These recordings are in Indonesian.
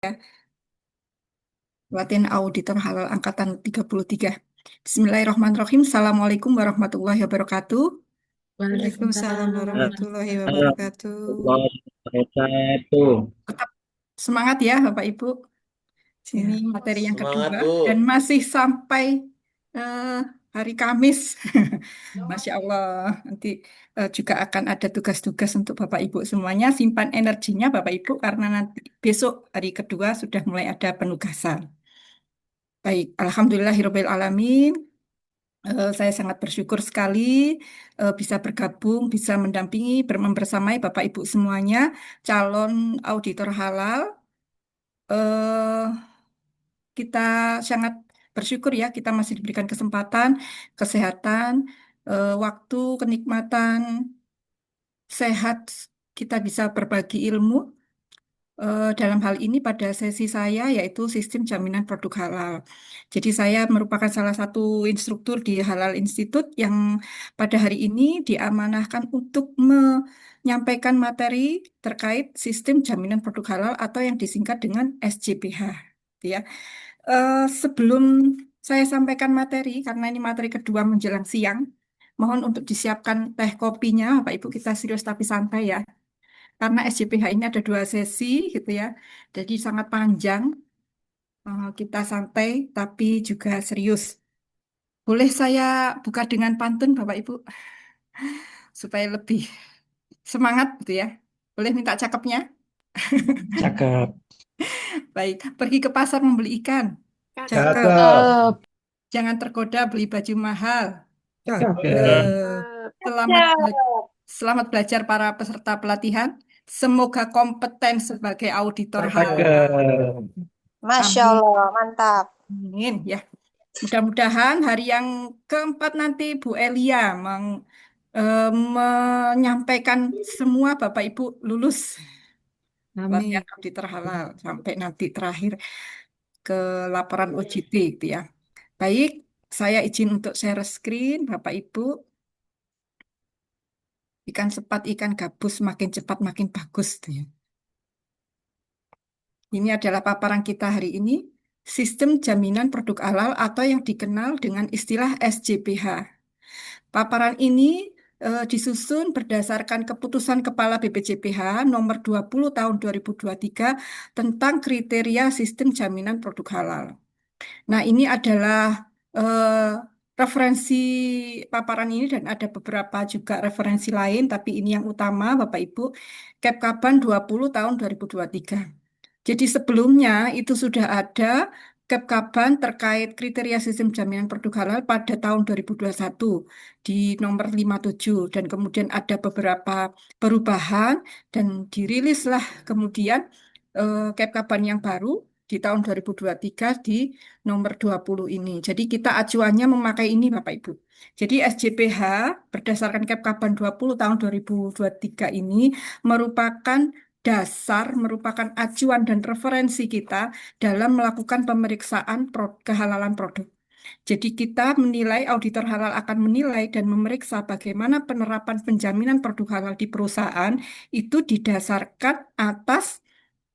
Ya, Latihan Auditor Halal Angkatan 33. Bismillahirrahmanirrahim. Assalamualaikum warahmatullahi wabarakatuh. Waalaikumsalam Waalaikumsalam warahmatullahi wabarakatuh. warahmatullahi wabarakatuh. Tetap semangat ya Bapak Ibu. Sini Ya, materi yang Semangat, kedua dan Bu. masih sampai eh, hari Kamis. Masya Allah. Nanti juga akan ada tugas-tugas untuk Bapak Ibu semuanya. Simpan energinya Bapak Ibu karena nanti besok hari kedua sudah mulai ada penugasan. Baik, Alhamdulillahirabbil alamin. Saya sangat bersyukur sekali bisa bergabung, bisa mendampingi, membersamai Bapak Ibu semuanya, calon auditor halal. Eh, kita sangat bersyukur ya, kita masih diberikan kesempatan, kesehatan, waktu, kenikmatan, sehat, kita bisa berbagi ilmu. Dalam hal ini pada sesi saya yaitu sistem jaminan produk halal. Jadi saya merupakan salah satu instruktur di Halal Institute yang pada hari ini diamanahkan untuk menyampaikan materi terkait sistem jaminan produk halal atau yang disingkat dengan SJPH. Gitu ya. Sebelum saya sampaikan materi, karena ini materi kedua menjelang siang, mohon untuk disiapkan teh kopinya, Bapak Ibu kita serius tapi santai ya. Karena SJPH ini ada dua sesi gitu ya. Jadi sangat panjang. Kita santai tapi juga serius. Boleh saya buka dengan pantun Bapak Ibu supaya lebih semangat gitu ya. Boleh minta cakepnya? Cakep. Baik, pergi ke pasar membeli ikan. Cakep. Cakep. Cakep. Jangan tergoda beli baju mahal. Cakep. Cakep. Selamat selamat belajar para peserta pelatihan. Semoga kompeten sebagai auditor halal. Cakep. Masya Amin. Allah, mantap. Amin ya. Mudah-mudahan hari yang keempat nanti Bu Elia menyampaikan semua Bapak Ibu lulus latihan Amin. auditor halal sampai nanti terakhir ke laporan OJT gitu ya. Baik, saya izin untuk share screen Bapak Ibu. Ikan cepat, ikan gabus makin cepat makin bagus gitu ya. Ini adalah paparan kita hari ini, sistem jaminan produk halal atau yang dikenal dengan istilah SJPH. Paparan ini disusun berdasarkan keputusan Kepala BPJPH nomor 20 tahun 2023 tentang kriteria sistem jaminan produk halal. Nah, ini adalah referensi paparan ini dan ada beberapa juga referensi lain, tapi ini yang utama Bapak Ibu, Kepkaban 20 tahun 2023. Jadi sebelumnya itu sudah ada Kepkaban terkait kriteria sistem jaminan produk halal pada tahun 2021 di nomor 57 dan kemudian ada beberapa perubahan dan dirilislah kemudian Kepkaban yang baru di tahun 2023 di nomor 20 ini. Jadi kita acuannya memakai ini Bapak Ibu. Jadi SJPH berdasarkan Kepkaban 20 tahun 2023 ini merupakan dasar merupakan acuan dan referensi kita dalam melakukan pemeriksaan kehalalan produk. Jadi kita menilai, auditor halal akan menilai dan memeriksa bagaimana penerapan penjaminan produk halal di perusahaan itu didasarkan atas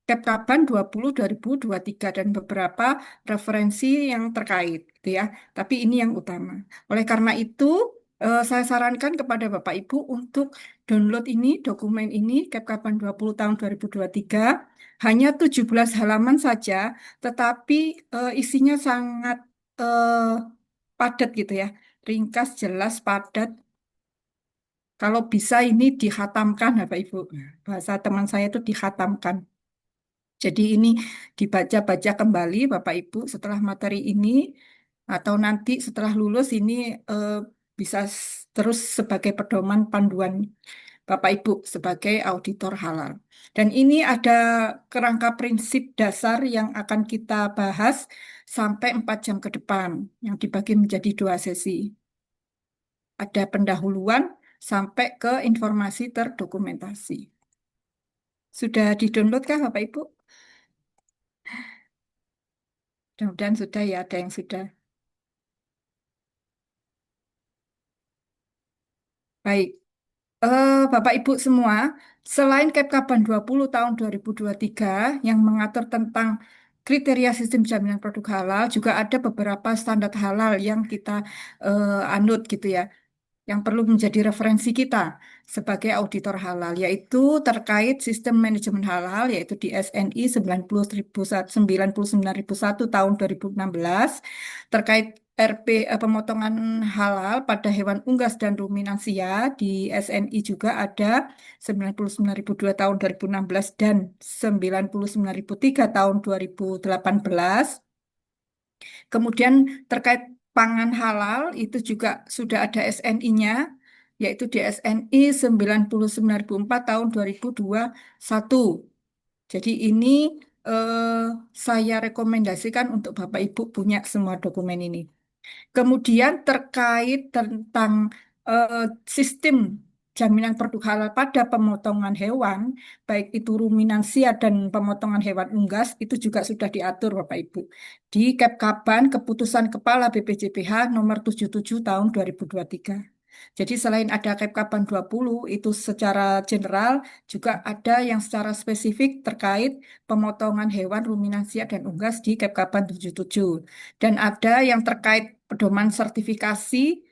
Kepkaban 20 2023 dan beberapa referensi yang terkait, gitu ya. Tapi ini yang utama. Oleh karena itu, saya sarankan kepada Bapak Ibu untuk download ini, dokumen ini, Kepkaban 20 tahun 2023, hanya 17 halaman saja, tetapi isinya sangat eh, padat gitu ya. Ringkas, jelas, padat. Kalau bisa ini dihatamkan, Bapak Ibu. Bahasa teman saya itu dihatamkan. Jadi ini dibaca-baca kembali Bapak Ibu setelah materi ini atau nanti setelah lulus ini eh, bisa terus sebagai pedoman panduan Bapak Ibu sebagai auditor halal. Dan ini ada kerangka prinsip dasar yang akan kita bahas sampai 4 jam ke depan yang dibagi menjadi dua sesi. Ada pendahuluan sampai ke informasi terdokumentasi. Sudah di-download kah Bapak Ibu? Mudah-mudahan sudah ya, ada yang sudah. Baik, Bapak Ibu semua, selain Kepkaban 20 tahun 2023 yang mengatur tentang kriteria sistem jaminan produk halal, juga ada beberapa standar halal yang kita anut gitu ya, yang perlu menjadi referensi kita sebagai auditor halal, yaitu terkait sistem manajemen halal, yaitu di SNI 99.1 tahun 2016, terkait RP pemotongan halal pada hewan unggas dan ruminansia di SNI juga ada 99.002 tahun 2016 dan 99.003 tahun 2018. Kemudian terkait pangan halal itu juga sudah ada SNI-nya, yaitu di SNI 99.004 tahun 2021. Jadi ini saya rekomendasikan untuk Bapak Ibu punya semua dokumen ini. Kemudian terkait tentang eh, sistem jaminan produk halal pada pemotongan hewan, baik itu ruminansia dan pemotongan hewan unggas, itu juga sudah diatur Bapak Ibu. Di Kepkaban Keputusan Kepala BPJPH nomor 77 tahun 2023. Jadi selain ada Kepkaban 20 itu secara general juga ada yang secara spesifik terkait pemotongan hewan ruminansia dan unggas di Kepkaban 77. Dan ada yang terkait pedoman sertifikasi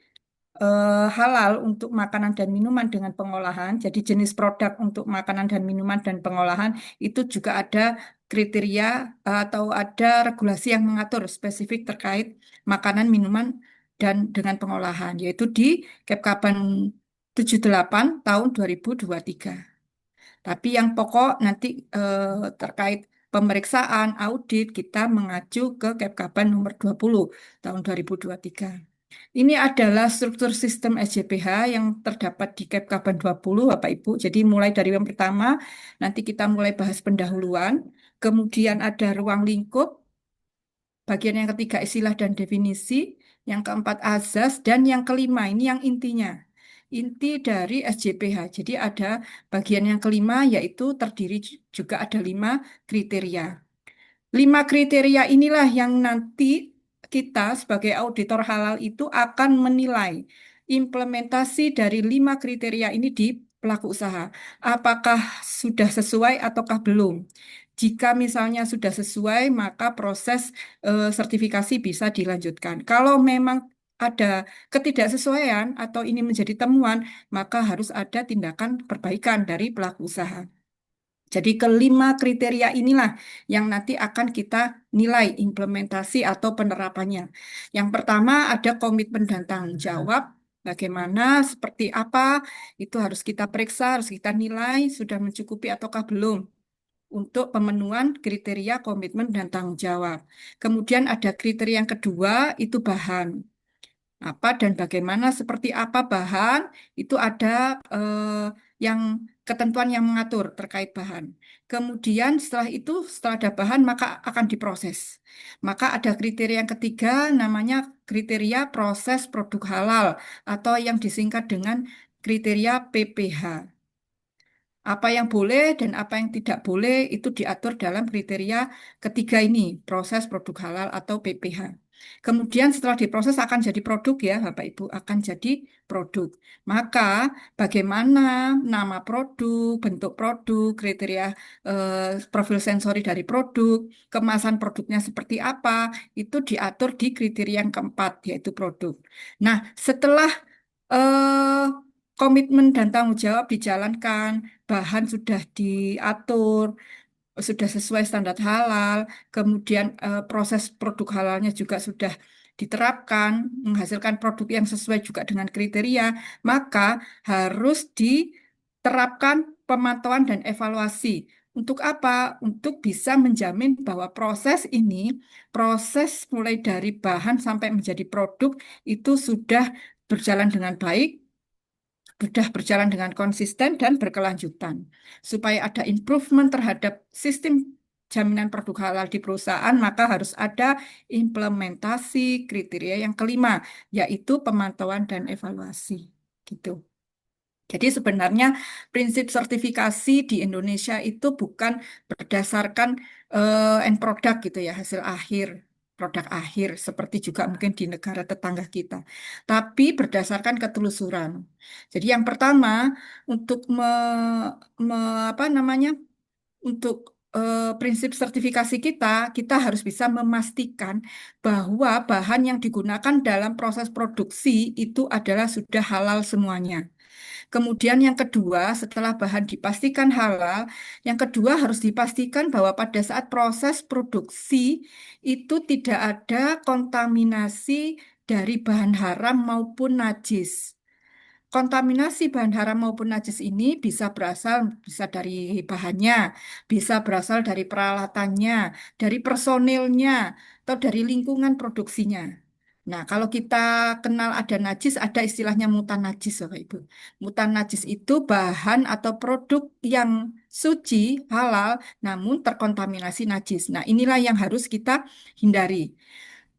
halal untuk makanan dan minuman dengan pengolahan. Jadi jenis produk untuk makanan dan minuman dan pengolahan itu juga ada kriteria atau ada regulasi yang mengatur spesifik terkait makanan, minuman dan dengan pengolahan, yaitu di Kepkaban 78 tahun 2023. Tapi yang pokok nanti terkait pemeriksaan audit kita mengacu ke Kepkaban nomor 20 tahun 2023. Ini adalah struktur sistem SJPH yang terdapat di Kepkaban 20, Bapak Ibu. Jadi mulai dari yang pertama, nanti kita mulai bahas pendahuluan. Kemudian ada ruang lingkup, bagian yang ketiga istilah dan definisi, yang keempat azas, dan yang kelima ini yang intinya. Inti dari SJPH. Jadi ada bagian yang kelima yaitu terdiri juga ada 5 kriteria. 5 kriteria inilah yang nanti kita sebagai auditor halal itu akan menilai implementasi dari 5 kriteria ini di pelaku usaha. Apakah sudah sesuai ataukah belum? Jika misalnya sudah sesuai, maka proses sertifikasi bisa dilanjutkan. Kalau memang ada ketidaksesuaian atau ini menjadi temuan, maka harus ada tindakan perbaikan dari pelaku usaha. Jadi ke 5 kriteria inilah yang nanti akan kita nilai implementasi atau penerapannya. Yang pertama ada komitmen dan tanggung jawab. Bagaimana, seperti apa, itu harus kita periksa, harus kita nilai sudah mencukupi ataukah belum untuk pemenuhan kriteria komitmen dan tanggung jawab. Kemudian ada kriteria yang kedua, itu bahan apa dan bagaimana seperti apa bahan itu ada yang ketentuan yang mengatur terkait bahan. Kemudian setelah itu setelah ada bahan maka akan diproses. Maka ada kriteria yang ketiga namanya kriteria proses produk halal atau yang disingkat dengan kriteria PPH. Apa yang boleh dan apa yang tidak boleh itu diatur dalam kriteria ketiga ini, proses produk halal atau PPH. Kemudian setelah diproses akan jadi produk ya, Bapak Ibu, akan jadi produk. Maka bagaimana nama produk, bentuk produk, kriteria profil sensori dari produk, kemasan produknya seperti apa, itu diatur di kriteria yang keempat, yaitu produk. Nah, setelah eh, komitmen dan tanggung jawab dijalankan, bahan sudah diatur, sudah sesuai standar halal, kemudian proses produk halalnya juga sudah diterapkan, menghasilkan produk yang sesuai juga dengan kriteria, maka harus diterapkan pemantauan dan evaluasi. Untuk apa? Untuk bisa menjamin bahwa proses ini, proses mulai dari bahan sampai menjadi produk itu sudah berjalan dengan baik, sudah berjalan dengan konsisten dan berkelanjutan. Supaya ada improvement terhadap sistem jaminan produk halal di perusahaan, maka harus ada implementasi kriteria yang kelima, yaitu pemantauan dan evaluasi. Gitu. Jadi sebenarnya prinsip sertifikasi di Indonesia itu bukan berdasarkan end product gitu ya, hasil akhir produk akhir, seperti juga mungkin di negara tetangga kita, tapi berdasarkan ketelusuran. Jadi yang pertama untuk apa namanya untuk prinsip sertifikasi kita, kita harus bisa memastikan bahwa bahan yang digunakan dalam proses produksi itu adalah sudah halal semuanya. Kemudian yang kedua, setelah bahan dipastikan halal, yang kedua harus dipastikan bahwa pada saat proses produksi itu tidak ada kontaminasi dari bahan haram maupun najis. Kontaminasi bahan haram maupun najis ini bisa dari bahannya, bisa berasal dari peralatannya, dari personilnya, atau dari lingkungan produksinya. Nah, kalau kita kenal ada najis, ada istilahnya mutan najis, Bapak Ibu. Mutan najis itu bahan atau produk yang suci, halal, namun terkontaminasi najis. Nah, inilah yang harus kita hindari.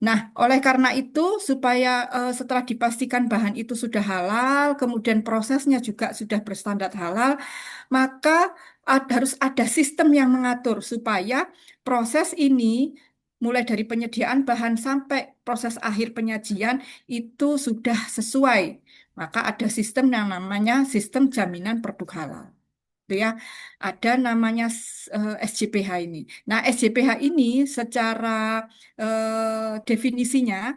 Nah, oleh karena itu, supaya setelah dipastikan bahan itu sudah halal, kemudian prosesnya juga sudah berstandar halal, maka harus ada sistem yang mengatur supaya proses ini, mulai dari penyediaan bahan sampai proses akhir penyajian, itu sudah sesuai. Maka ada sistem yang namanya sistem jaminan produk halal. Gitu ya, ada namanya SJPH ini. Nah, SJPH ini secara definisinya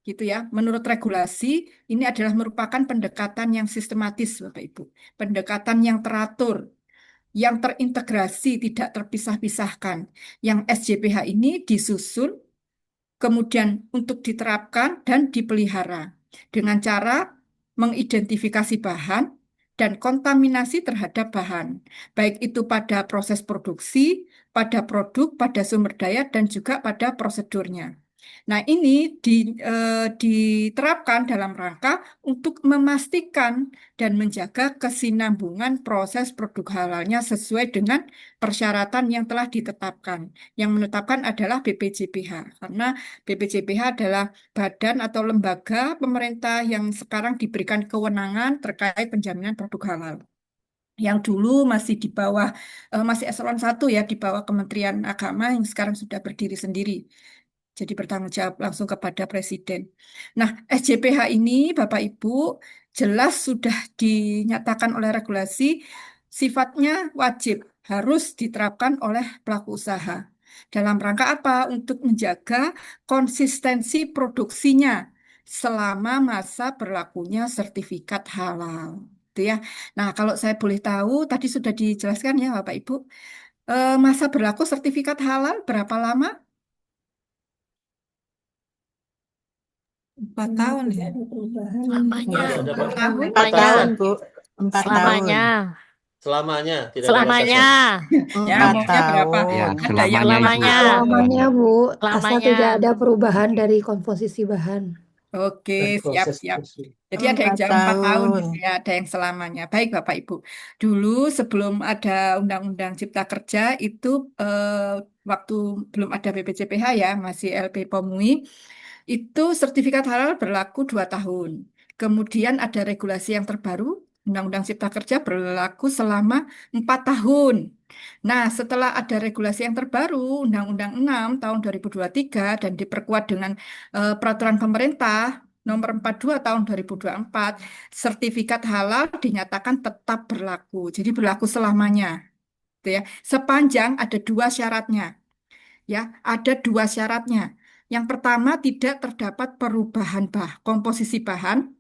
gitu ya, menurut regulasi ini adalah merupakan pendekatan yang sistematis, Bapak Ibu. Pendekatan yang teratur, yang terintegrasi, tidak terpisah-pisahkan. Yang SJPH ini disusun kemudian untuk diterapkan dan dipelihara dengan cara mengidentifikasi bahan dan kontaminasi terhadap bahan, baik itu pada proses produksi, pada produk, pada sumber daya, dan juga pada prosedurnya. Nah, ini diterapkan dalam rangka untuk memastikan dan menjaga kesinambungan proses produk halalnya sesuai dengan persyaratan yang telah ditetapkan. Yang menetapkan adalah BPJPH, karena BPJPH adalah badan atau lembaga pemerintah yang sekarang diberikan kewenangan terkait penjaminan produk halal. Yang dulu masih di bawah, masih eselon 1 ya, di bawah Kementerian Agama yang sekarang sudah berdiri sendiri. Jadi bertanggung jawab langsung kepada Presiden. Nah, SJPH ini Bapak Ibu jelas sudah dinyatakan oleh regulasi sifatnya wajib harus diterapkan oleh pelaku usaha. Dalam rangka apa? Untuk menjaga konsistensi produksinya selama masa berlakunya sertifikat halal. Itu ya. Nah, kalau saya boleh tahu, tadi sudah dijelaskan ya Bapak Ibu, masa berlaku sertifikat halal berapa lama? 4 tahun ya. Lamanya, Harus ada 4 tahun. 4 lamanya, tahun. 4 selamanya, tahun. Selamanya, tidak ada selamanya, batasan. Ya, 4 maunya berapa? Ya, tahun. Ada yang selamanya itu selamanya, Lamanya, Bu, asal selamanya. tidak ada perubahan dari komposisi bahan. Oke, Dari siap, proses siap. produksi. Jadi ada yang 4 jam 4 tahun tahun. gitu ya, ada yang selamanya. Baik Bapak Ibu. Dulu sebelum ada Undang-Undang Cipta Kerja itu waktu belum ada BPJPH ya, masih LP POMUI, itu sertifikat halal berlaku 2 tahun. Kemudian ada regulasi yang terbaru, Undang-Undang Cipta Kerja berlaku selama 4 tahun. Nah, setelah ada regulasi yang terbaru, Undang-Undang 6 tahun 2023 dan diperkuat dengan peraturan pemerintah Nomor 42 tahun 2024, sertifikat halal dinyatakan tetap berlaku. Jadi berlaku selamanya, gitu ya. Sepanjang ada dua syaratnya, ya. Ada dua syaratnya. Yang pertama tidak terdapat perubahan komposisi bahan,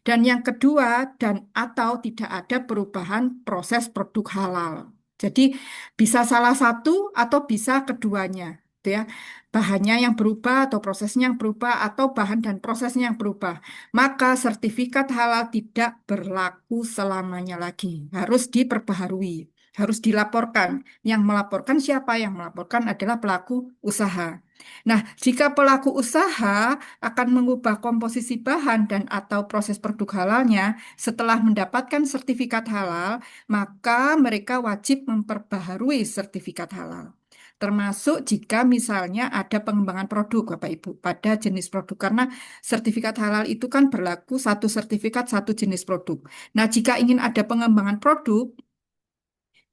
dan yang kedua dan atau tidak ada perubahan proses produk halal. Jadi bisa salah satu atau bisa keduanya, gitu ya. Bahannya yang berubah atau prosesnya yang berubah atau bahan dan prosesnya yang berubah. Maka sertifikat halal tidak berlaku selamanya lagi. Harus diperbaharui, harus dilaporkan. Yang melaporkan siapa? Yang melaporkan adalah pelaku usaha. Nah, jika pelaku usaha akan mengubah komposisi bahan dan atau proses produk halalnya setelah mendapatkan sertifikat halal, maka mereka wajib memperbaharui sertifikat halal. Termasuk jika misalnya ada pengembangan produk, Bapak Ibu, pada jenis produk. Karena sertifikat halal itu kan berlaku satu sertifikat satu jenis produk. Nah, jika ingin ada pengembangan produk,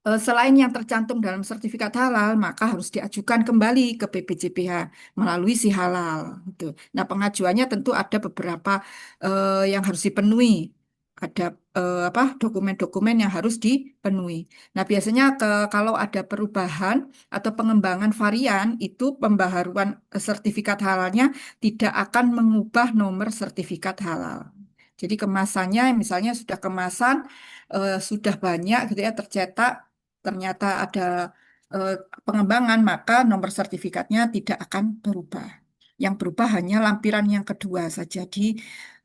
Selain yang tercantum dalam sertifikat halal, maka harus diajukan kembali ke BPJPH melalui si halal. Gitu. Nah, pengajuannya tentu ada beberapa yang harus dipenuhi. Ada apa dokumen-dokumen yang harus dipenuhi. Nah, biasanya kalau ada perubahan atau pengembangan varian, itu pembaharuan sertifikat halalnya tidak akan mengubah nomor sertifikat halal. Jadi kemasannya, misalnya sudah kemasan sudah banyak gitu ya tercetak ternyata ada eh, pengembangan, maka nomor sertifikatnya tidak akan berubah. Yang berubah hanya lampiran yang kedua saja di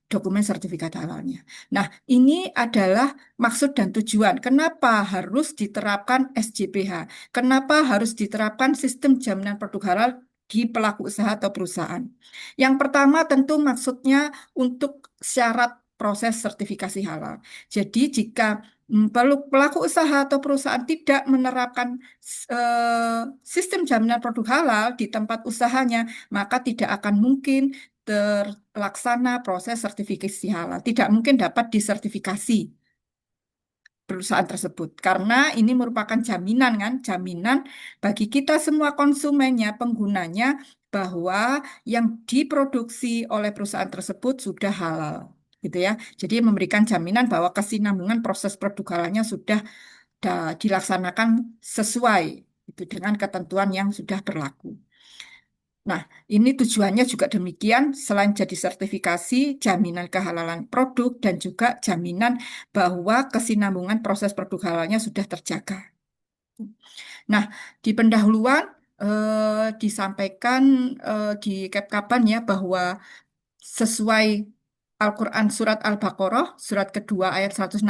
dokumen sertifikat halalnya. Nah, ini adalah maksud dan tujuan. Kenapa harus diterapkan SJPH? Kenapa harus diterapkan sistem jaminan produk halal di pelaku usaha atau perusahaan? Yang pertama tentu maksudnya untuk syarat proses sertifikasi halal. Jadi jika pelaku usaha atau perusahaan tidak menerapkan sistem jaminan produk halal di tempat usahanya, maka tidak akan mungkin terlaksana proses sertifikasi halal. Tidak mungkin dapat disertifikasi perusahaan tersebut karena ini merupakan jaminan kan, jaminan bagi kita semua konsumennya, penggunanya bahwa yang diproduksi oleh perusahaan tersebut sudah halal, gitu ya. Jadi memberikan jaminan bahwa kesinambungan proses produk halalnya sudah dilaksanakan sesuai itu dengan ketentuan yang sudah berlaku. Nah, ini tujuannya juga demikian, selain jadi sertifikasi, jaminan kehalalan produk, dan juga jaminan bahwa kesinambungan proses produk halalnya sudah terjaga. Nah, di pendahuluan disampaikan di Kepkapan ya bahwa sesuai Al-Quran Surat Al-Baqarah, surat kedua ayat 168,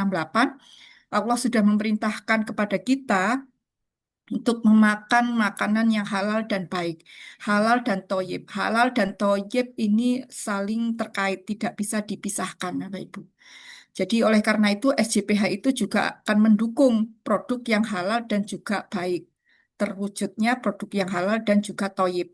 Allah sudah memerintahkan kepada kita untuk memakan makanan yang halal dan baik. Halal dan toyib. Halal dan toyib ini saling terkait, tidak bisa dipisahkan, Bapak Ibu. Jadi oleh karena itu SJPH itu juga akan mendukung produk yang halal dan juga baik. Terwujudnya produk yang halal dan juga toyib.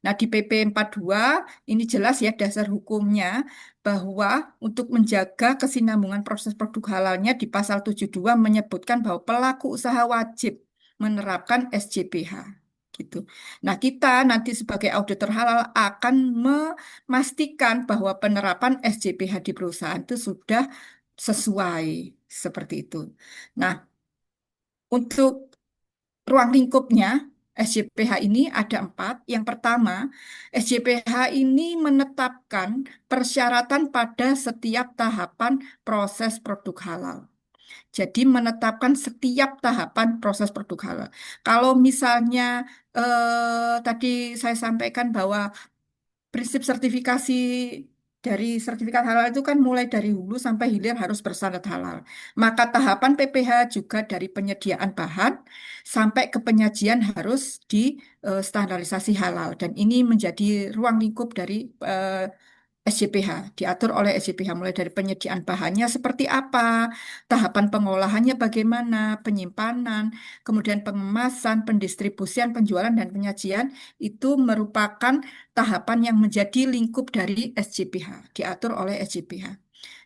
Nah, di PP 42 ini jelas ya dasar hukumnya bahwa untuk menjaga kesinambungan proses produk halalnya di pasal 72 menyebutkan bahwa pelaku usaha wajib menerapkan SJPH gitu. Nah, kita nanti sebagai auditor halal akan memastikan bahwa penerapan SJPH di perusahaan itu sudah sesuai seperti itu. Nah, untuk ruang lingkupnya SJPH ini ada 4. Yang pertama, SJPH ini menetapkan persyaratan pada setiap tahapan proses produk halal. Jadi menetapkan setiap tahapan proses produk halal. Kalau misalnya tadi saya sampaikan bahwa prinsip sertifikasi dari sertifikat halal itu kan mulai dari hulu sampai hilir harus bersyarat halal. Maka tahapan PPH juga dari penyediaan bahan sampai ke penyajian harus di standarisasi halal. Dan ini menjadi ruang lingkup dari SJPH, diatur oleh SJPH mulai dari penyediaan bahannya seperti apa, tahapan pengolahannya bagaimana, penyimpanan, kemudian pengemasan, pendistribusian, penjualan, dan penyajian itu merupakan tahapan yang menjadi lingkup dari SJPH, diatur oleh SJPH.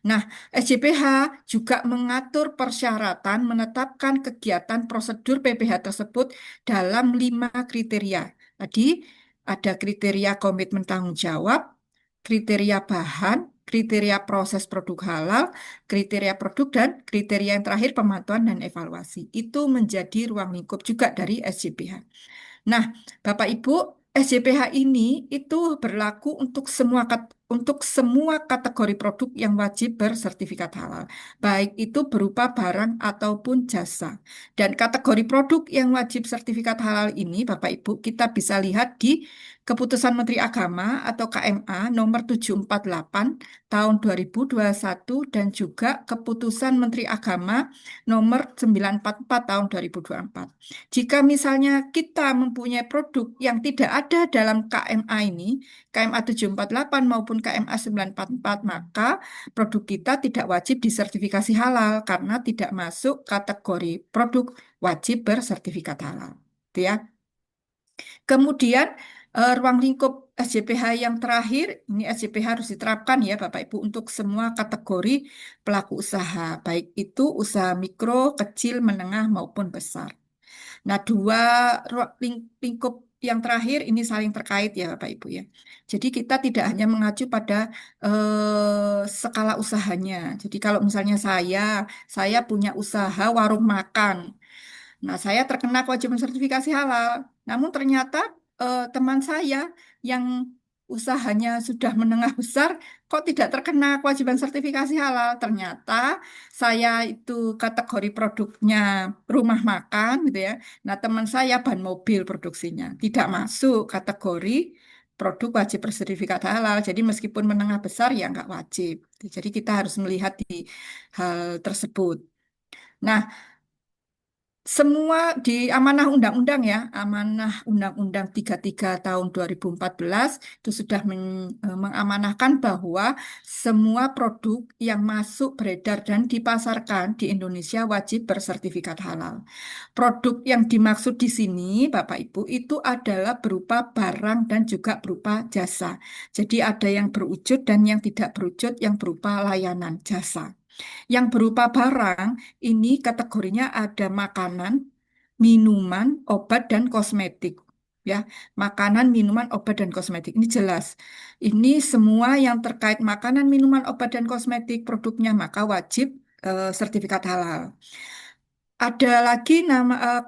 Nah, SJPH juga mengatur persyaratan menetapkan kegiatan prosedur PPH tersebut dalam 5 kriteria. Tadi ada kriteria komitmen tanggung jawab, kriteria bahan, kriteria proses produk halal, kriteria produk, dan kriteria yang terakhir pemantauan dan evaluasi. Itu menjadi ruang lingkup juga dari SJPH. Nah, Bapak Ibu, SJPH ini itu berlaku untuk semua kategori produk yang wajib bersertifikat halal, baik itu berupa barang ataupun jasa. Dan kategori produk yang wajib sertifikat halal ini, Bapak Ibu, kita bisa lihat di Keputusan Menteri Agama atau KMA nomor 748 tahun 2021 dan juga Keputusan Menteri Agama nomor 944 tahun 2024. Jika misalnya kita mempunyai produk yang tidak ada dalam KMA ini, KMA 748 maupun KMA 944, maka produk kita tidak wajib disertifikasi halal karena tidak masuk kategori produk wajib bersertifikat halal. Gitu ya. Kemudian Ruang lingkup SJPH yang terakhir, ini SJPH harus diterapkan ya Bapak Ibu untuk semua kategori pelaku usaha, baik itu usaha mikro, kecil, menengah maupun besar. Nah, dua lingkup yang terakhir ini saling terkait ya Bapak Ibu ya. Jadi kita tidak hanya mengacu pada skala usahanya. Jadi kalau misalnya saya punya usaha warung makan. Nah, saya terkena kewajiban sertifikasi halal. Namun ternyata teman saya yang usahanya sudah menengah besar kok tidak terkena kewajiban sertifikasi halal. Ternyata saya itu kategori produknya rumah makan gitu ya. Nah, teman saya ban mobil produksinya tidak masuk kategori produk wajib bersertifikat halal. Jadi meskipun menengah besar ya nggak wajib. Jadi kita harus melihat di hal tersebut. Nah, semua di amanah undang-undang ya, amanah Undang-Undang 33 tahun 2014 itu sudah mengamanahkan bahwa semua produk yang masuk beredar dan dipasarkan di Indonesia wajib bersertifikat halal. Produk yang dimaksud di sini, Bapak Ibu, itu adalah berupa barang dan juga berupa jasa. Jadi ada yang berwujud dan yang tidak berwujud, yang berupa layanan jasa. Yang berupa barang ini kategorinya ada makanan, minuman, obat, dan kosmetik. Ya, makanan, minuman, obat, dan kosmetik. Ini jelas. Ini semua yang terkait makanan, minuman, obat, dan kosmetik produknya maka wajib sertifikat halal. Ada lagi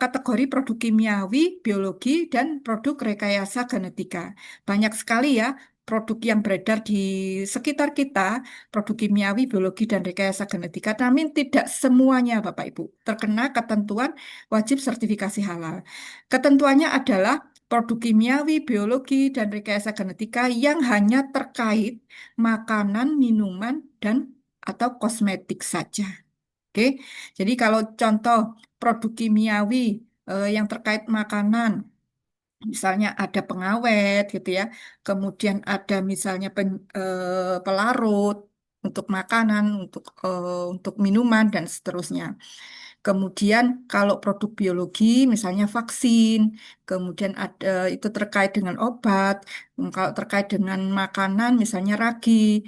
kategori produk kimiawi, biologi, dan produk rekayasa genetika. Banyak sekali ya produk yang beredar di sekitar kita, produk kimiawi, biologi, dan rekayasa genetika. Namun tidak semuanya Bapak Ibu terkena ketentuan wajib sertifikasi halal. Ketentuannya adalah produk kimiawi, biologi, dan rekayasa genetika yang hanya terkait makanan, minuman, dan atau kosmetik saja. Oke, jadi kalau contoh produk kimiawi yang terkait makanan, misalnya ada pengawet gitu ya, kemudian ada misalnya pelarut untuk makanan, untuk minuman dan seterusnya. Kemudian kalau produk biologi, misalnya vaksin, kemudian ada itu terkait dengan obat. Kalau terkait dengan makanan, misalnya ragi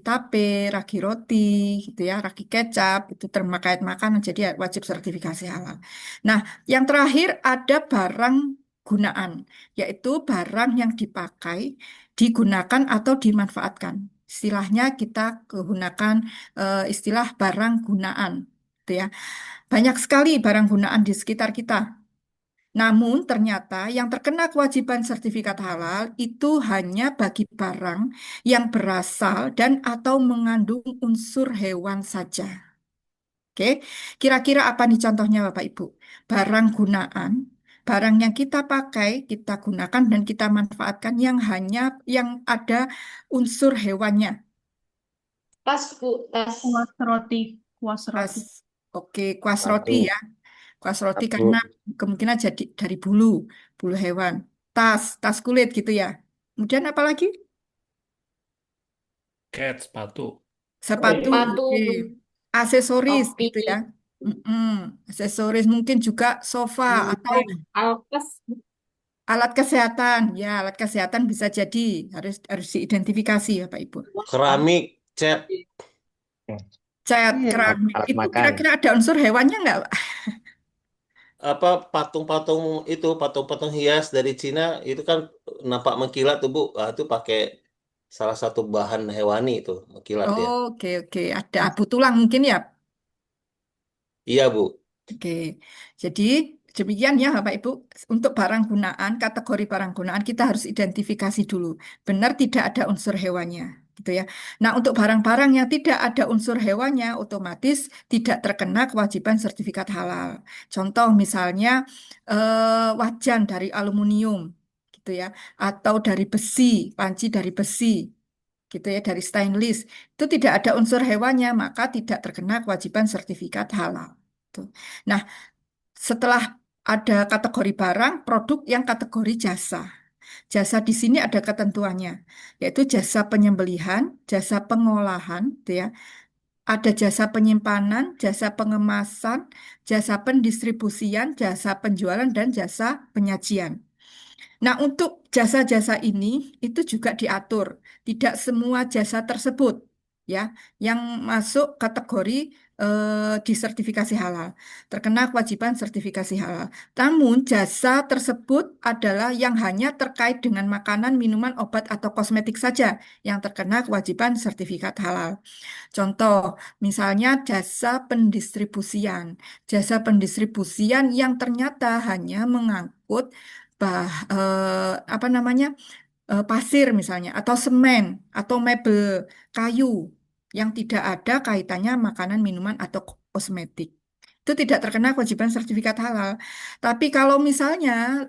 tape, ragi roti, gitu ya, ragi kecap, itu terkait makanan, jadi ya wajib sertifikasi halal. Nah, yang terakhir ada barang gunaan, yaitu barang yang dipakai, digunakan atau dimanfaatkan. Istilahnya kita gunakan istilah barang gunaan, gitu ya. Banyak sekali barang gunaan di sekitar kita. Namun ternyata yang terkena kewajiban sertifikat halal itu hanya bagi barang yang berasal dan atau mengandung unsur hewan saja. Oke, kira-kira apa nih contohnya Bapak Ibu? Barang gunaan, barang yang kita pakai, kita gunakan dan kita manfaatkan yang ada unsur hewannya. Tas, Bu, tas. Kuas roti, kuas Kuas, roti. oke, kuas roti Satu. ya. Kuas roti Satu. karena kemungkinan jadi dari bulu hewan. Tas kulit gitu ya. Kemudian apa lagi? Cat, sepatu. Sepatu, Sepatu, oke. Aksesoris topi, gitu ya. Mm-mm. Aksesoris mungkin juga sofa atau alkes. alat kesehatan. Ya, alat kesehatan bisa jadi harus harus diidentifikasi ya Pak Ibu. Keramik, cat, Cat, Iya. keramik. Alat Itu makan. kira-kira ada unsur hewannya nggak, Pak? apa patung-patung hias dari Cina itu kan nampak mengkilat tuh Bu. Ah, itu pakai salah satu bahan hewani itu mengkilat ya. Oke, oke. Ada abu tulang mungkin ya. Iya Bu. Oke, jadi demikian ya Bapak Ibu, untuk barang gunaan, kategori barang gunaan kita harus identifikasi dulu, benar tidak ada unsur hewannya, gitu ya. Nah, untuk barang-barang yang tidak ada unsur hewannya, otomatis tidak terkena kewajiban sertifikat halal. Contoh misalnya wajan dari aluminium, gitu ya, atau dari besi, panci dari besi, gitu ya, dari stainless, itu tidak ada unsur hewannya, maka tidak terkena kewajiban sertifikat halal. Tuh. Nah, setelah ada kategori barang, produk yang kategori jasa. Jasa di sini ada ketentuannya, yaitu jasa penyembelihan, jasa pengolahan, gitu ya. Ada jasa penyimpanan, jasa pengemasan, jasa pendistribusian, jasa penjualan, dan jasa penyajian. Nah, untuk jasa-jasa ini itu juga diatur. Tidak semua jasa tersebut ya yang masuk kategori disertifikasi halal, terkena kewajiban sertifikasi halal. Namun jasa tersebut adalah yang hanya terkait dengan makanan, minuman, obat atau kosmetik saja yang terkena kewajiban sertifikat halal. Contoh, misalnya jasa pendistribusian. Jasa pendistribusian yang ternyata hanya mengangkut apa namanya pasir misalnya atau semen atau mebel kayu yang tidak ada kaitannya makanan, minuman atau kosmetik. Itu tidak terkena kewajiban sertifikat halal. Tapi kalau misalnya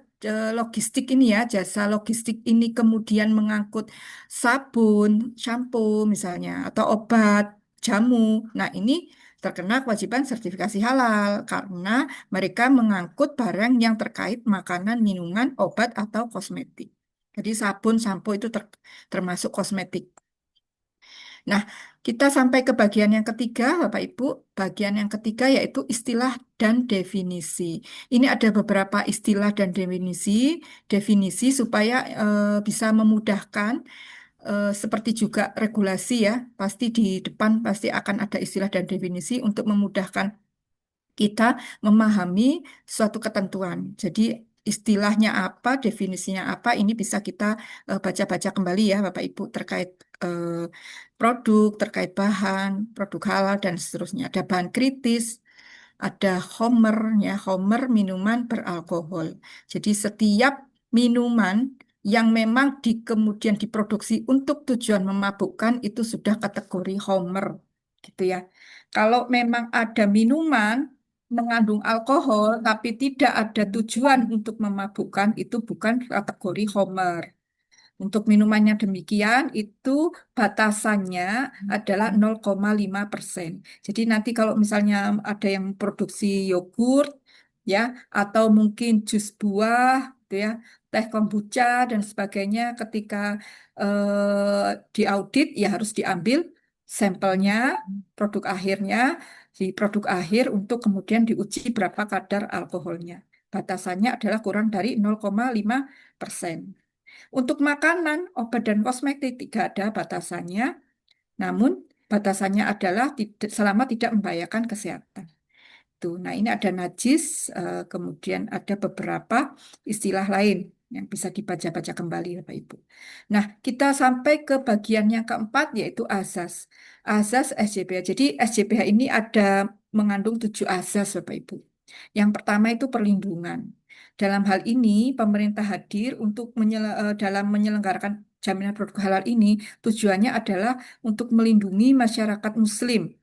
logistik ini ya, jasa logistik ini kemudian mengangkut sabun, shampoo misalnya, atau obat, jamu. Nah, ini terkena kewajiban sertifikasi halal karena mereka mengangkut barang yang terkait makanan, minuman, obat, atau kosmetik. Jadi sabun, sampo itu termasuk kosmetik. Nah, kita sampai ke bagian yang ketiga, Bapak Ibu. Bagian yang ketiga yaitu istilah dan definisi. Ini ada beberapa istilah dan definisi, definisi supaya bisa memudahkan seperti juga regulasi ya. Pasti di depan pasti akan ada istilah dan definisi untuk memudahkan kita memahami suatu ketentuan. Jadi istilahnya apa, definisinya apa, ini bisa kita baca-baca kembali ya Bapak Ibu terkait produk, terkait bahan, produk halal dan seterusnya. Ada bahan kritis, ada homer ya, homer minuman beralkohol. Jadi setiap minuman yang memang kemudian diproduksi untuk tujuan memabukkan itu sudah kategori homer gitu ya. Kalau memang ada minuman mengandung alkohol tapi tidak ada tujuan untuk memabukkan itu bukan kategori homer. Untuk minumannya demikian, itu batasannya adalah 0,5%. Jadi nanti kalau misalnya ada yang produksi yogurt, ya, atau mungkin jus buah, gitu ya, teh kombucha dan sebagainya, ketika diaudit ya harus diambil sampelnya, produk akhirnya, di produk akhir untuk kemudian diuji berapa kadar alkoholnya. Batasannya adalah kurang dari 0,5%. Untuk makanan, obat, dan kosmetik tidak ada batasannya, namun batasannya adalah selama tidak membahayakan kesehatan. Tuh, nah ini ada najis, kemudian ada beberapa istilah lain yang bisa dibaca-baca kembali, Bapak Ibu. Nah, kita sampai ke bagian yang keempat, yaitu azas. Azas SJBH. Jadi SJBH ini ada mengandung 7 azas, Bapak Ibu. Yang pertama itu perlindungan. Dalam hal ini, pemerintah hadir untuk dalam menyelenggarakan jaminan produk halal ini, tujuannya adalah untuk melindungi masyarakat Muslim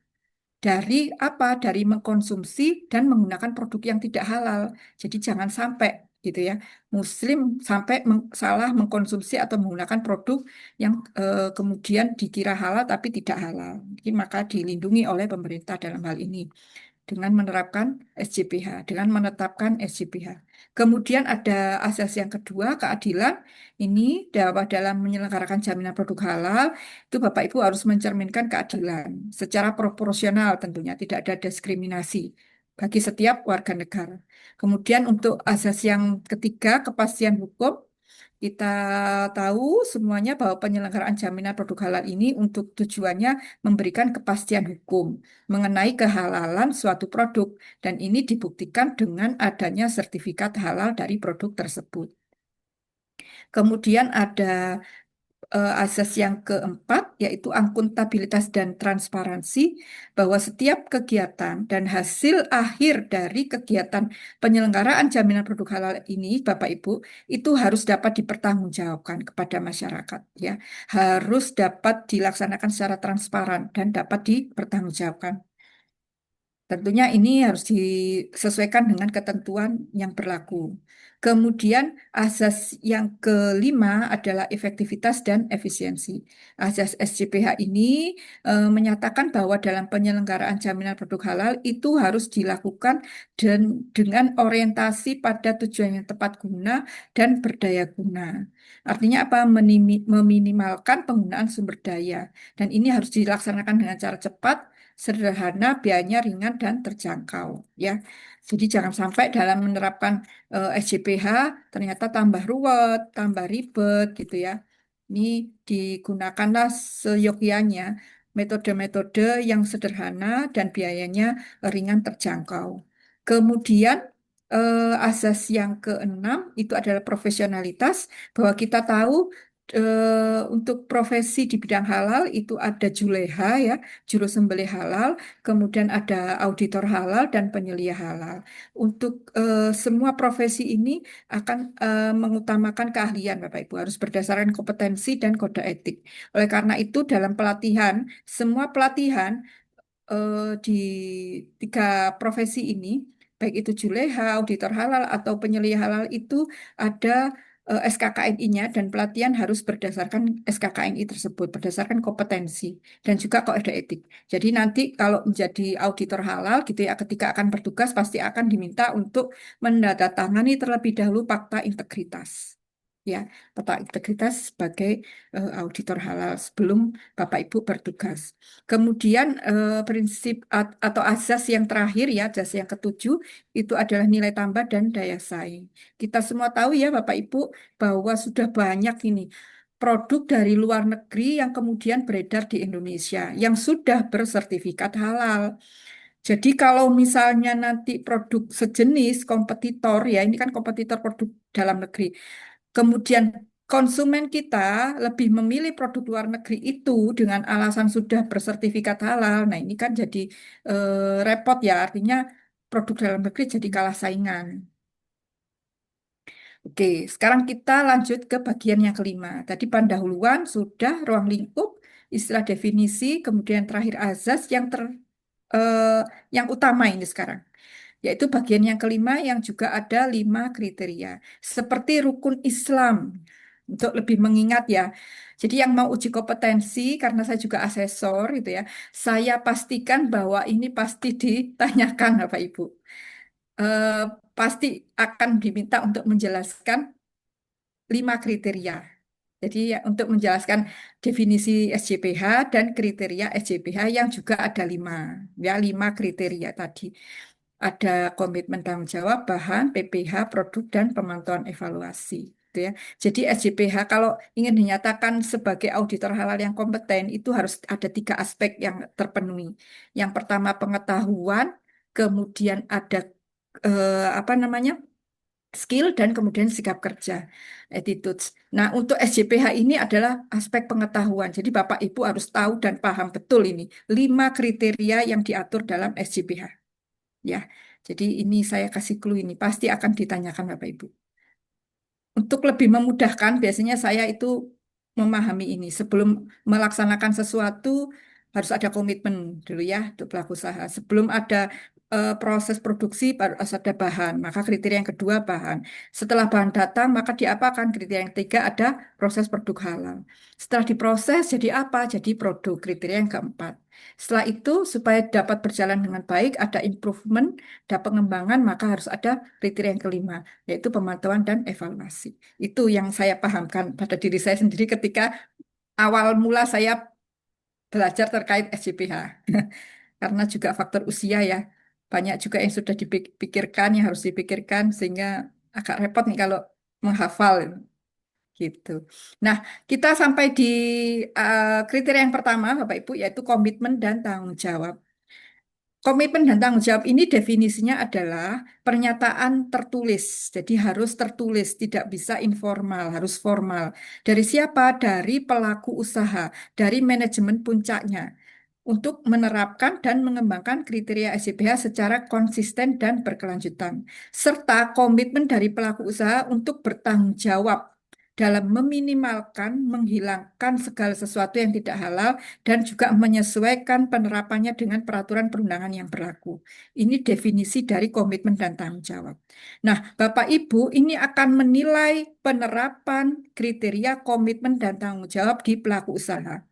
dari apa? Dari mengkonsumsi dan menggunakan produk yang tidak halal. Jadi jangan sampai gitu ya, Muslim sampai salah mengkonsumsi atau menggunakan produk yang kemudian dikira halal tapi tidak halal. Jadi maka dilindungi oleh pemerintah dalam hal ini dengan menerapkan SJPH, dengan menetapkan SJPH. Kemudian ada asas yang kedua, keadilan. Ini dalam menyelenggarakan jaminan produk halal, itu Bapak Ibu harus mencerminkan keadilan secara proporsional tentunya, tidak ada diskriminasi bagi setiap warga negara. Kemudian untuk asas yang ketiga, kepastian hukum. Kita tahu semuanya bahwa penyelenggaraan jaminan produk halal ini untuk tujuannya memberikan kepastian hukum mengenai kehalalan suatu produk dan ini dibuktikan dengan adanya sertifikat halal dari produk tersebut. Kemudian ada asas yang keempat, yaitu akuntabilitas dan transparansi, bahwa setiap kegiatan dan hasil akhir dari kegiatan penyelenggaraan jaminan produk halal ini, Bapak Ibu, itu harus dapat dipertanggungjawabkan kepada masyarakat, ya, harus dapat dilaksanakan secara transparan dan dapat dipertanggungjawabkan. Tentunya ini harus disesuaikan dengan ketentuan yang berlaku. Kemudian asas yang kelima adalah efektivitas dan efisiensi. Asas SJPH ini menyatakan bahwa dalam penyelenggaraan jaminan produk halal itu harus dilakukan dengan orientasi pada tujuan yang tepat guna dan berdaya guna. Artinya apa? Meminimalkan penggunaan sumber daya. Dan ini harus dilaksanakan dengan cara cepat, sederhana, biayanya ringan dan terjangkau ya. Jadi jangan sampai dalam menerapkan SJPH ternyata tambah ruwet, tambah ribet gitu ya. Ini digunakanlah seyogyanya metode-metode yang sederhana dan biayanya ringan terjangkau. Kemudian asas yang keenam itu adalah profesionalitas, bahwa kita tahu untuk profesi di bidang halal itu ada juleha ya, juru sembelih halal, kemudian ada auditor halal dan penyelia halal. Untuk semua profesi ini akan mengutamakan keahlian Bapak Ibu, harus berdasarkan kompetensi dan kode etik. Oleh karena itu dalam pelatihan, semua pelatihan di tiga profesi ini, baik itu juleha, auditor halal, atau penyelia halal itu ada SKKNI-nya dan pelatihan harus berdasarkan SKKNI tersebut, berdasarkan kompetensi dan juga kode etik. Jadi nanti kalau menjadi auditor halal gitu ya, ketika akan bertugas pasti akan diminta untuk menandatangani terlebih dahulu fakta integritas. Ya, fakta integritas sebagai auditor halal sebelum Bapak Ibu bertugas. Kemudian prinsip atau asas yang terakhir ya, asas yang ketujuh itu adalah nilai tambah dan daya saing. Kita semua tahu ya Bapak Ibu bahwa sudah banyak ini produk dari luar negeri yang kemudian beredar di Indonesia yang sudah bersertifikat halal. Jadi kalau misalnya nanti produk sejenis kompetitor ya, ini kan kompetitor produk dalam negeri. Kemudian konsumen kita lebih memilih produk luar negeri itu dengan alasan sudah bersertifikat halal. Nah, ini kan jadi repot ya, artinya produk dalam negeri jadi kalah saingan. Oke, sekarang kita lanjut ke bagian yang kelima. Tadi pendahuluan sudah, ruang lingkup, istilah definisi, kemudian terakhir azas eh, yang utama ini sekarang, yaitu bagian yang kelima yang juga ada 5 kriteria. Seperti rukun Islam, untuk lebih mengingat ya. Jadi yang mau uji kompetensi, karena saya juga asesor gitu ya, saya pastikan bahwa ini pasti ditanyakan Bapak Ibu. Eh, Pasti akan diminta untuk menjelaskan 5 kriteria. Jadi ya, untuk menjelaskan definisi SJPH dan kriteria SJPH yang juga ada 5, ya 5 kriteria tadi. Ada komitmen tanggung jawab, bahan, PPH, produk, dan pemantauan evaluasi. Gitu ya. Jadi SJPH kalau ingin dinyatakan sebagai auditor halal yang kompeten itu harus ada 3 aspek yang terpenuhi. Yang pertama pengetahuan, kemudian ada apa namanya skill dan kemudian sikap kerja, attitudes. Nah, untuk SJPH ini adalah aspek pengetahuan. Jadi Bapak Ibu harus tahu dan paham betul ini 5 kriteria yang diatur dalam SJPH. Ya, jadi ini saya kasih clue ini pasti akan ditanyakan Bapak Ibu. Untuk lebih memudahkan, biasanya saya itu memahami ini. Sebelum melaksanakan sesuatu, harus ada komitmen dulu ya untuk pelaku usaha. Sebelum ada proses produksi, baru harus ada bahan. Maka kriteria yang kedua bahan. Setelah bahan datang, maka diapakan? Kriteria yang ketiga ada proses produk halal. Setelah diproses, jadi apa? Jadi produk. Kriteria yang keempat. Setelah itu, supaya dapat berjalan dengan baik, ada improvement, ada pengembangan, maka harus ada kriteria yang kelima, yaitu pemantauan dan evaluasi. Itu yang saya pahamkan pada diri saya sendiri ketika awal mula saya belajar terkait SJPH. Karena juga faktor usia ya, banyak juga yang sudah dipikirkan, yang harus dipikirkan, sehingga agak repot nih kalau menghafal gitu. Nah, kita sampai di kriteria yang pertama, Bapak Ibu, yaitu komitmen dan tanggung jawab. Komitmen dan tanggung jawab ini definisinya adalah pernyataan tertulis. Jadi harus tertulis, tidak bisa informal, harus formal. Dari siapa? Dari pelaku usaha, dari manajemen puncaknya. Untuk menerapkan dan mengembangkan kriteria SJPH secara konsisten dan berkelanjutan. Serta komitmen dari pelaku usaha untuk bertanggung jawab dalam meminimalkan, menghilangkan segala sesuatu yang tidak halal dan juga menyesuaikan penerapannya dengan peraturan perundangan yang berlaku. Ini definisi dari komitmen dan tanggung jawab. Nah, Bapak Ibu ini akan menilai penerapan kriteria komitmen dan tanggung jawab di pelaku usaha.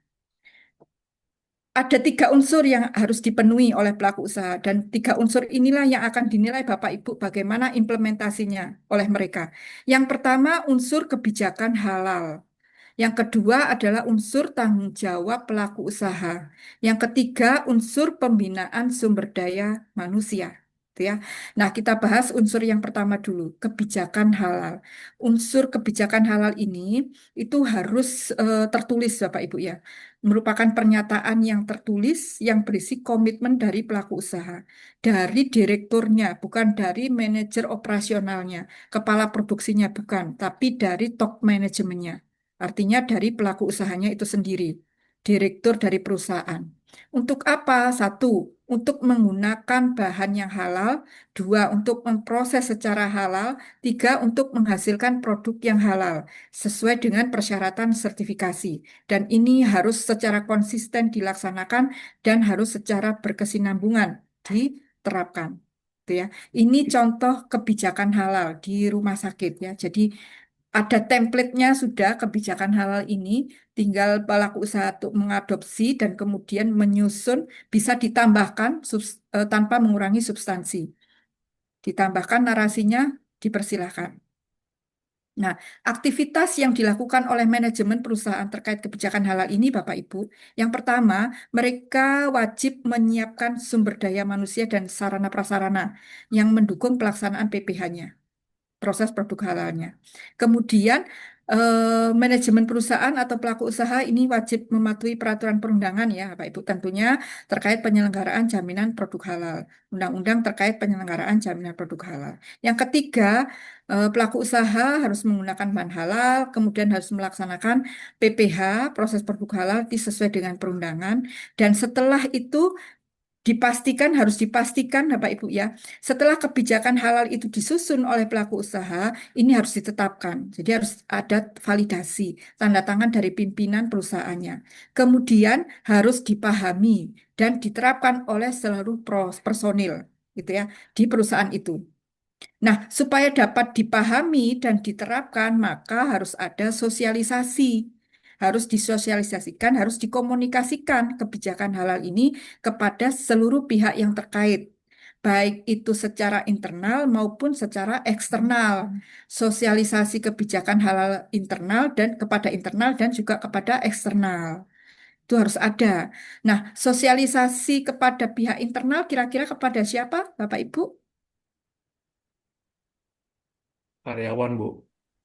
Ada 3 unsur yang harus dipenuhi oleh pelaku usaha dan 3 unsur inilah yang akan dinilai Bapak Ibu bagaimana implementasinya oleh mereka. Yang pertama unsur kebijakan halal. Yang kedua adalah unsur tanggung jawab pelaku usaha. Yang ketiga, unsur pembinaan sumber daya manusia. Gitu ya. Nah, kita bahas unsur yang pertama dulu, kebijakan halal. Unsur kebijakan halal ini itu harus tertulis, Bapak Ibu ya. Merupakan pernyataan yang tertulis yang berisi komitmen dari pelaku usaha, dari direkturnya, bukan dari manajer operasionalnya, kepala produksinya bukan, tapi dari top manajemennya. Artinya dari pelaku usahanya itu sendiri, direktur dari perusahaan. Untuk apa? Satu, untuk menggunakan bahan yang halal. Dua, untuk memproses secara halal. Tiga, untuk menghasilkan produk yang halal sesuai dengan persyaratan sertifikasi. Dan ini harus secara konsisten dilaksanakan dan harus secara berkesinambungan diterapkan. Gitu ya. Ini contoh kebijakan halal di rumah sakit ya. Jadi ada template-nya sudah kebijakan halal ini, tinggal pelaku usaha untuk mengadopsi dan kemudian menyusun, bisa ditambahkan tanpa mengurangi substansi. Ditambahkan narasinya, dipersilahkan. Nah, aktivitas yang dilakukan oleh manajemen perusahaan terkait kebijakan halal ini, Bapak Ibu, yang pertama, mereka wajib menyiapkan sumber daya manusia dan sarana prasarana yang mendukung pelaksanaan PPH-nya, proses produk halalnya. Kemudian manajemen perusahaan atau pelaku usaha ini wajib mematuhi peraturan perundangan ya, Bapak Ibu, tentunya terkait penyelenggaraan jaminan produk halal, undang-undang terkait penyelenggaraan jaminan produk halal. Yang ketiga, pelaku usaha harus menggunakan bahan halal, kemudian harus melaksanakan PPH, proses produk halal sesuai dengan perundangan, dan setelah itu harus dipastikan Bapak Ibu ya, setelah kebijakan halal itu disusun oleh pelaku usaha, ini harus ditetapkan. Jadi harus ada validasi, tanda tangan dari pimpinan perusahaannya. Kemudian harus dipahami dan diterapkan oleh seluruh personil gitu ya di perusahaan itu. Nah, supaya dapat dipahami dan diterapkan, maka harus ada sosialisasi. Harus disosialisasikan, harus dikomunikasikan kebijakan halal ini kepada seluruh pihak yang terkait, baik itu secara internal maupun secara eksternal. Sosialisasi kebijakan halal internal dan kepada internal dan juga kepada eksternal. Itu harus ada. Nah, sosialisasi kepada pihak internal kira-kira kepada siapa, Bapak Ibu? Karyawan, Bu.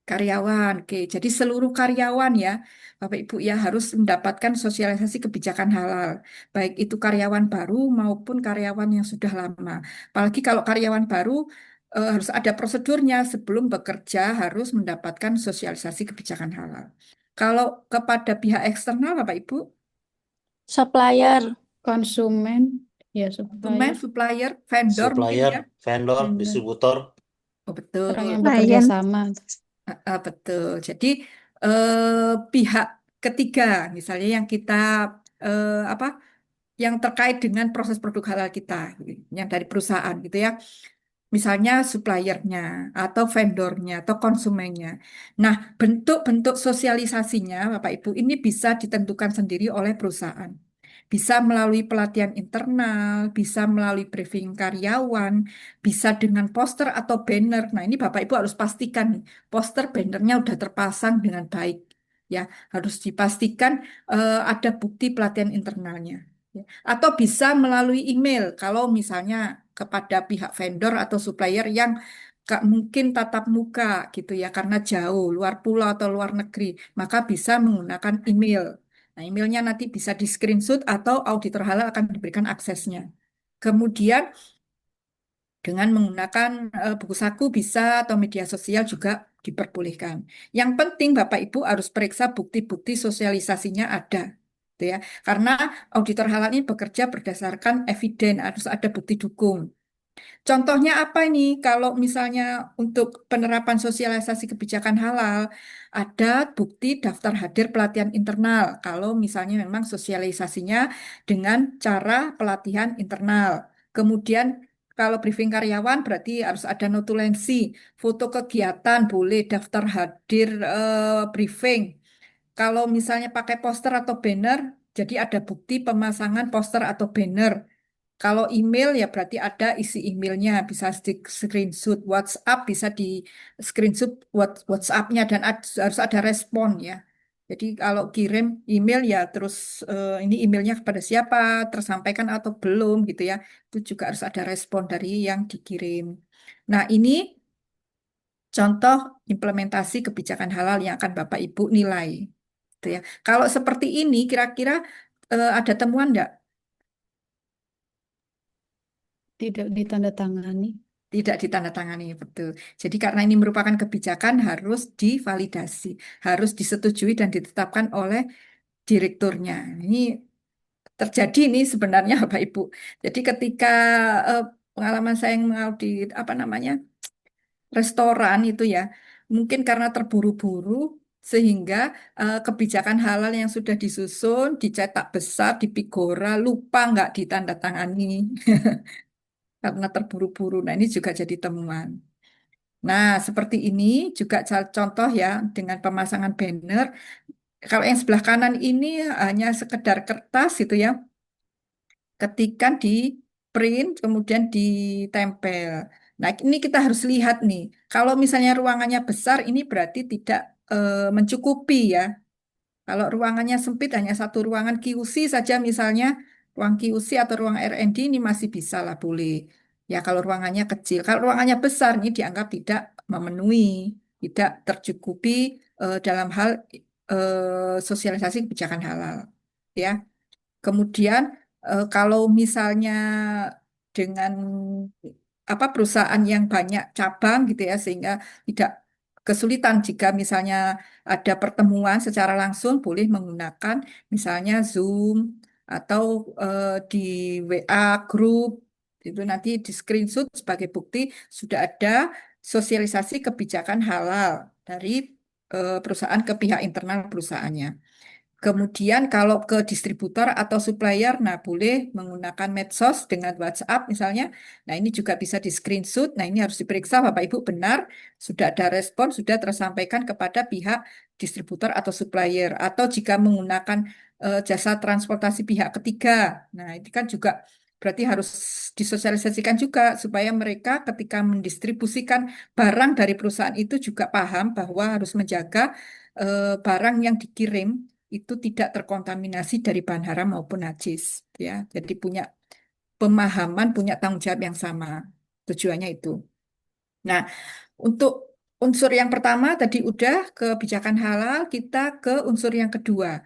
Karyawan, oke. Jadi seluruh karyawan ya, Bapak Ibu ya harus mendapatkan sosialisasi kebijakan halal, baik itu karyawan baru maupun karyawan yang sudah lama. Apalagi kalau karyawan baru harus ada prosedurnya sebelum bekerja harus mendapatkan sosialisasi kebijakan halal. Kalau kepada pihak eksternal, Bapak Ibu, Supplier. Konsumen, ya konsumen, supplier, supplier, vendor mungkin Supplier, ya. vendor, vendor, distributor. Oh, betul. orang yang bekerja Klien. sama. Betul. Jadi pihak ketiga, misalnya yang kita apa, yang terkait dengan proses produk halal kita, yang dari perusahaan gitu ya. Misalnya suppliernya atau vendornya atau konsumennya. Nah, bentuk-bentuk sosialisasinya, Bapak Ibu, ini bisa ditentukan sendiri oleh perusahaan. Bisa melalui pelatihan internal, bisa melalui briefing karyawan, bisa dengan poster atau banner. Nah, ini Bapak Ibu harus pastikan nih, poster bannernya udah terpasang dengan baik. Ya, harus dipastikan ada bukti pelatihan internalnya. Ya. Atau bisa melalui email, kalau misalnya kepada pihak vendor atau supplier yang gak mungkin tatap muka gitu ya, karena jauh, luar pulau atau luar negeri, maka bisa menggunakan email. Nah, emailnya nanti bisa di screenshot atau auditor halal akan diberikan aksesnya. Kemudian dengan menggunakan buku saku bisa atau media sosial juga diperbolehkan. Yang penting Bapak Ibu harus periksa bukti-bukti sosialisasinya ada. Gitu ya. Karena auditor halal ini bekerja berdasarkan eviden, harus ada bukti dukung. Contohnya apa ini? Kalau misalnya untuk penerapan sosialisasi kebijakan halal, ada bukti daftar hadir pelatihan internal. Kalau misalnya memang sosialisasinya dengan cara pelatihan internal. Kemudian kalau briefing karyawan berarti harus ada notulensi, foto kegiatan boleh, daftar hadir briefing. Kalau misalnya pakai poster atau banner, jadi ada bukti pemasangan poster atau banner. Kalau email ya berarti ada isi emailnya, bisa di screenshot WhatsApp, bisa di screenshot WhatsApp-nya dan harus ada respon ya. Jadi kalau kirim email ya terus ini emailnya kepada siapa, tersampaikan atau belum gitu ya. Itu juga harus ada respon dari yang dikirim. Nah, ini contoh implementasi kebijakan halal yang akan Bapak Ibu nilai. Gitu ya. Kalau seperti ini kira-kira ada temuan enggak? Tidak ditandatangani. Tidak ditandatangani, betul. Jadi karena ini merupakan kebijakan harus divalidasi, harus disetujui dan ditetapkan oleh direkturnya. Ini terjadi ini sebenarnya Bapak Ibu. Jadi ketika eh, pengalaman saya yang mengaudit apa namanya restoran itu ya, mungkin karena terburu-buru sehingga kebijakan halal yang sudah disusun dicetak besar di Pigora lupa nggak ditandatangani karena terburu-buru. Nah ini juga jadi temuan. Nah seperti ini juga contoh ya dengan pemasangan banner. Kalau yang sebelah kanan ini hanya sekedar kertas itu ya ketika di print kemudian ditempel. Nah, ini kita harus lihat nih. Kalau misalnya ruangannya besar, ini berarti tidak mencukupi ya. Kalau ruangannya sempit, hanya satu ruangan QC saja misalnya, ruang QC atau ruang R&D ini masih bisa lah boleh. Ya, kalau ruangannya kecil. Kalau ruangannya besar, ini dianggap tidak memenuhi, tidak tercukupi dalam hal sosialisasi kebijakan halal. Ya. Kemudian kalau misalnya dengan apa perusahaan yang banyak cabang gitu ya sehingga tidak kesulitan jika misalnya ada pertemuan secara langsung boleh menggunakan misalnya Zoom atau di WA grup itu nanti di screenshot sebagai bukti sudah ada sosialisasi kebijakan halal dari perusahaan ke pihak internal perusahaannya. Kemudian kalau ke distributor atau supplier, nah boleh menggunakan medsos dengan WhatsApp misalnya. Nah ini juga bisa di screenshot. Nah ini harus diperiksa Bapak Ibu benar sudah ada respon, sudah tersampaikan kepada pihak distributor atau supplier. Atau jika menggunakan jasa transportasi pihak ketiga. Nah ini kan juga berarti harus disosialisasikan juga supaya mereka ketika mendistribusikan barang dari perusahaan itu juga paham bahwa harus menjaga barang yang dikirim itu tidak terkontaminasi dari bahan haram maupun najis ya. Jadi punya pemahaman, punya tanggung jawab yang sama. Tujuannya itu. Nah, untuk unsur yang pertama tadi udah kebijakan halal, kita ke unsur yang kedua.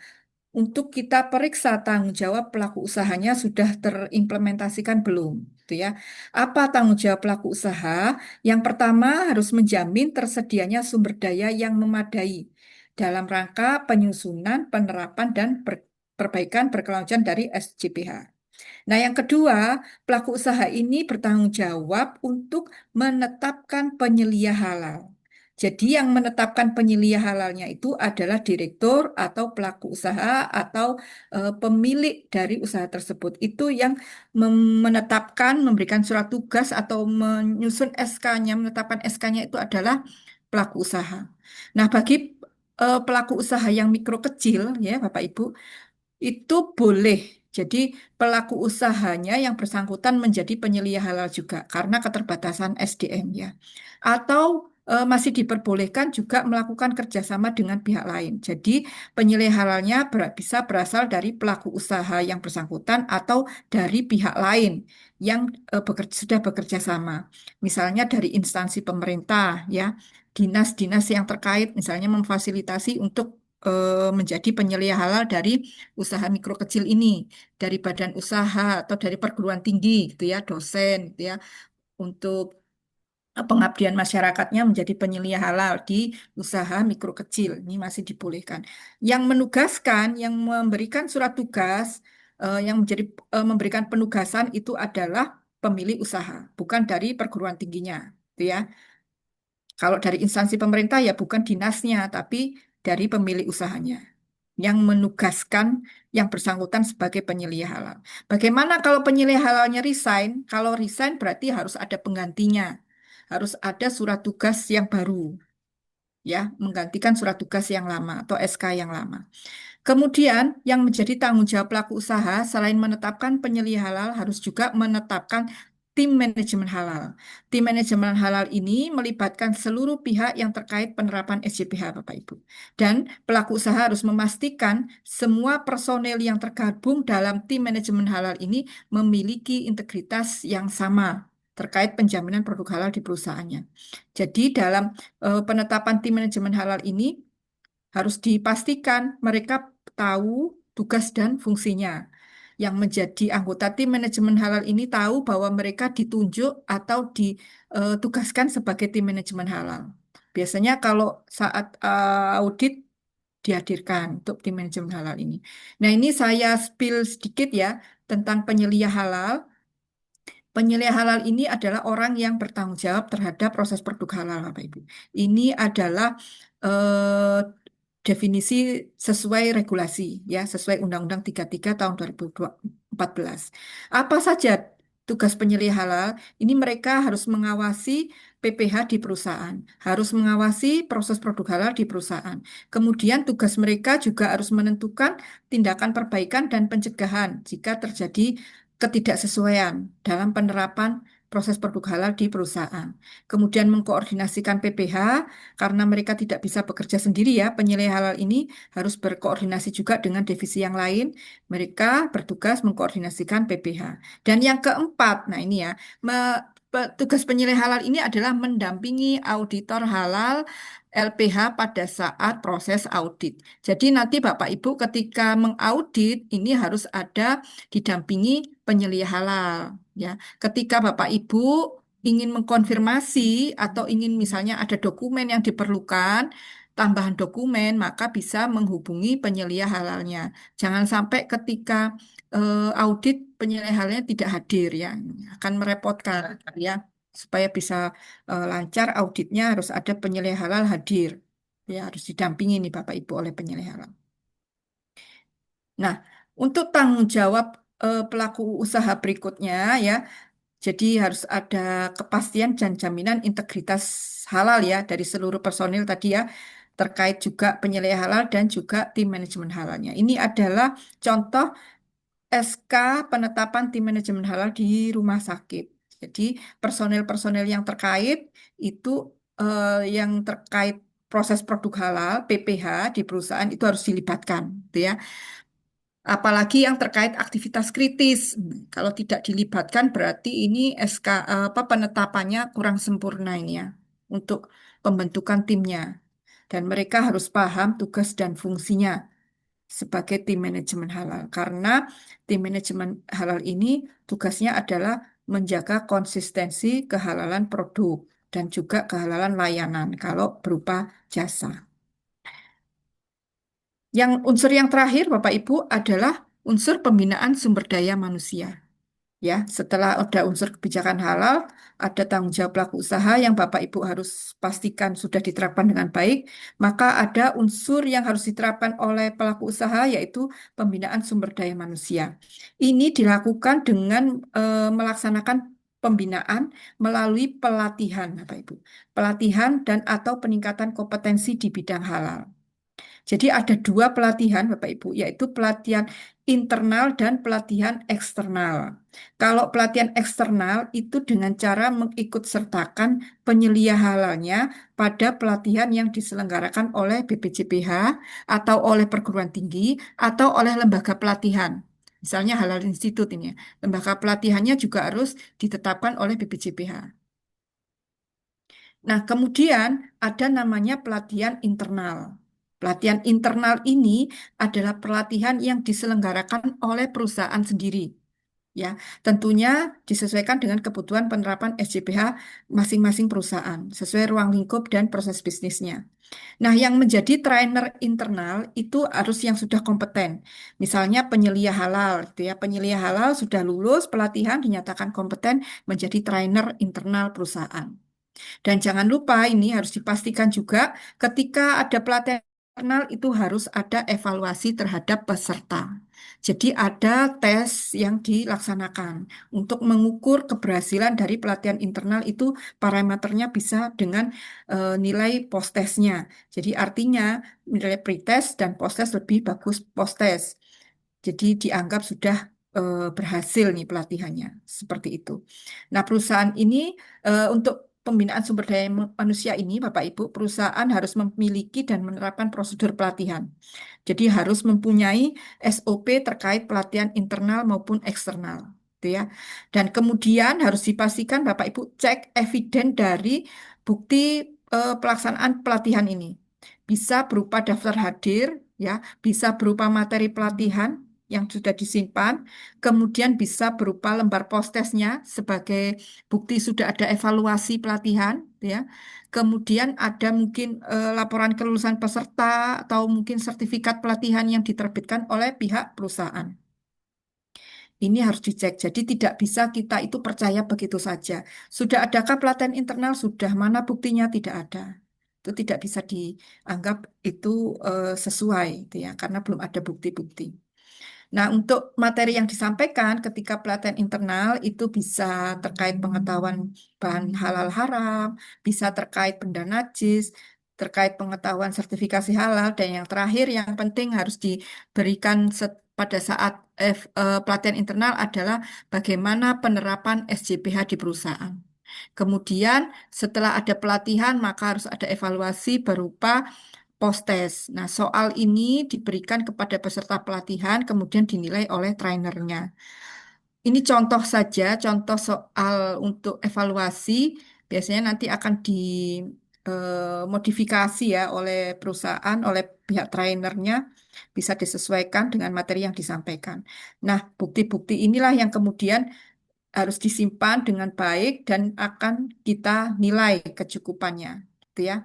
Untuk kita periksa tanggung jawab pelaku usahanya sudah terimplementasikan belum, gitu ya. Apa tanggung jawab pelaku usaha? Yang pertama harus menjamin tersedianya sumber daya yang memadai dalam rangka penyusunan, penerapan, dan perbaikan berkelanjutan dari SJPH. Nah, yang kedua, pelaku usaha ini bertanggung jawab untuk menetapkan penyelia halal. Jadi yang menetapkan penyelia halalnya itu adalah direktur atau pelaku usaha atau pemilik dari usaha tersebut. Itu yang menetapkan, memberikan surat tugas atau menyusun SK-nya, menetapkan SK-nya itu adalah pelaku usaha. Nah, bagi pelaku usaha yang mikro kecil, ya Bapak Ibu, itu boleh. Jadi pelaku usahanya yang bersangkutan menjadi penyelia halal juga karena keterbatasan SDM ya. Atau masih diperbolehkan juga melakukan kerjasama dengan pihak lain. Jadi penyelia halalnya bisa berasal dari pelaku usaha yang bersangkutan atau dari pihak lain yang sudah bekerja sama. Misalnya dari instansi pemerintah ya, dinas-dinas yang terkait misalnya memfasilitasi untuk menjadi penyelia halal dari usaha mikro kecil ini dari badan usaha atau dari perguruan tinggi gitu ya dosen gitu ya untuk pengabdian masyarakatnya menjadi penyelia halal di usaha mikro kecil ini masih dibolehkan. Yang menugaskan, yang memberikan surat tugas, yang menjadi memberikan penugasan itu adalah pemilik usaha, bukan dari perguruan tingginya, gitu ya. Kalau dari instansi pemerintah ya bukan dinasnya, tapi dari pemilik usahanya yang menugaskan yang bersangkutan sebagai penyelia halal. Bagaimana kalau penyelia halalnya resign? Kalau resign berarti harus ada penggantinya. Harus ada surat tugas yang baru, ya, menggantikan surat tugas yang lama atau SK yang lama. Kemudian yang menjadi tanggung jawab pelaku usaha selain menetapkan penyelia halal harus juga menetapkan tim manajemen halal. Tim manajemen halal ini melibatkan seluruh pihak yang terkait penerapan SJPH, Bapak Ibu. Dan pelaku usaha harus memastikan semua personel yang tergabung dalam tim manajemen halal ini memiliki integritas yang sama terkait penjaminan produk halal di perusahaannya. Jadi dalam penetapan tim manajemen halal ini harus dipastikan mereka tahu tugas dan fungsinya. Yang menjadi anggota tim manajemen halal ini tahu bahwa mereka ditunjuk atau ditugaskan sebagai tim manajemen halal. Biasanya kalau saat audit dihadirkan untuk tim manajemen halal ini. Nah, ini saya spill sedikit ya tentang penyelia halal. Penyelia halal ini adalah orang yang bertanggung jawab terhadap proses produk halal, Bapak Ibu. Ini adalah eh, definisi sesuai regulasi, ya, sesuai Undang-Undang 33 tahun 2014. Apa saja tugas penyelia halal? Ini mereka harus mengawasi PPH di perusahaan, harus mengawasi proses produk halal di perusahaan. Kemudian tugas mereka juga harus menentukan tindakan perbaikan dan pencegahan jika terjadi ketidaksesuaian dalam penerapan proses produk halal di perusahaan. Kemudian mengkoordinasikan PPH karena mereka tidak bisa bekerja sendiri ya, penyelia halal ini harus berkoordinasi juga dengan divisi yang lain. Mereka bertugas mengkoordinasikan PPH. Dan yang keempat, nah ini ya, tugas penyelia halal ini adalah mendampingi auditor halal LPH pada saat proses audit. Jadi nanti Bapak Ibu ketika mengaudit ini harus ada didampingi penyelia halal ya. Ketika Bapak Ibu ingin mengkonfirmasi atau ingin misalnya ada dokumen yang diperlukan, tambahan dokumen, maka bisa menghubungi penyelia halalnya. Jangan sampai ketika audit penyelia halalnya tidak hadir ya, akan merepotkan ya. Supaya bisa lancar auditnya harus ada penyelia halal hadir. Ya, harus didampingi nih Bapak Ibu oleh penyelia halal. Nah, untuk tanggung jawab pelaku usaha berikutnya ya, jadi harus ada kepastian dan jaminan integritas halal ya dari seluruh personil tadi ya, terkait juga penyelia halal dan juga tim manajemen halalnya. Ini adalah contoh SK penetapan tim manajemen halal di rumah sakit. Jadi personel-personel yang terkait itu yang terkait proses produk halal PPH di perusahaan itu harus dilibatkan, gitu ya. Apalagi yang terkait aktivitas kritis. Kalau tidak dilibatkan berarti ini SK apa penetapannya kurang sempurna ini ya untuk pembentukan timnya. Dan mereka harus paham tugas dan fungsinya sebagai tim manajemen halal. Karena tim manajemen halal ini tugasnya adalah menjaga konsistensi kehalalan produk dan juga kehalalan layanan kalau berupa jasa. Yang unsur yang terakhir, Bapak Ibu, adalah unsur pembinaan sumber daya manusia. Ya, setelah ada unsur kebijakan halal, ada tanggung jawab pelaku usaha yang Bapak Ibu harus pastikan sudah diterapkan dengan baik, maka ada unsur yang harus diterapkan oleh pelaku usaha yaitu pembinaan sumber daya manusia. Ini dilakukan dengan melaksanakan pembinaan melalui pelatihan, Bapak Ibu. Pelatihan dan atau peningkatan kompetensi di bidang halal. Jadi ada dua pelatihan Bapak Ibu, yaitu pelatihan internal dan pelatihan eksternal. Kalau pelatihan eksternal itu dengan cara mengikut sertakan penyelia halalnya pada pelatihan yang diselenggarakan oleh BPJPH atau oleh perguruan tinggi atau oleh lembaga pelatihan. Misalnya Halal Institute ini, ya. Lembaga pelatihannya juga harus ditetapkan oleh BPJPH. Nah, kemudian ada namanya pelatihan internal. Pelatihan internal ini adalah pelatihan yang diselenggarakan oleh perusahaan sendiri. Ya, tentunya disesuaikan dengan kebutuhan penerapan SJPH masing-masing perusahaan, sesuai ruang lingkup dan proses bisnisnya. Nah, yang menjadi trainer internal itu harus yang sudah kompeten. Misalnya penyelia halal, gitu ya. Penyelia halal sudah lulus pelatihan dinyatakan kompeten menjadi trainer internal perusahaan. Dan jangan lupa ini harus dipastikan juga ketika ada pelatihan internal itu harus ada evaluasi terhadap peserta. Jadi ada tes yang dilaksanakan untuk mengukur keberhasilan dari pelatihan internal itu parameternya bisa dengan nilai post-testnya. Jadi artinya nilai pretest dan post-test lebih bagus post-test. Jadi dianggap sudah berhasil nih pelatihannya seperti itu. Nah, perusahaan ini untuk pembinaan sumber daya manusia ini, Bapak Ibu, perusahaan harus memiliki dan menerapkan prosedur pelatihan. Jadi harus mempunyai SOP terkait pelatihan internal maupun eksternal, gitu ya. Dan kemudian harus dipastikan Bapak Ibu cek eviden dari bukti pelaksanaan pelatihan ini. Bisa berupa daftar hadir, ya, bisa berupa materi pelatihan yang sudah disimpan, kemudian bisa berupa lembar postesnya sebagai bukti sudah ada evaluasi pelatihan, ya. Kemudian ada mungkin laporan kelulusan peserta atau mungkin sertifikat pelatihan yang diterbitkan oleh pihak perusahaan. Ini harus dicek. Jadi tidak bisa kita itu percaya begitu saja. Sudah adakah pelatihan internal? Sudah. Mana buktinya? Tidak ada. Itu tidak bisa dianggap itu sesuai, gitu ya, karena belum ada bukti-bukti. Nah, untuk materi yang disampaikan ketika pelatihan internal itu bisa terkait pengetahuan bahan halal haram, bisa terkait benda najis, terkait pengetahuan sertifikasi halal, dan yang terakhir yang penting harus diberikan pada saat pelatihan internal adalah bagaimana penerapan SJPH di perusahaan. Kemudian setelah ada pelatihan maka harus ada evaluasi berupa post-test. Nah, soal ini diberikan kepada peserta pelatihan, kemudian dinilai oleh trainernya. Ini contoh saja, contoh soal untuk evaluasi. Biasanya nanti akan dimodifikasi ya oleh perusahaan, oleh pihak trainernya, bisa disesuaikan dengan materi yang disampaikan. Nah, bukti-bukti inilah yang kemudian harus disimpan dengan baik dan akan kita nilai kecukupannya, gitu ya.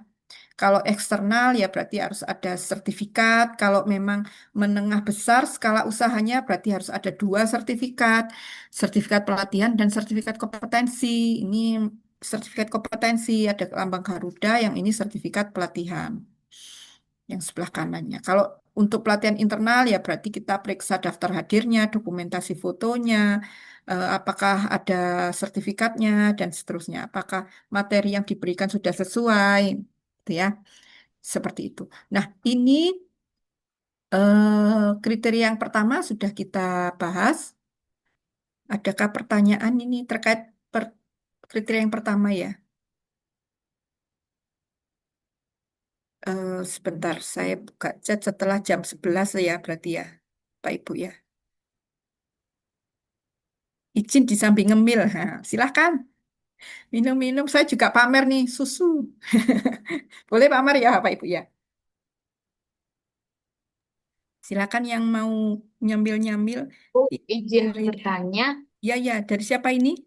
Kalau eksternal ya berarti harus ada sertifikat. Kalau memang menengah besar skala usahanya berarti harus ada dua sertifikat, sertifikat pelatihan dan sertifikat kompetensi. Ini sertifikat kompetensi ada lambang Garuda, yang ini sertifikat pelatihan yang sebelah kanannya. Kalau untuk pelatihan internal ya berarti kita periksa daftar hadirnya, dokumentasi fotonya, apakah ada sertifikatnya dan seterusnya. Apakah materi yang diberikan sudah sesuai, gitu ya. Seperti itu. Nah, ini kriteria yang pertama sudah kita bahas. Adakah pertanyaan ini terkait kriteria yang pertama ya? Sebentar, saya buka chat setelah jam 11 ya, berarti ya, Pak Ibu ya. Izin di samping ngemil. Nah, silahkan minum-minum. Saya juga pamer nih susu. Boleh pamer ya, Pak Ibu ya. Silakan yang mau nyambil-nyambil. Bu, izin bertanya. Ya, ya. Dari siapa ini?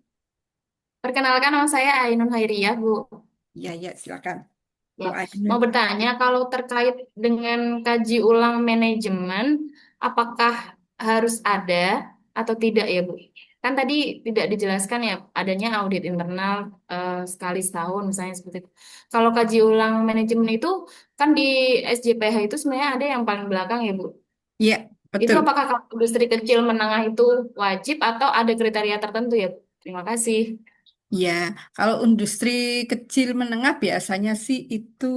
Perkenalkan nama saya Ainun Hairiyah, Bu. Ya, ya. Silakan. Ya, Bu Ainun. mau bertanya kalau terkait dengan kaji ulang manajemen, apakah harus ada atau tidak ya, Bu? Kan tadi tidak dijelaskan ya, adanya audit internal sekali setahun misalnya seperti itu. Kalau kaji ulang manajemen itu kan di SJPH itu sebenarnya ada yang paling belakang ya, Bu. Iya, Itu betul. apakah kalau industri kecil menengah itu wajib atau ada kriteria tertentu ya, Bu? Terima kasih. Ya, kalau industri kecil menengah biasanya sih itu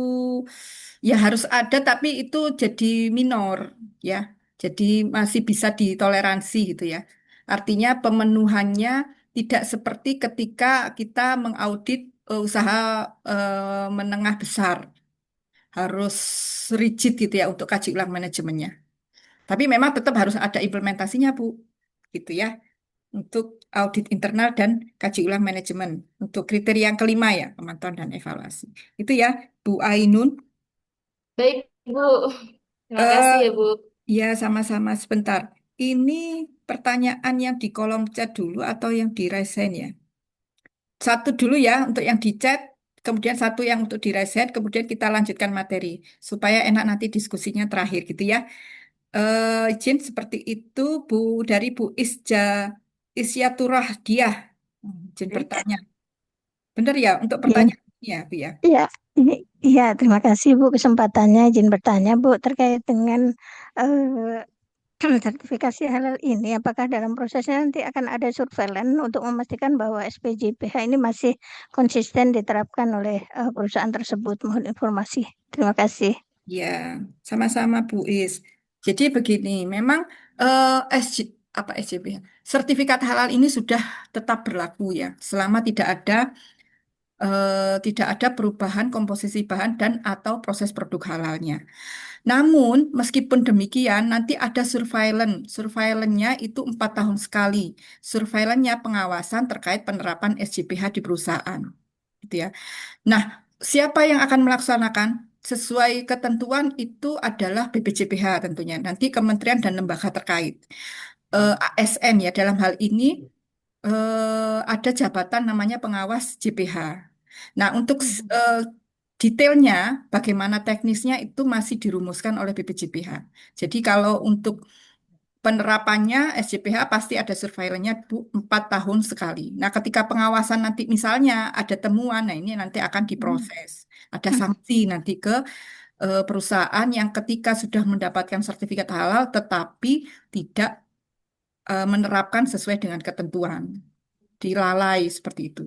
ya harus ada, tapi itu jadi minor ya. Jadi masih bisa ditoleransi gitu ya. Artinya pemenuhannya tidak seperti ketika kita mengaudit usaha menengah besar. Harus rigid gitu ya untuk kaji ulang manajemennya. Tapi memang tetap harus ada implementasinya, Bu. Gitu ya. Untuk audit internal dan kaji ulang manajemen. Untuk kriteria yang kelima ya, pemantauan dan evaluasi. Itu ya, Bu Ainun. Baik, Bu. Terima kasih Eh, ya, Bu. ya, sama-sama sebentar. Ini pertanyaan yang di kolom chat dulu atau yang di raise hand ya? Satu dulu ya untuk yang di chat, kemudian satu yang untuk di raise hand, kemudian kita lanjutkan materi. Supaya enak nanti diskusinya terakhir gitu ya. Izin seperti itu Bu dari Bu Isyaturah Diah. Izin bertanya. Benar ya untuk Iya, pertanyaan ini ya, Bu ya? iya, ini iya. Terima kasih Bu kesempatannya. Izin bertanya Bu terkait dengan eh, sertifikasi halal ini. Apakah dalam prosesnya nanti akan ada surveillance untuk memastikan bahwa SPJPH ini masih konsisten diterapkan oleh perusahaan tersebut? Mohon informasi. Terima kasih. Ya, sama-sama Bu Is. Jadi begini, memang SJ apa SJPH? Sertifikat halal ini sudah tetap berlaku ya, selama tidak ada perubahan komposisi bahan dan atau proses produk halalnya. Namun, meskipun demikian, nanti ada surveillance. Surveillance-nya itu 4 tahun sekali. Surveillance-nya pengawasan terkait penerapan SJPH di perusahaan. Gitu ya. Nah, siapa yang akan melaksanakan? Sesuai ketentuan itu adalah BPJPH tentunya. Nanti kementerian dan lembaga terkait. ASN ya, dalam hal ini ada jabatan namanya pengawas JPH. Nah, untuk detailnya, bagaimana teknisnya itu masih dirumuskan oleh BPJPH. Jadi kalau untuk penerapannya SJPH pasti ada surveillance-nya 4 tahun sekali. Nah, ketika pengawasan nanti misalnya ada temuan, nah ini nanti akan diproses. Ada sanksi nanti ke perusahaan yang ketika sudah mendapatkan sertifikat halal tetapi tidak menerapkan sesuai dengan ketentuan. Dilalai seperti itu.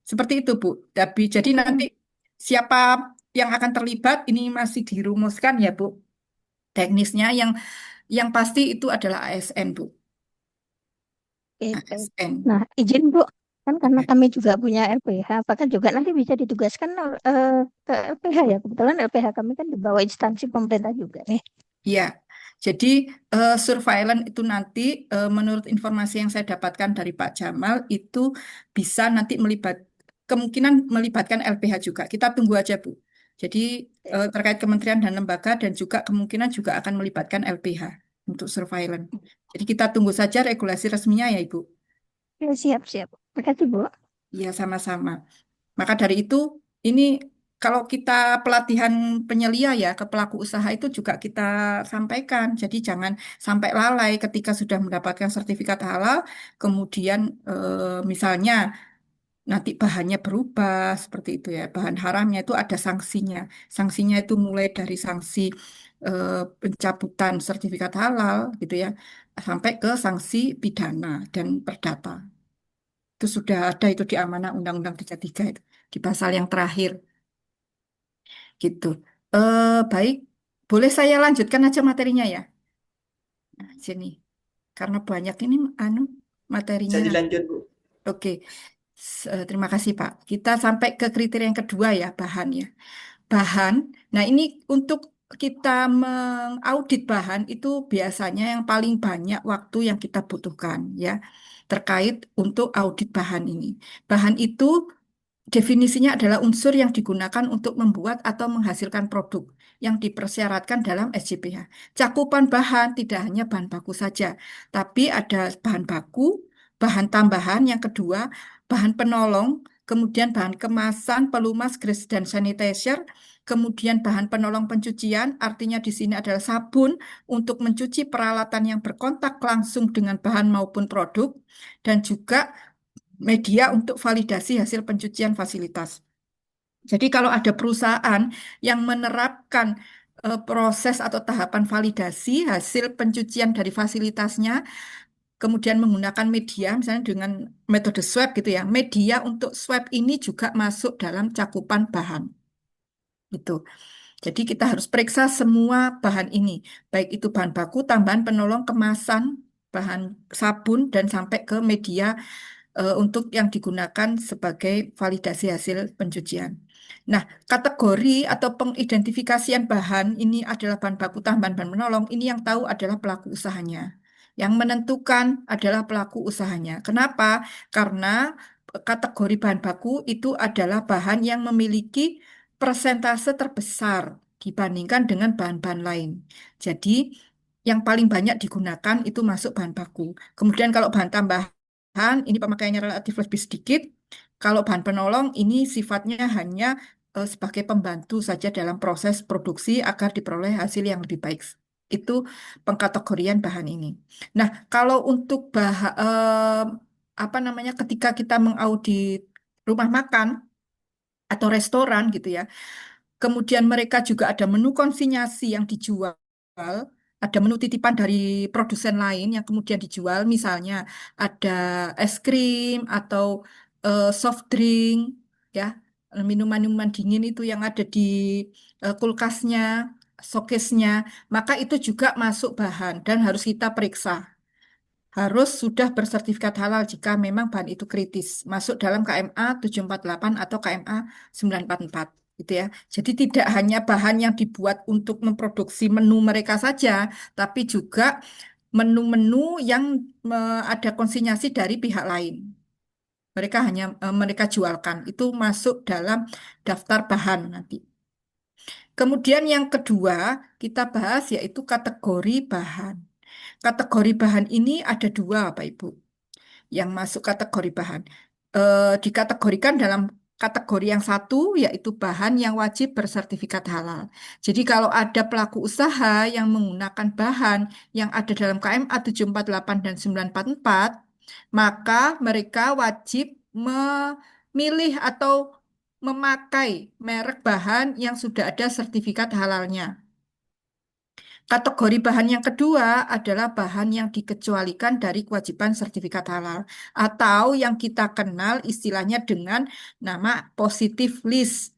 Seperti itu, Bu. Tapi jadi nanti siapa yang akan terlibat ini masih dirumuskan ya, Bu. Teknisnya yang pasti itu adalah ASN, Bu. Oke, baik. ASN. Nah, izin Bu, kan karena kami juga punya LPH, apakah juga nanti bisa ditugaskan ke LPH ya? Kebetulan LPH kami kan di bawah instansi pemerintah juga nih. Ya, jadi surveillance itu nanti menurut informasi yang saya dapatkan dari Pak Jamal itu bisa nanti kemungkinan melibatkan LPH juga. Kita tunggu aja, Bu. Jadi terkait kementerian dan lembaga dan juga kemungkinan juga akan melibatkan LPH untuk surveillance. Jadi kita tunggu saja regulasi resminya ya, Ibu. Ya, siap, siap. Terima kasih, Bu. Iya, sama-sama. Maka dari itu, ini kalau kita pelatihan penyelia ya ke pelaku usaha itu juga kita sampaikan. Jadi jangan sampai lalai ketika sudah mendapatkan sertifikat halal, kemudian misalnya nanti bahannya berubah seperti itu ya. Bahan haramnya itu ada sanksinya. Sanksinya itu mulai dari sanksi eh, pencabutan sertifikat halal gitu ya, sampai ke sanksi pidana dan perdata. Itu sudah ada itu di amanah Undang-Undang 33 itu, di pasal yang terakhir gitu. Baik, boleh saya lanjutkan aja materinya ya? Nah, sini, karena banyak ini materinya. Bisa dilanjut, Bu. Oke, terima kasih Pak. Kita sampai ke kriteria yang kedua ya, bahan ya. Bahan, nah ini untuk kita mengaudit bahan itu biasanya yang paling banyak waktu yang kita butuhkan ya, terkait untuk audit bahan ini. Bahan itu definisinya adalah unsur yang digunakan untuk membuat atau menghasilkan produk yang dipersyaratkan dalam SJPH. Cakupan bahan tidak hanya bahan baku saja, tapi ada bahan baku, bahan tambahan, yang kedua, bahan penolong, kemudian bahan kemasan, pelumas, grease, dan sanitizer, kemudian bahan penolong pencucian, artinya di sini adalah sabun untuk mencuci peralatan yang berkontak langsung dengan bahan maupun produk, dan juga media untuk validasi hasil pencucian fasilitas. Jadi kalau ada perusahaan yang menerapkan proses atau tahapan validasi hasil pencucian dari fasilitasnya, kemudian menggunakan media, misalnya dengan metode swab gitu ya, media untuk swab ini juga masuk dalam cakupan bahan. Itu. Jadi kita harus periksa semua bahan ini, baik itu bahan baku, tambahan penolong, kemasan, bahan sabun, dan sampai ke media untuk yang digunakan sebagai validasi hasil pencucian. Nah, kategori atau pengidentifikasian bahan ini adalah bahan baku tambahan bahan menolong. Ini yang tahu adalah pelaku usahanya. Yang menentukan adalah pelaku usahanya. Kenapa? Karena kategori bahan baku itu adalah bahan yang memiliki persentase terbesar dibandingkan dengan bahan-bahan lain. Jadi, yang paling banyak digunakan itu masuk bahan baku. Kemudian kalau bahan tambahan, ini pemakaiannya relatif lebih sedikit. Kalau bahan penolong, ini sifatnya hanya sebagai pembantu saja dalam proses produksi agar diperoleh hasil yang lebih baik. Itu pengkategorian bahan ini. Nah, kalau untuk apa namanya, ketika kita mengaudit rumah makan atau restoran gitu ya, kemudian mereka juga ada menu konsinyasi yang dijual, ada menu titipan dari produsen lain yang kemudian dijual, misalnya ada es krim atau soft drink, ya, minuman-minuman dingin itu yang ada di kulkasnya, showcase-nya, maka itu juga masuk bahan dan harus kita periksa. harus sudah bersertifikat halal jika memang bahan itu kritis, masuk dalam KMA 748 atau KMA 944 gitu ya. Jadi tidak hanya bahan yang dibuat untuk memproduksi menu mereka saja, tapi juga menu-menu yang ada konsinyasi dari pihak lain. Mereka jualkan itu masuk dalam daftar bahan nanti. Kemudian yang kedua kita bahas yaitu kategori bahan. Kategori bahan ini ada dua, Bapak Ibu, yang masuk kategori bahan. Dikategorikan dalam kategori yang satu, yaitu bahan yang wajib bersertifikat halal. Jadi kalau ada pelaku usaha yang menggunakan bahan yang ada dalam KMA 748 dan 944, maka mereka wajib memilih atau memakai merek bahan yang sudah ada sertifikat halalnya. Kategori bahan yang kedua adalah bahan yang dikecualikan dari kewajiban sertifikat halal atau yang kita kenal istilahnya dengan nama positive list.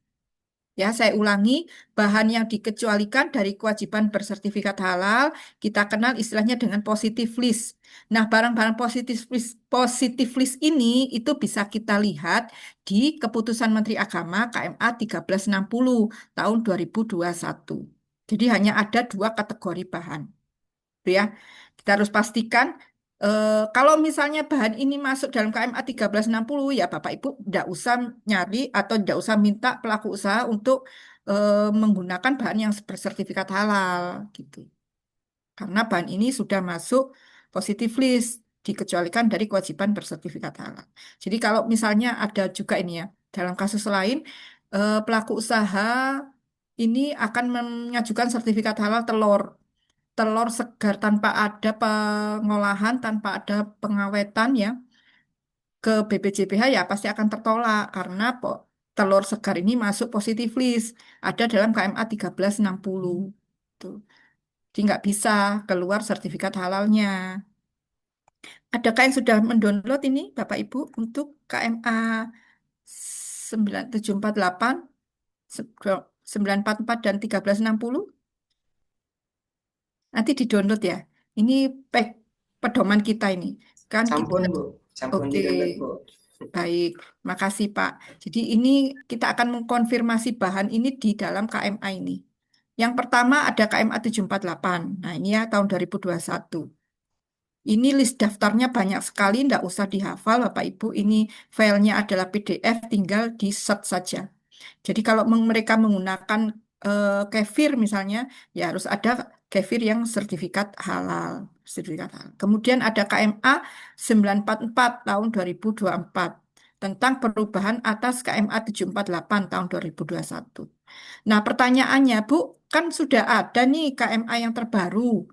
Ya, saya ulangi, bahan yang dikecualikan dari kewajiban bersertifikat halal kita kenal istilahnya dengan positive list. Nah, barang-barang positive list ini itu bisa kita lihat di Keputusan Menteri Agama KMA 1360 tahun 2021. Jadi hanya ada dua kategori bahan, gitu ya. Kita harus pastikan kalau misalnya bahan ini masuk dalam KMA 1360, ya Bapak Ibu tidak usah nyari atau tidak usah minta pelaku usaha untuk menggunakan bahan yang bersertifikat halal, gitu. Karena bahan ini sudah masuk positive list, dikecualikan dari kewajiban bersertifikat halal. Jadi kalau misalnya ada juga ini ya, dalam kasus lain, pelaku usaha ini akan mengajukan sertifikat halal telur. Telur segar tanpa ada pengolahan, tanpa ada pengawetan ya, ke BPJPH ya pasti akan tertolak karena telur segar ini masuk positif list, ada dalam KMA 1360. Tuh. Jadi nggak bisa keluar sertifikat halalnya. Adakah yang sudah mendownload ini Bapak Ibu untuk KMA 9748, 944 dan 1360? Nanti di-download ya. Ini pedoman kita ini. Kan kita, Sampun, Bu. Sampun oke, di-download, Bu. baik. Makasih, Pak. Jadi ini kita akan mengkonfirmasi bahan ini di dalam KMA ini. Yang pertama ada KMA 748. Nah, ini ya tahun 2021. Ini list daftarnya banyak sekali, tidak usah dihafal, Bapak Ibu. Ini filenya adalah PDF, tinggal di-search saja. Jadi kalau mereka menggunakan kefir misalnya, ya harus ada kefir yang sertifikat halal. Sertifikat halal. Kemudian ada KMA 944 tahun 2024 tentang perubahan atas KMA 748 tahun 2021. Nah, pertanyaannya, Bu, kan sudah ada nih KMA yang terbaru,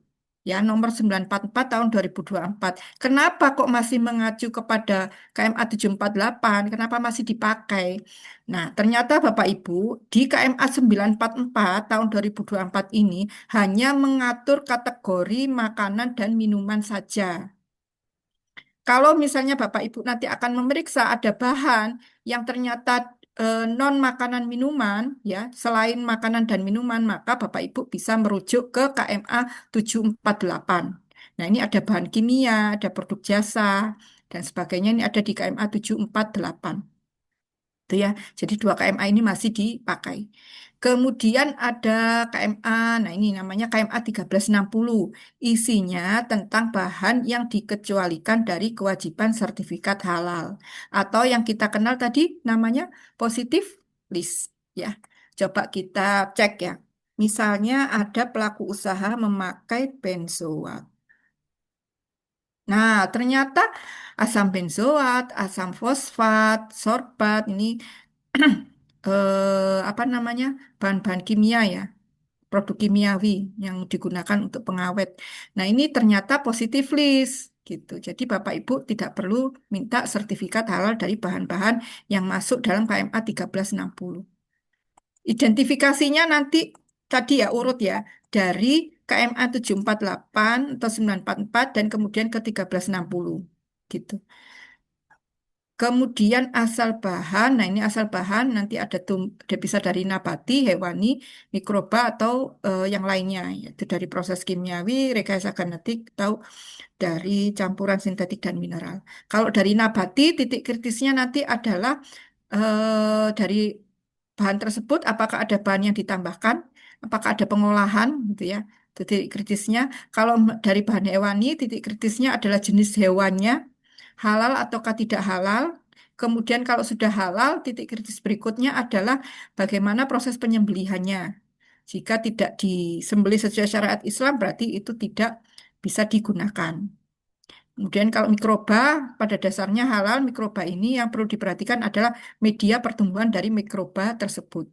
ya nomor 944 tahun 2024. Kenapa kok masih mengacu kepada KMA 748? Kenapa masih dipakai? Nah, ternyata Bapak Ibu, di KMA 944 tahun 2024 ini hanya mengatur kategori makanan dan minuman saja. Kalau misalnya Bapak Ibu nanti akan memeriksa ada bahan yang ternyata non makanan minuman, ya, selain makanan dan minuman, maka Bapak Ibu bisa merujuk ke KMA 748. Nah, ini ada bahan kimia, ada produk jasa, dan sebagainya. Ini ada di KMA 748. Itu ya. Jadi dua KMA ini masih dipakai. Kemudian ada KMA, nah ini namanya KMA 1360. Isinya tentang bahan yang dikecualikan dari kewajiban sertifikat halal. Atau yang kita kenal tadi namanya positive list. Ya, coba kita cek ya. Misalnya ada pelaku usaha memakai benzoat. Nah, ternyata asam benzoat, asam fosfat, sorbat, ini apa namanya bahan-bahan kimia ya, produk kimiawi yang digunakan untuk pengawet. Nah, ini ternyata positif list gitu. Jadi Bapak Ibu tidak perlu minta sertifikat halal dari bahan-bahan yang masuk dalam KMA 1360. Identifikasinya nanti tadi ya urut ya dari KMA 748 atau 944 dan kemudian ke 1360 gitu. Kemudian asal bahan, nah ini asal bahan nanti ada bisa dari nabati, hewani, mikroba atau yang lainnya, yaitu dari proses kimiawi, rekayasa genetik atau dari campuran sintetik dan mineral. Kalau dari nabati, titik kritisnya nanti adalah dari bahan tersebut, apakah ada bahan yang ditambahkan, apakah ada pengolahan, gitu ya. Itu titik kritisnya. Kalau dari bahan hewani, titik kritisnya adalah jenis hewannya, halal ataukah tidak halal. Kemudian kalau sudah halal, titik kritis berikutnya adalah bagaimana proses penyembelihannya. Jika tidak disembelih sesuai syariat Islam, berarti itu tidak bisa digunakan. Kemudian kalau mikroba, pada dasarnya halal, mikroba ini yang perlu diperhatikan adalah media pertumbuhan dari mikroba tersebut.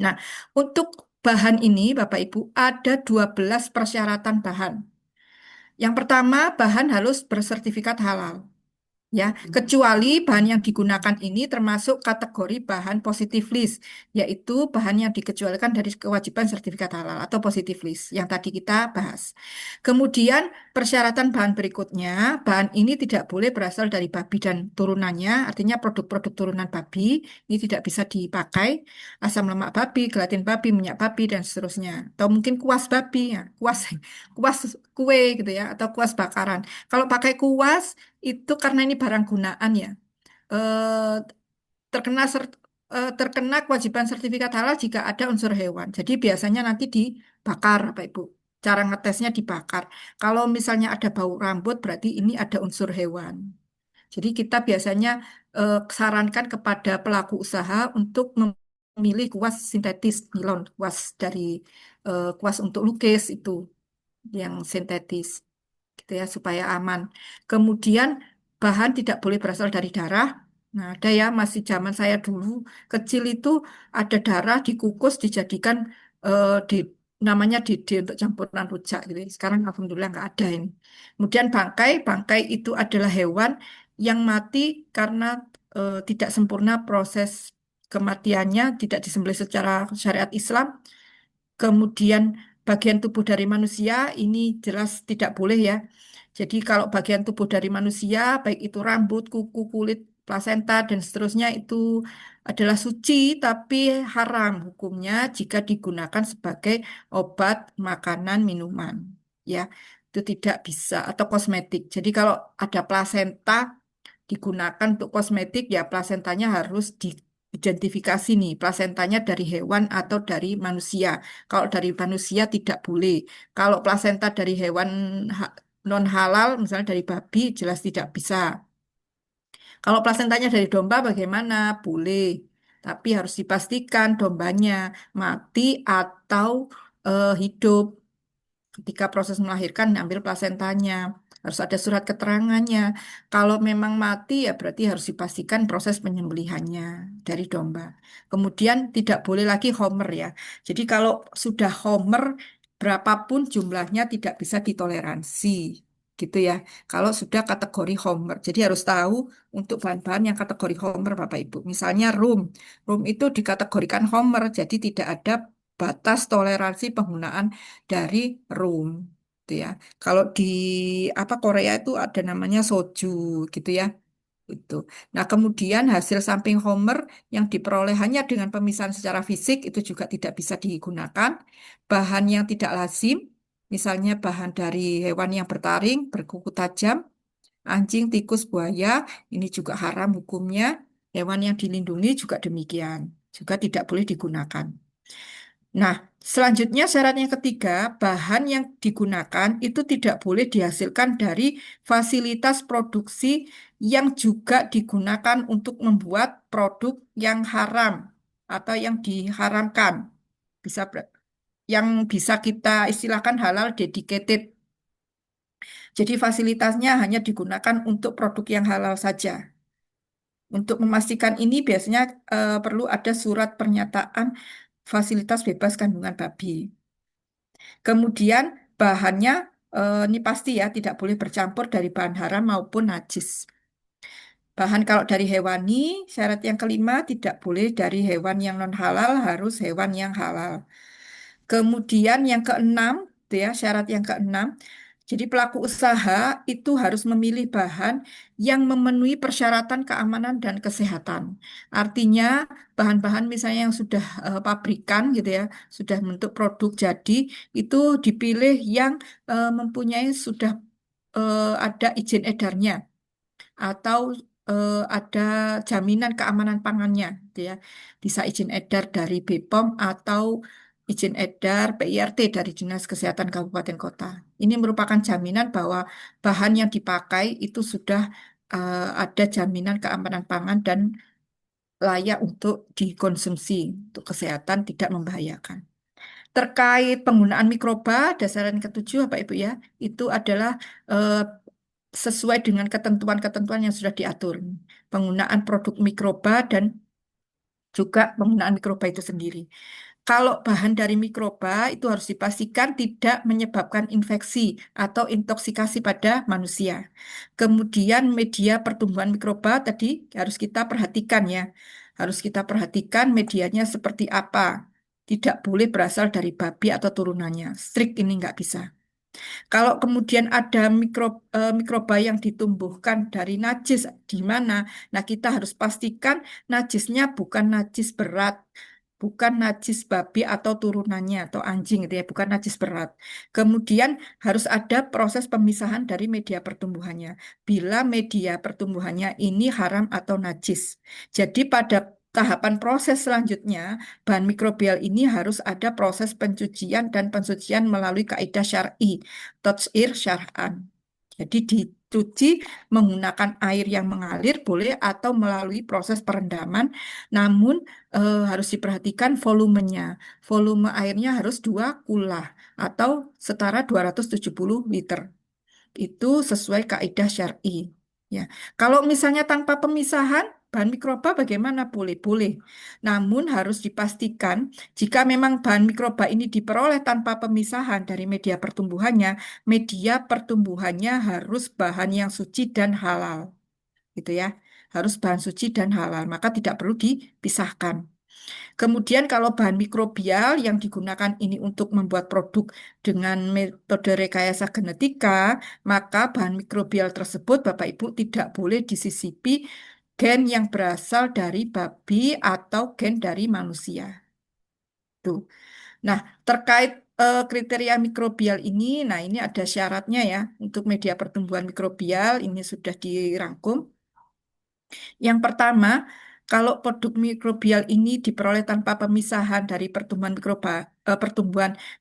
Nah, untuk bahan ini, Bapak Ibu, ada 12 persyaratan bahan. Yang pertama, bahan harus bersertifikat halal. Ya, kecuali bahan yang digunakan ini termasuk kategori bahan positif list, yaitu bahan yang dikecualikan dari kewajiban sertifikat halal atau positif list yang tadi kita bahas. Kemudian persyaratan bahan berikutnya, bahan ini tidak boleh berasal dari babi dan turunannya, artinya produk-produk turunan babi ini tidak bisa dipakai, asam lemak babi, gelatin babi, minyak babi dan seterusnya, atau mungkin kuas babi, ya, kuas kuas kue gitu ya, atau kuas bakaran. Kalau pakai kuas itu karena ini barang gunaan ya, eh, terkena terkena kewajiban sertifikat halal jika ada unsur hewan. Jadi biasanya nanti dibakar, Bapak Ibu. Cara ngetesnya dibakar. Kalau misalnya ada bau rambut, berarti ini ada unsur hewan. Jadi kita biasanya sarankan kepada pelaku usaha untuk memilih kuas sintetis nilon, kuas dari kuas untuk lukis itu yang sintetis gitu ya supaya aman. Kemudian bahan tidak boleh berasal dari darah. Nah, ada ya masih zaman saya dulu kecil itu ada darah dikukus dijadikan di namanya dede untuk campuran rujak gitu. Sekarang alhamdulillah nggak ada ini. Kemudian bangkai, bangkai itu adalah hewan yang mati karena tidak sempurna proses kematiannya, tidak disembelih secara syariat Islam. Kemudian bagian tubuh dari manusia ini jelas tidak boleh ya. Jadi kalau bagian tubuh dari manusia, baik itu rambut, kuku, kulit, plasenta, dan seterusnya itu adalah suci tapi haram hukumnya jika digunakan sebagai obat, makanan, minuman. Ya, itu tidak bisa atau kosmetik. Jadi kalau ada plasenta digunakan untuk kosmetik, ya plasentanya harus diidentifikasi nih, plasentanya dari hewan atau dari manusia. Kalau dari manusia tidak boleh. Kalau plasenta dari hewan non halal, misalnya dari babi, jelas tidak bisa. Kalau plasentanya dari domba bagaimana? Boleh. Tapi harus dipastikan dombanya mati atau hidup. Ketika proses melahirkan, ambil plasentanya. Harus ada surat keterangannya. Kalau memang mati, ya berarti harus dipastikan proses penyembelihannya dari domba. Kemudian tidak boleh lagi homer ya. Jadi kalau sudah homer, berapapun jumlahnya tidak bisa ditoleransi. Gitu ya. Kalau sudah kategori homer. Jadi harus tahu untuk bahan-bahan yang kategori homer, Bapak Ibu. Misalnya rum. Rum itu dikategorikan homer, jadi tidak ada batas toleransi penggunaan dari rum gitu ya. Kalau di apa Korea itu ada namanya soju gitu ya. Itu. Nah, kemudian hasil samping Homer yang diperoleh hanya dengan pemisahan secara fisik itu juga tidak bisa digunakan. Bahan yang tidak lazim, misalnya bahan dari hewan yang bertaring, berkuku tajam, anjing, tikus, buaya, ini juga haram hukumnya. Hewan yang dilindungi juga demikian, juga tidak boleh digunakan. Nah, selanjutnya syarat yang ketiga, bahan yang digunakan itu tidak boleh dihasilkan dari fasilitas produksi yang juga digunakan untuk membuat produk yang haram atau yang diharamkan. Bisa yang bisa kita istilahkan halal dedicated. Jadi fasilitasnya hanya digunakan untuk produk yang halal saja. Untuk memastikan ini biasanya perlu ada surat pernyataan fasilitas bebas kandungan babi. Kemudian bahannya ini pasti ya tidak boleh bercampur dari bahan haram maupun najis. Bahan kalau dari hewani, syarat yang kelima tidak boleh dari hewan yang non halal, harus hewan yang halal. Kemudian yang keenam, itu ya syarat yang keenam. Jadi pelaku usaha itu harus memilih bahan yang memenuhi persyaratan keamanan dan kesehatan. Artinya bahan-bahan misalnya yang sudah pabrikan gitu ya, sudah bentuk produk jadi, itu dipilih yang mempunyai sudah ada izin edarnya atau ada jaminan keamanan pangannya, gitu ya. Bisa izin edar dari BPOM atau izin edar PIRT dari Dinas Kesehatan Kabupaten Kota. Ini merupakan jaminan bahwa bahan yang dipakai itu sudah ada jaminan keamanan pangan dan layak untuk dikonsumsi untuk kesehatan tidak membahayakan. Terkait penggunaan mikroba, dasaran ketujuh Bapak Ibu ya, itu adalah eh, sesuai dengan ketentuan-ketentuan yang sudah diatur. Penggunaan produk mikroba dan juga penggunaan mikroba itu sendiri. Kalau bahan dari mikroba itu harus dipastikan tidak menyebabkan infeksi atau intoksikasi pada manusia. Kemudian media pertumbuhan mikroba tadi harus kita perhatikan ya. Harus kita perhatikan medianya seperti apa. Tidak boleh berasal dari babi atau turunannya. Strict ini nggak bisa. Kalau kemudian ada mikroba yang ditumbuhkan dari najis di mana, nah kita harus pastikan najisnya bukan najis berat, bukan najis babi atau turunannya atau anjing gitu ya, bukan najis berat. Kemudian harus ada proses pemisahan dari media pertumbuhannya. Bila media pertumbuhannya ini haram atau najis. Jadi pada tahapan proses selanjutnya, bahan mikrobial ini harus ada proses pencucian dan pensucian melalui kaidah syar'i, tathir syar'an. Jadi dicuci menggunakan air yang mengalir boleh atau melalui proses perendaman, namun harus diperhatikan volumenya. Volume airnya harus 2 kula atau setara 270 liter. Itu sesuai kaidah syar'i. Ya, kalau misalnya tanpa pemisahan, bahan mikroba bagaimana? Boleh, boleh. Namun harus dipastikan jika memang bahan mikroba ini diperoleh tanpa pemisahan dari media pertumbuhannya harus bahan yang suci dan halal, gitu ya. Harus bahan suci dan halal, maka tidak perlu dipisahkan. Kemudian kalau bahan mikrobial yang digunakan ini untuk membuat produk dengan metode rekayasa genetika, maka bahan mikrobial tersebut Bapak Ibu tidak boleh disisipi gen yang berasal dari babi atau gen dari manusia. Tuh. Nah, terkait kriteria mikrobial ini, nah ini ada syaratnya ya untuk media pertumbuhan mikrobial ini sudah dirangkum. Yang pertama, kalau produk mikrobial ini diperoleh tanpa pemisahan dari pertumbuhan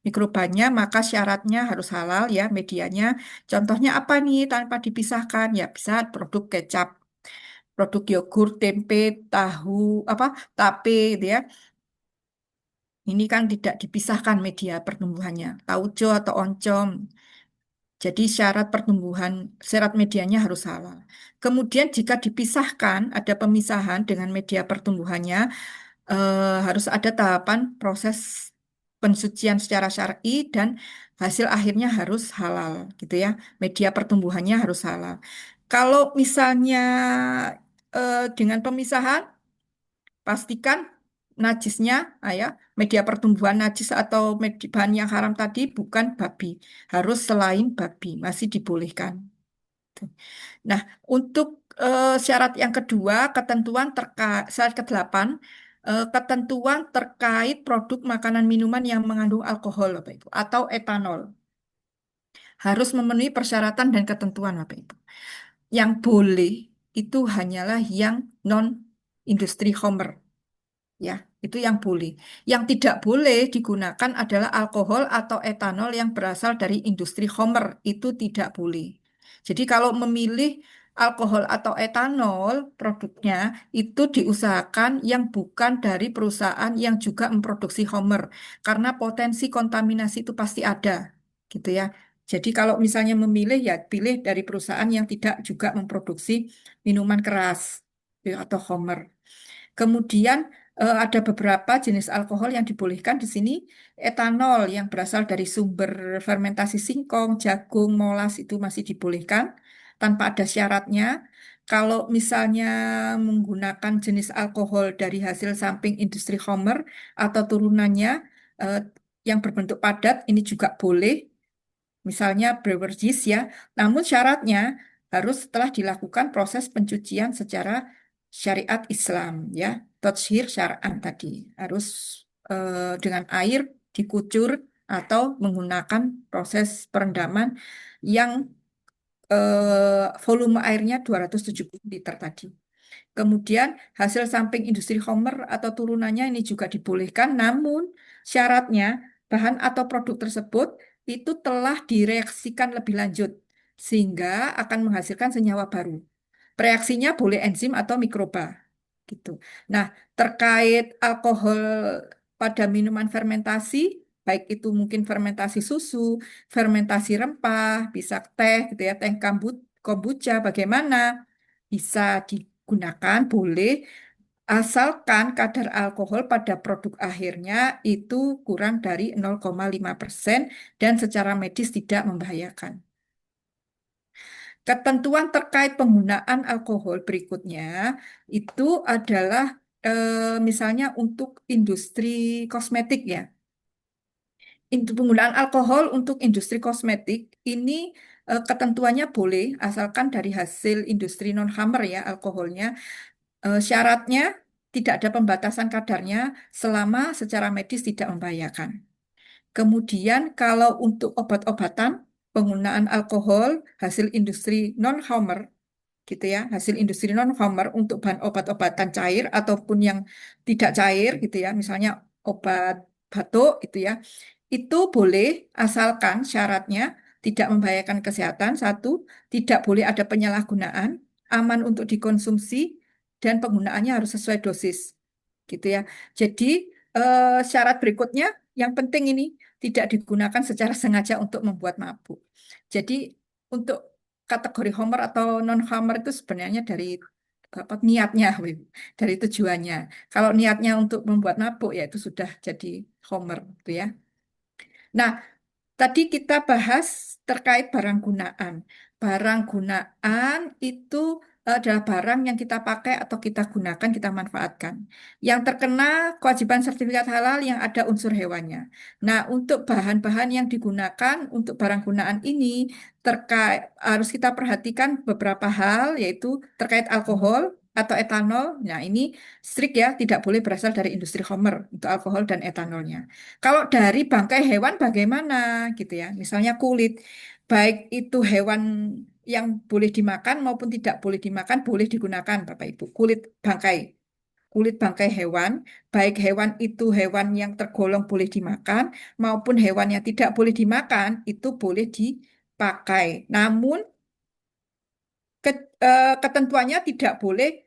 mikrobanya, maka syaratnya harus halal ya medianya. Contohnya apa nih tanpa dipisahkan? Ya bisa produk kecap, produk yogurt, tempe, tahu, apa, tape, gitu ya. Ini kan tidak dipisahkan media pertumbuhannya, tauco atau oncom. Jadi syarat medianya harus halal. Kemudian jika dipisahkan, ada pemisahan dengan media pertumbuhannya, harus ada tahapan proses pensucian secara syar'i dan hasil akhirnya harus halal, gitu ya. Media pertumbuhannya harus halal. Kalau misalnya dengan pemisahan, pastikan najisnya, ya, media pertumbuhan najis atau bahan yang haram tadi bukan babi, harus selain babi, masih dibolehkan. Nah, untuk syarat yang kedua, ketentuan terkait syarat ke-8, ketentuan terkait produk makanan minuman yang mengandung alkohol, Bapak Ibu, atau etanol harus memenuhi persyaratan dan ketentuan, Bapak Ibu. Yang boleh itu hanyalah yang non industri Homer. Ya, itu yang boleh. Yang tidak boleh digunakan adalah alkohol atau etanol yang berasal dari industri Homer. Itu tidak boleh. Jadi kalau memilih alkohol atau etanol produknya itu diusahakan yang bukan dari perusahaan yang juga memproduksi Homer. Karena potensi kontaminasi itu pasti ada. Gitu ya. Jadi kalau misalnya memilih ya pilih dari perusahaan yang tidak juga memproduksi minuman keras ya, atau Homer. Kemudian ada beberapa jenis alkohol yang dibolehkan di sini. Etanol yang berasal dari sumber fermentasi singkong, jagung, molas itu masih dibolehkan tanpa ada syaratnya. Kalau misalnya menggunakan jenis alkohol dari hasil samping industri Homer atau turunannya eh, yang berbentuk padat, ini juga boleh. misalnya brewer yeast ya. Namun syaratnya harus setelah dilakukan proses pencucian secara syariat Islam ya, tatshir syar'an tadi. Harus dengan air dikucur atau menggunakan proses perendaman yang volume airnya 270 liter tadi. Kemudian hasil samping industri Homer atau turunannya ini juga dibolehkan, namun syaratnya bahan atau produk tersebut itu telah direaksikan lebih lanjut sehingga akan menghasilkan senyawa baru. Reaksinya boleh enzim atau mikroba gitu. Nah, terkait alkohol pada minuman fermentasi, baik itu mungkin fermentasi susu, fermentasi rempah, bisa teh gitu ya, teh kombucha, bagaimana bisa digunakan, boleh, asalkan kadar alkohol pada produk akhirnya itu kurang dari 0,5% dan secara medis tidak membahayakan. Ketentuan terkait penggunaan alkohol berikutnya itu adalah misalnya untuk industri kosmetik ya. Penggunaan alkohol untuk industri kosmetik ini ketentuannya boleh asalkan dari hasil industri non-hammer ya alkoholnya. Syaratnya tidak ada pembatasan kadarnya selama secara medis tidak membahayakan. Kemudian kalau untuk obat-obatan, penggunaan alkohol hasil industri non-Homer gitu ya, hasil industri non-Homer untuk bahan obat-obatan cair ataupun yang tidak cair gitu ya, misalnya obat batuk gitu ya, itu boleh asalkan syaratnya tidak membahayakan kesehatan, satu, tidak boleh ada penyalahgunaan, aman untuk dikonsumsi, dan penggunaannya harus sesuai dosis gitu ya. Jadi syarat berikutnya yang penting ini tidak digunakan secara sengaja untuk membuat mabuk. Jadi untuk kategori Homer atau non-Homer itu sebenarnya dari apa niatnya, dari tujuannya. Kalau niatnya untuk membuat mabuk ya itu sudah jadi Homer, gitu ya. Nah, tadi kita bahas terkait barang gunaan. Barang gunaan itu adalah barang yang kita pakai atau kita gunakan, kita manfaatkan. Yang terkena kewajiban sertifikat halal yang ada unsur hewannya. Nah, untuk bahan-bahan yang digunakan untuk barang gunaan ini terkait harus kita perhatikan beberapa hal, yaitu terkait alkohol atau etanol. Nah, ini strict ya, tidak boleh berasal dari industri Homer untuk alkohol dan etanolnya. Kalau dari bangkai hewan bagaimana gitu ya? Misalnya kulit, baik itu hewan yang boleh dimakan maupun tidak boleh dimakan, boleh digunakan Bapak Ibu. Kulit bangkai hewan, baik hewan itu hewan yang tergolong boleh dimakan maupun hewan yang tidak boleh dimakan, itu boleh dipakai. Namun ketentuannya tidak boleh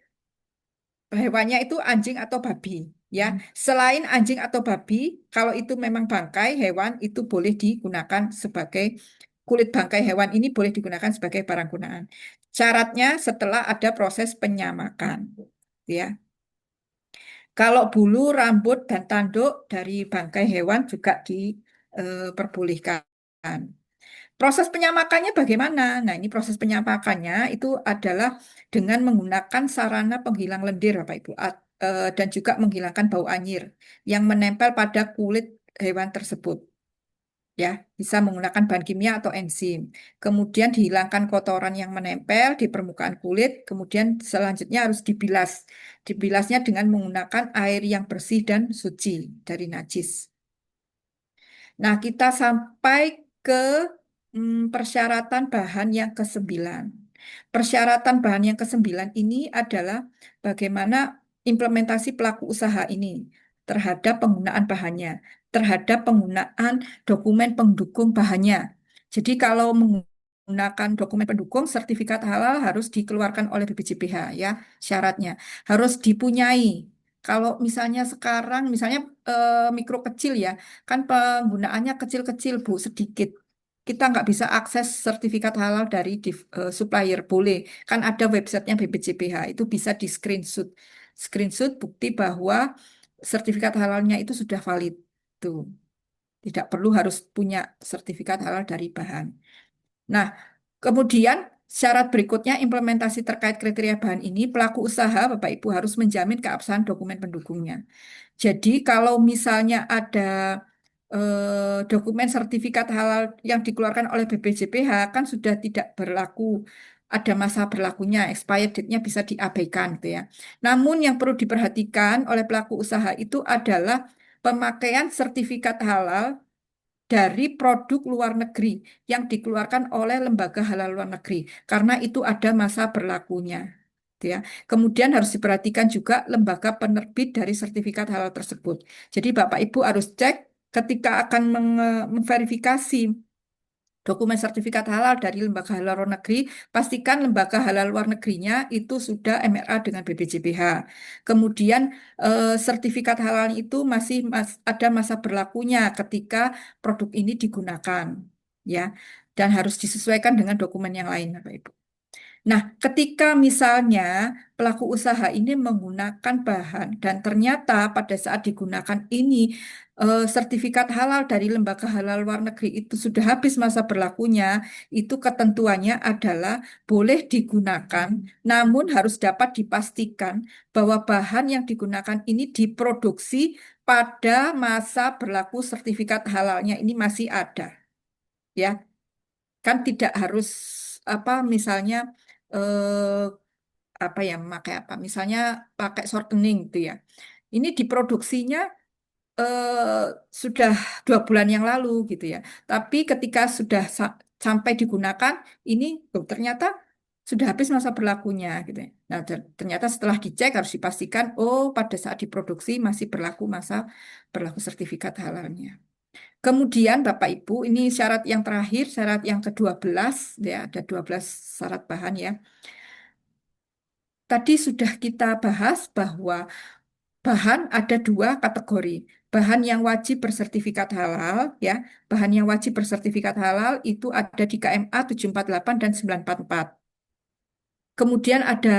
hewannya itu anjing atau babi ya. Selain anjing atau babi, kalau itu memang bangkai hewan itu boleh digunakan sebagai kulit bangkai hewan ini boleh digunakan sebagai barang gunaan. Syaratnya setelah ada proses penyamakan ya. Kalau bulu, rambut dan tanduk dari bangkai hewan juga diperbolehkan. Proses penyamakannya bagaimana? Nah, ini proses penyamakannya itu adalah dengan menggunakan sarana penghilang lendir, Bapak Ibu, dan juga menghilangkan bau anyir yang menempel pada kulit hewan tersebut. Ya, bisa menggunakan bahan kimia atau enzim. Kemudian dihilangkan kotoran yang menempel di permukaan kulit. Kemudian selanjutnya harus dibilas. Dibilasnya dengan menggunakan air yang bersih dan suci dari najis. Nah, kita sampai ke persyaratan bahan yang ke-9. Persyaratan bahan yang ke-9 ini adalah bagaimana implementasi pelaku usaha ini terhadap penggunaan bahannya, terhadap penggunaan dokumen pendukung bahannya. Jadi kalau menggunakan dokumen pendukung, sertifikat halal harus dikeluarkan oleh BPJPH ya, syaratnya harus dipunyai. Kalau misalnya sekarang, misalnya mikro kecil ya, kan penggunaannya kecil-kecil Bu, sedikit. Kita nggak bisa akses sertifikat halal dari supplier, boleh. Kan ada websitenya BPJPH, itu bisa di screenshot. Screenshot bukti bahwa sertifikat halalnya itu sudah valid. Tuh. Tidak perlu harus punya sertifikat halal dari bahan. Nah, kemudian syarat berikutnya implementasi terkait kriteria bahan ini, pelaku usaha Bapak Ibu harus menjamin keabsahan dokumen pendukungnya. Jadi kalau misalnya ada dokumen sertifikat halal yang dikeluarkan oleh BPJPH kan sudah tidak berlaku, ada masa berlakunya, expired date-nya bisa diabaikan gitu ya. Namun yang perlu diperhatikan oleh pelaku usaha itu adalah pemakaian sertifikat halal dari produk luar negeri yang dikeluarkan oleh lembaga halal luar negeri, karena itu ada masa berlakunya. Gitu ya. Kemudian harus diperhatikan juga lembaga penerbit dari sertifikat halal tersebut. Jadi Bapak Ibu harus cek ketika akan memverifikasi dokumen sertifikat halal dari lembaga halal luar negeri, pastikan lembaga halal luar negerinya itu sudah MRA dengan BPJPH. Kemudian sertifikat halal itu masih ada masa berlakunya ketika produk ini digunakan, ya, dan harus disesuaikan dengan dokumen yang lain, Bapak Ibu. Nah, ketika misalnya pelaku usaha ini menggunakan bahan dan ternyata pada saat digunakan ini sertifikat halal dari lembaga halal luar negeri itu sudah habis masa berlakunya, itu ketentuannya adalah boleh digunakan, namun harus dapat dipastikan bahwa bahan yang digunakan ini diproduksi pada masa berlaku sertifikat halalnya ini masih ada, ya. Kan tidak harus apa misalnya eh, apa ya memakai apa misalnya pakai shortening gitu ya. Ini diproduksinya eh, sudah 2 bulan yang lalu gitu ya. Tapi ketika sudah sampai digunakan ini ternyata sudah habis masa berlakunya gitu ya. Nah, ternyata setelah dicek harus dipastikan oh pada saat diproduksi masih berlaku masa berlaku sertifikat halalnya. Kemudian Bapak Ibu, ini syarat yang terakhir, syarat yang ke-12, ya, ada 12 syarat bahan ya. Tadi sudah kita bahas bahwa bahan ada 2 kategori. Bahan yang wajib bersertifikat halal, ya. Bahan yang wajib bersertifikat halal itu ada di KMA 748 dan 944. Kemudian ada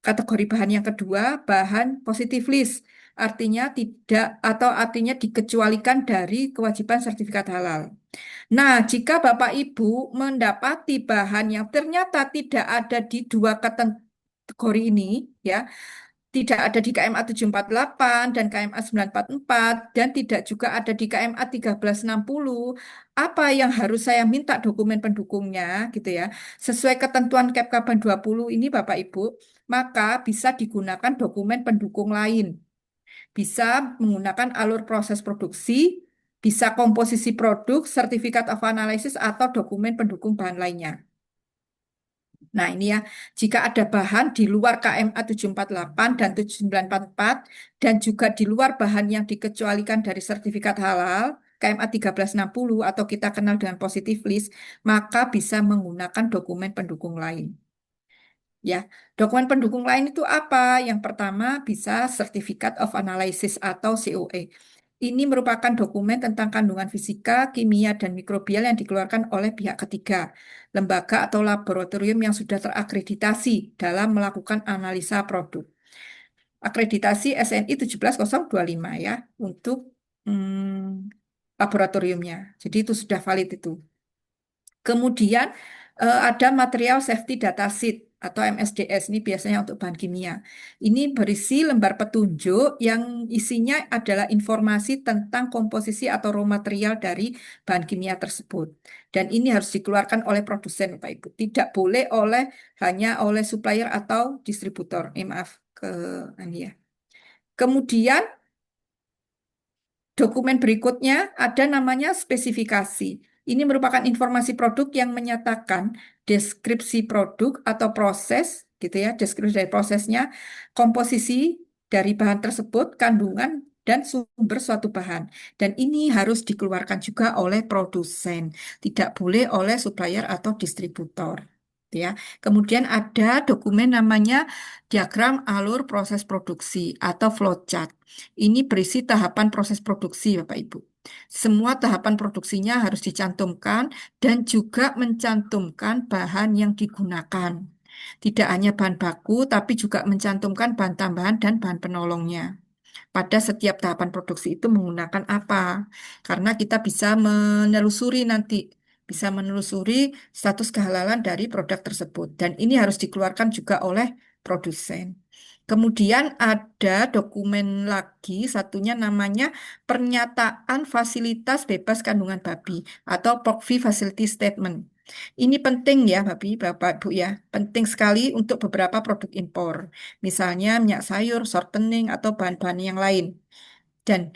kategori bahan yang kedua, bahan positif list. Artinya tidak atau artinya dikecualikan dari kewajiban sertifikat halal. Nah, jika Bapak Ibu mendapati bahan yang ternyata tidak ada di 2 kategori ini, ya, tidak ada di KMA 748 dan KMA 944 dan tidak juga ada di KMA 1360, apa yang harus saya minta dokumen pendukungnya gitu ya. Sesuai ketentuan Kepkaban 20 ini Bapak Ibu, maka bisa digunakan dokumen pendukung lain. Bisa menggunakan alur proses produksi, bisa komposisi produk, sertifikat of analysis atau dokumen pendukung bahan lainnya. Nah, ini ya, jika ada bahan di luar KMA 748 dan 7944 dan juga di luar bahan yang dikecualikan dari sertifikat halal, KMA 1360 atau kita kenal dengan positive list, maka bisa menggunakan dokumen pendukung lain. Ya, dokumen pendukung lain itu apa? Yang pertama bisa Certificate of Analysis atau COA. Ini merupakan dokumen tentang kandungan fisika, kimia, dan mikrobial yang dikeluarkan oleh pihak ketiga, lembaga atau laboratorium yang sudah terakreditasi dalam melakukan analisa produk. Akreditasi SNI 17025 ya, untuk laboratoriumnya. Jadi itu sudah valid itu. Kemudian ada material safety data sheet atau MSDS ini biasanya untuk bahan kimia. Ini berisi lembar petunjuk yang isinya adalah informasi tentang komposisi atau raw material dari bahan kimia tersebut. Dan ini harus dikeluarkan oleh produsen, Bapak Ibu. Tidak boleh hanya oleh supplier atau distributor. Maaf ke ini ya. Kemudian dokumen berikutnya ada namanya spesifikasi. Ini merupakan informasi produk yang menyatakan deskripsi produk atau proses, gitu ya, deskripsi dari prosesnya, komposisi dari bahan tersebut, kandungan dan sumber suatu bahan. Dan ini harus dikeluarkan juga oleh produsen, tidak boleh oleh supplier atau distributor. Ya. Kemudian ada dokumen namanya diagram alur proses produksi atau flowchart. Ini berisi tahapan proses produksi, Bapak Ibu. Semua tahapan produksinya harus dicantumkan dan juga mencantumkan bahan yang digunakan. Tidak hanya bahan baku, tapi juga mencantumkan bahan tambahan dan bahan penolongnya. Pada setiap tahapan produksi itu menggunakan apa? Karena kita bisa menelusuri nanti, bisa menelusuri status kehalalan dari produk tersebut. Dan ini harus dikeluarkan juga oleh produsen. Kemudian ada dokumen lagi, satunya namanya Pernyataan Fasilitas Bebas Kandungan Babi atau POKFI Facility Statement. Ini penting ya, Bapak, Ibu ya. Penting sekali untuk beberapa produk impor. Misalnya minyak sayur, shortening, atau bahan-bahan yang lain. Dan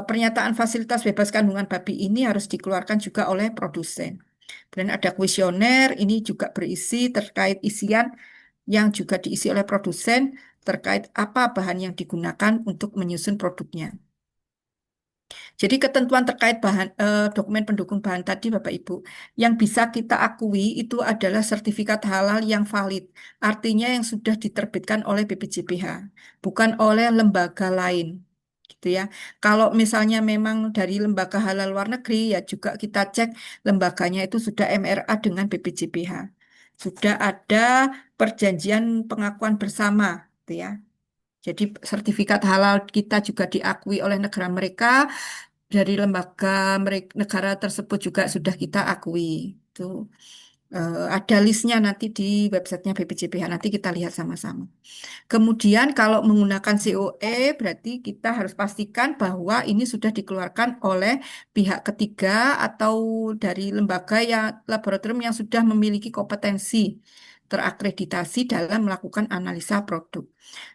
pernyataan fasilitas bebas kandungan babi ini harus dikeluarkan juga oleh produsen. Dan ada kuesioner, ini juga berisi terkait isian yang juga diisi oleh produsen terkait apa bahan yang digunakan untuk menyusun produknya. Jadi ketentuan terkait dokumen pendukung bahan tadi Bapak Ibu, yang bisa kita akui itu adalah sertifikat halal yang valid, artinya yang sudah diterbitkan oleh BPJPH, bukan oleh lembaga lain. Gitu ya. Kalau misalnya memang dari lembaga halal luar negeri ya juga kita cek lembaganya itu sudah MRA dengan BPJPH. Sudah ada perjanjian pengakuan bersama, gitu ya. Jadi sertifikat halal kita juga diakui oleh negara mereka, dari lembaga negara tersebut juga sudah kita akui. Itu ada listnya nanti di websitenya BPJPH. Nanti kita lihat sama-sama. Kemudian kalau menggunakan COE berarti kita harus pastikan bahwa ini sudah dikeluarkan oleh pihak ketiga atau dari lembaga laboratorium yang sudah memiliki kompetensi terakreditasi dalam melakukan analisa produk.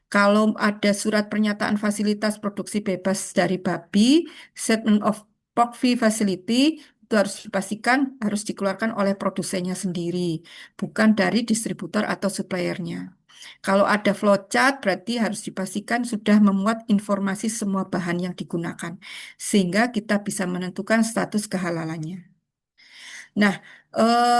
Kalau ada surat pernyataan fasilitas produksi bebas dari babi, Statement of Pork Fee Facility, itu harus dipastikan harus dikeluarkan oleh produsennya sendiri, bukan dari distributor atau suppliernya. Kalau ada flowchart, berarti harus dipastikan sudah memuat informasi semua bahan yang digunakan, sehingga kita bisa menentukan status kehalalannya. Nah,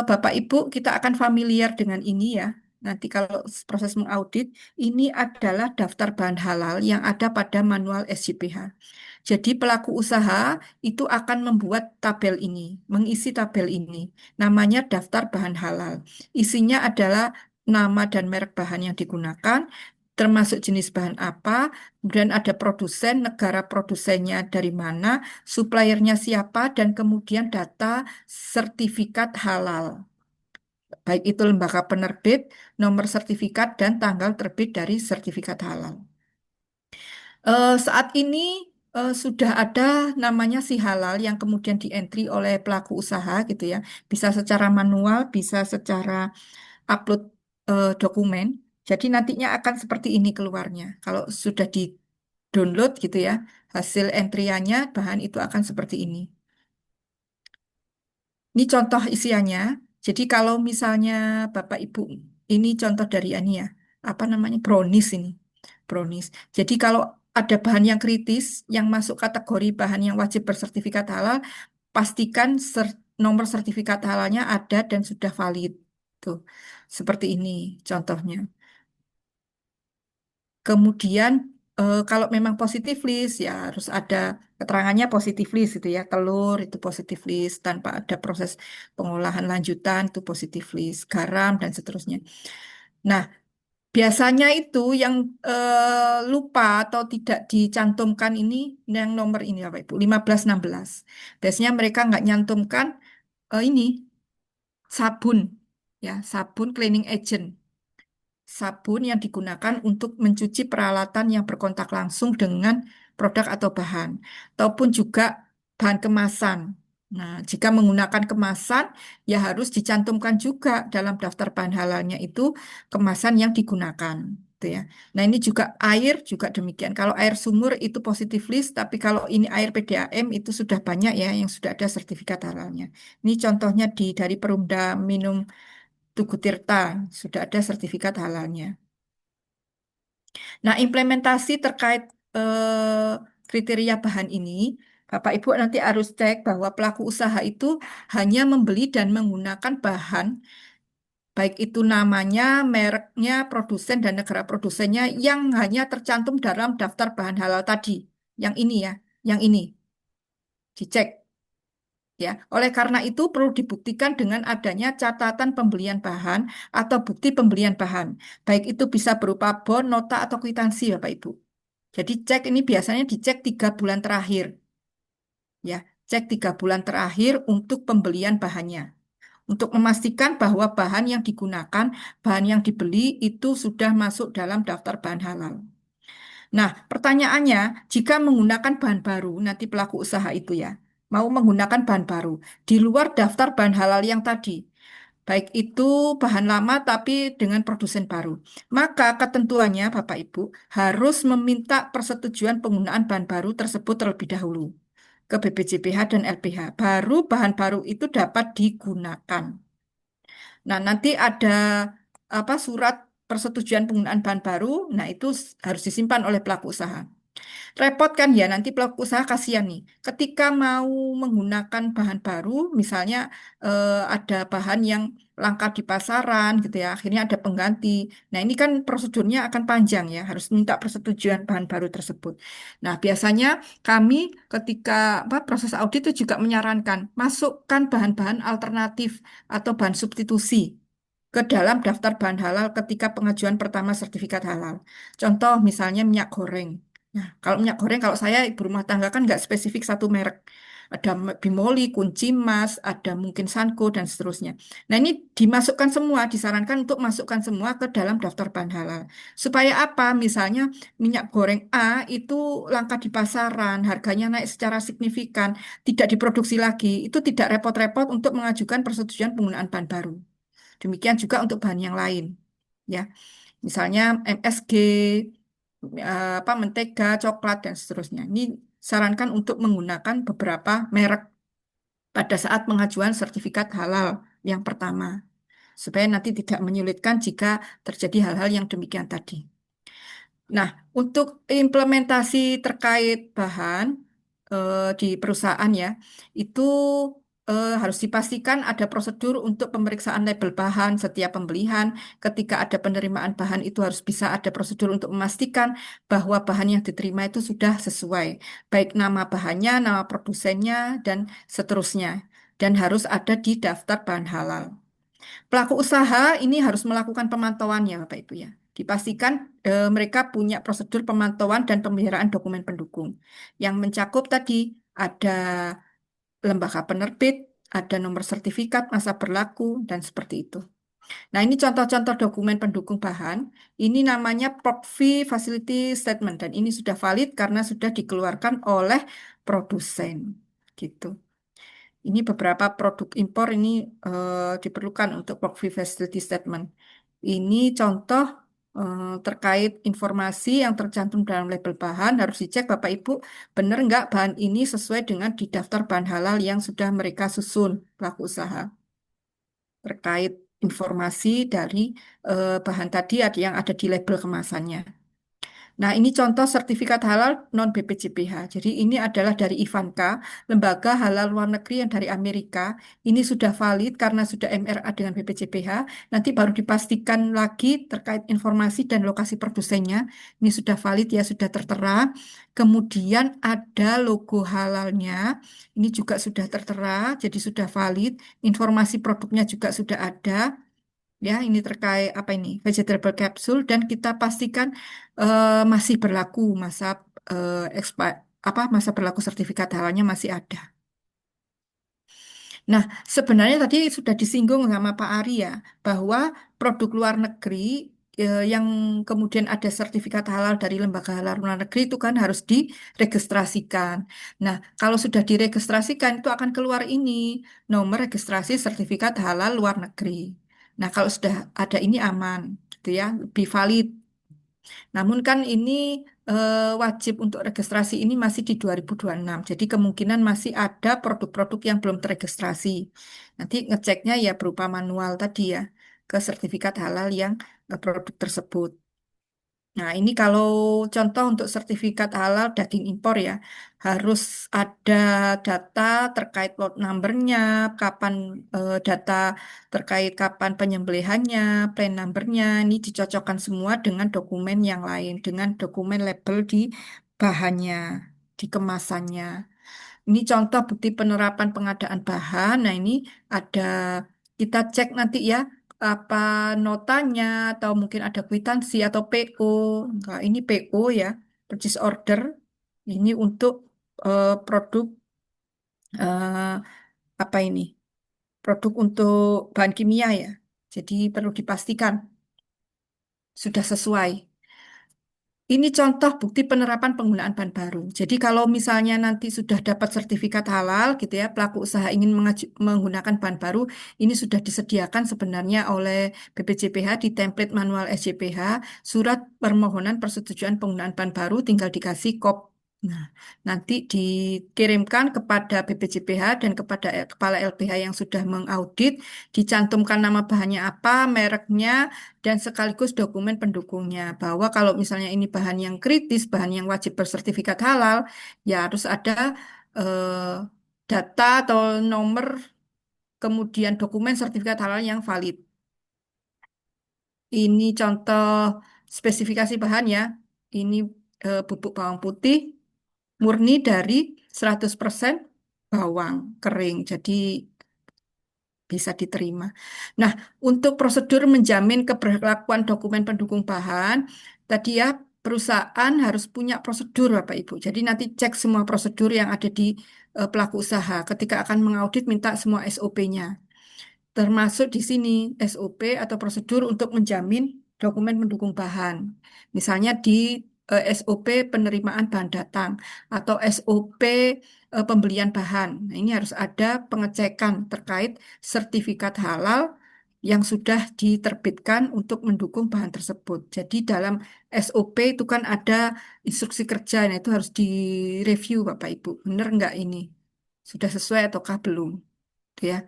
Bapak Ibu, kita akan familiar dengan ini ya. Nanti kalau proses mengaudit, ini adalah daftar bahan halal yang ada pada manual SJPH. Jadi pelaku usaha itu akan membuat tabel ini, mengisi tabel ini. Namanya daftar bahan halal. Isinya adalah nama dan merek bahan yang digunakan, termasuk jenis bahan apa, kemudian ada produsen, negara produsennya dari mana, suppliernya siapa, dan kemudian data sertifikat halal. Baik itu lembaga penerbit, nomor sertifikat, dan tanggal terbit dari sertifikat halal. Saat ini sudah ada namanya si halal yang kemudian di-entry oleh pelaku usaha gitu ya. Bisa secara manual, bisa secara upload dokumen. Jadi nantinya akan seperti ini keluarnya. Kalau sudah di-download gitu ya, hasil entriannya bahan itu akan seperti ini. Ini contoh isiannya. Jadi kalau misalnya Bapak Ibu, ini contoh dari ini ya, apa namanya brownies ini, brownies. Jadi kalau ada bahan yang kritis, yang masuk kategori bahan yang wajib bersertifikat halal, pastikan nomor sertifikat halalnya ada dan sudah valid. Tuh, seperti ini contohnya. Kemudian kalau memang positif list ya harus ada keterangannya positif list gitu ya. Telur itu positif list tanpa ada proses pengolahan lanjutan itu positif list, garam dan seterusnya. Nah, biasanya itu yang lupa atau tidak dicantumkan ini yang nomor ini Bapak Ibu 15 16. Biasanya mereka nggak nyantumkan ini sabun ya, sabun cleaning agent, sabun yang digunakan untuk mencuci peralatan yang berkontak langsung dengan produk atau bahan, ataupun juga bahan kemasan. Nah, jika menggunakan kemasan, ya harus dicantumkan juga dalam daftar bahan halalnya itu kemasan yang digunakan. Gitu ya. Nah, ini juga air juga demikian. Kalau air sumur itu positif list, tapi kalau ini air PDAM itu sudah banyak ya yang sudah ada sertifikat halalnya. Ini contohnya dari Perumda Minum Tugu Tirta sudah ada sertifikat halalnya. Nah, implementasi terkait kriteria bahan ini, Bapak Ibu nanti harus cek bahwa pelaku usaha itu hanya membeli dan menggunakan bahan, baik itu namanya, mereknya, produsen, dan negara produsennya yang hanya tercantum dalam daftar bahan halal tadi. Yang ini ya, yang ini. Dicek. Ya, oleh karena itu perlu dibuktikan dengan adanya catatan pembelian bahan atau bukti pembelian bahan. Baik itu bisa berupa bon, nota, atau kwitansi, Bapak Ibu. Jadi cek ini biasanya dicek 3 bulan terakhir. Ya, cek 3 bulan terakhir untuk pembelian bahannya. untuk memastikan bahwa bahan yang digunakan, bahan yang dibeli itu sudah masuk dalam daftar bahan halal. Nah, pertanyaannya, jika menggunakan bahan baru, nanti pelaku usaha itu ya, mau menggunakan bahan baru di luar daftar bahan halal yang tadi, baik itu bahan lama tapi dengan produsen baru, maka ketentuannya Bapak Ibu harus meminta persetujuan penggunaan bahan baru tersebut terlebih dahulu ke BPJPH dan LPH. Baru bahan baru itu dapat digunakan. Nah, nanti ada surat persetujuan penggunaan bahan baru. Nah, itu harus disimpan oleh pelaku usaha. Repot kan ya, nanti pelaku usaha kasihan nih. Ketika mau menggunakan bahan baru, misalnya ada bahan yang langka di pasaran gitu ya, akhirnya ada pengganti. Nah, ini kan prosedurnya akan panjang ya, harus minta persetujuan bahan baru tersebut. Nah, biasanya kami ketika proses audit itu juga menyarankan masukkan bahan-bahan alternatif atau bahan substitusi ke dalam daftar bahan halal ketika pengajuan pertama sertifikat halal. Contoh misalnya minyak goreng. Nah, kalau minyak goreng, kalau saya ibu rumah tangga kan nggak spesifik satu merek. Ada Bimoli, Kunci Mas, ada mungkin Sanko, dan seterusnya. Nah, ini dimasukkan semua, disarankan untuk masukkan semua ke dalam daftar bahan halal. Supaya apa? Misalnya minyak goreng A itu langka di pasaran, harganya naik secara signifikan, tidak diproduksi lagi, itu tidak repot-repot untuk mengajukan persetujuan penggunaan bahan baru. Demikian juga untuk bahan yang lain. Ya, misalnya MSG, mentega, coklat, dan seterusnya. Ini sarankan untuk menggunakan beberapa merek pada saat pengajuan sertifikat halal yang pertama, supaya nanti tidak menyulitkan jika terjadi hal-hal yang demikian tadi. Nah, untuk implementasi terkait bahan di perusahaan ya, itu harus dipastikan ada prosedur untuk pemeriksaan label bahan setiap pembelian. Ketika ada penerimaan bahan itu harus bisa ada prosedur untuk memastikan bahwa bahan yang diterima itu sudah sesuai, baik nama bahannya, nama produsennya, dan seterusnya. Dan harus ada di daftar bahan halal. Pelaku usaha ini harus melakukan pemantauan ya Bapak Ibu ya. Dipastikan mereka punya prosedur pemantauan dan pemeliharaan dokumen pendukung yang mencakup tadi ada lembaga penerbit, ada nomor sertifikat masa berlaku, dan seperti itu. Nah, ini contoh-contoh dokumen pendukung bahan. Ini namanya POPV Facility Statement dan ini sudah valid karena sudah dikeluarkan oleh produsen. Gitu. Ini beberapa produk impor ini diperlukan untuk POPV Facility Statement. Ini contoh terkait informasi yang tercantum dalam label bahan harus dicek Bapak Ibu benar nggak bahan ini sesuai dengan di daftar bahan halal yang sudah mereka susun pelaku usaha terkait informasi dari bahan tadi yang ada di label kemasannya. Nah, ini contoh sertifikat halal non BPJPH. Jadi ini adalah dari Ivanka, lembaga halal luar negeri yang dari Amerika. Ini sudah valid karena sudah MRA dengan BPJPH. Nanti baru dipastikan lagi terkait informasi dan lokasi produsennya. Ini sudah valid ya, sudah tertera. Kemudian ada logo halalnya. Ini juga sudah tertera, jadi sudah valid. Informasi produknya juga sudah ada. Ya, ini terkait apa ini? Vegetable capsule dan kita pastikan masih berlaku masa masa berlaku sertifikat halalnya masih ada. Nah, sebenarnya tadi sudah disinggung sama Pak Ari ya, bahwa produk luar negeri yang kemudian ada sertifikat halal dari lembaga halal luar negeri itu kan harus diregistrasikan. Nah, kalau sudah diregistrasikan itu akan keluar ini nomor registrasi sertifikat halal luar negeri. Nah, kalau sudah ada ini aman, gitu ya, lebih valid. Namun kan ini wajib untuk registrasi ini masih di 2026. Jadi kemungkinan masih ada produk-produk yang belum terregistrasi. Nanti ngeceknya ya berupa manual tadi ya ke sertifikat halal yang produk tersebut. Nah, ini kalau contoh untuk sertifikat halal daging impor ya, harus ada data terkait lot number-nya, kapan data terkait kapan penyembelihannya, plan number-nya, ini dicocokkan semua dengan dokumen yang lain, dengan dokumen label di bahannya, di kemasannya. Ini contoh bukti penerapan pengadaan bahan. Nah, ini ada kita cek nanti ya apa notanya atau mungkin ada kwitansi atau PO. Nah, ini PO ya, purchase order. Ini untuk produk apa ini? produk untuk bahan kimia ya. Jadi perlu dipastikan sudah sesuai. Ini contoh bukti penerapan penggunaan bahan baru. Jadi kalau misalnya nanti sudah dapat sertifikat halal gitu ya, pelaku usaha ingin menggunakan bahan baru, ini sudah disediakan sebenarnya oleh BPJPH di template manual SJPH, surat permohonan persetujuan penggunaan bahan baru tinggal dikasih kop. Nah, nanti dikirimkan kepada BPJPH dan kepada kepala LPH yang sudah mengaudit, dicantumkan nama bahannya apa, mereknya, dan sekaligus dokumen pendukungnya bahwa kalau misalnya ini bahan yang kritis, bahan yang wajib bersertifikat halal, ya harus ada eh, data atau nomor kemudian dokumen sertifikat halal yang valid. Ini contoh spesifikasi bahan ya. Ini bubuk bawang putih murni dari 100% bawang kering. Jadi bisa diterima. Nah, untuk prosedur menjamin keberlakuan dokumen pendukung bahan, tadi ya perusahaan harus punya prosedur, Bapak Ibu. Jadi nanti cek semua prosedur yang ada di pelaku usaha. Ketika akan mengaudit, minta semua SOP-nya. Termasuk di sini SOP atau prosedur untuk menjamin dokumen pendukung bahan. Misalnya di SOP penerimaan bahan datang atau SOP pembelian bahan. Nah, ini harus ada pengecekan terkait sertifikat halal yang sudah diterbitkan untuk mendukung bahan tersebut. Jadi dalam SOP itu kan ada instruksi kerja, nah itu harus direview Bapak Ibu. Benar nggak ini? Sudah sesuai ataukah belum? Gitu ya.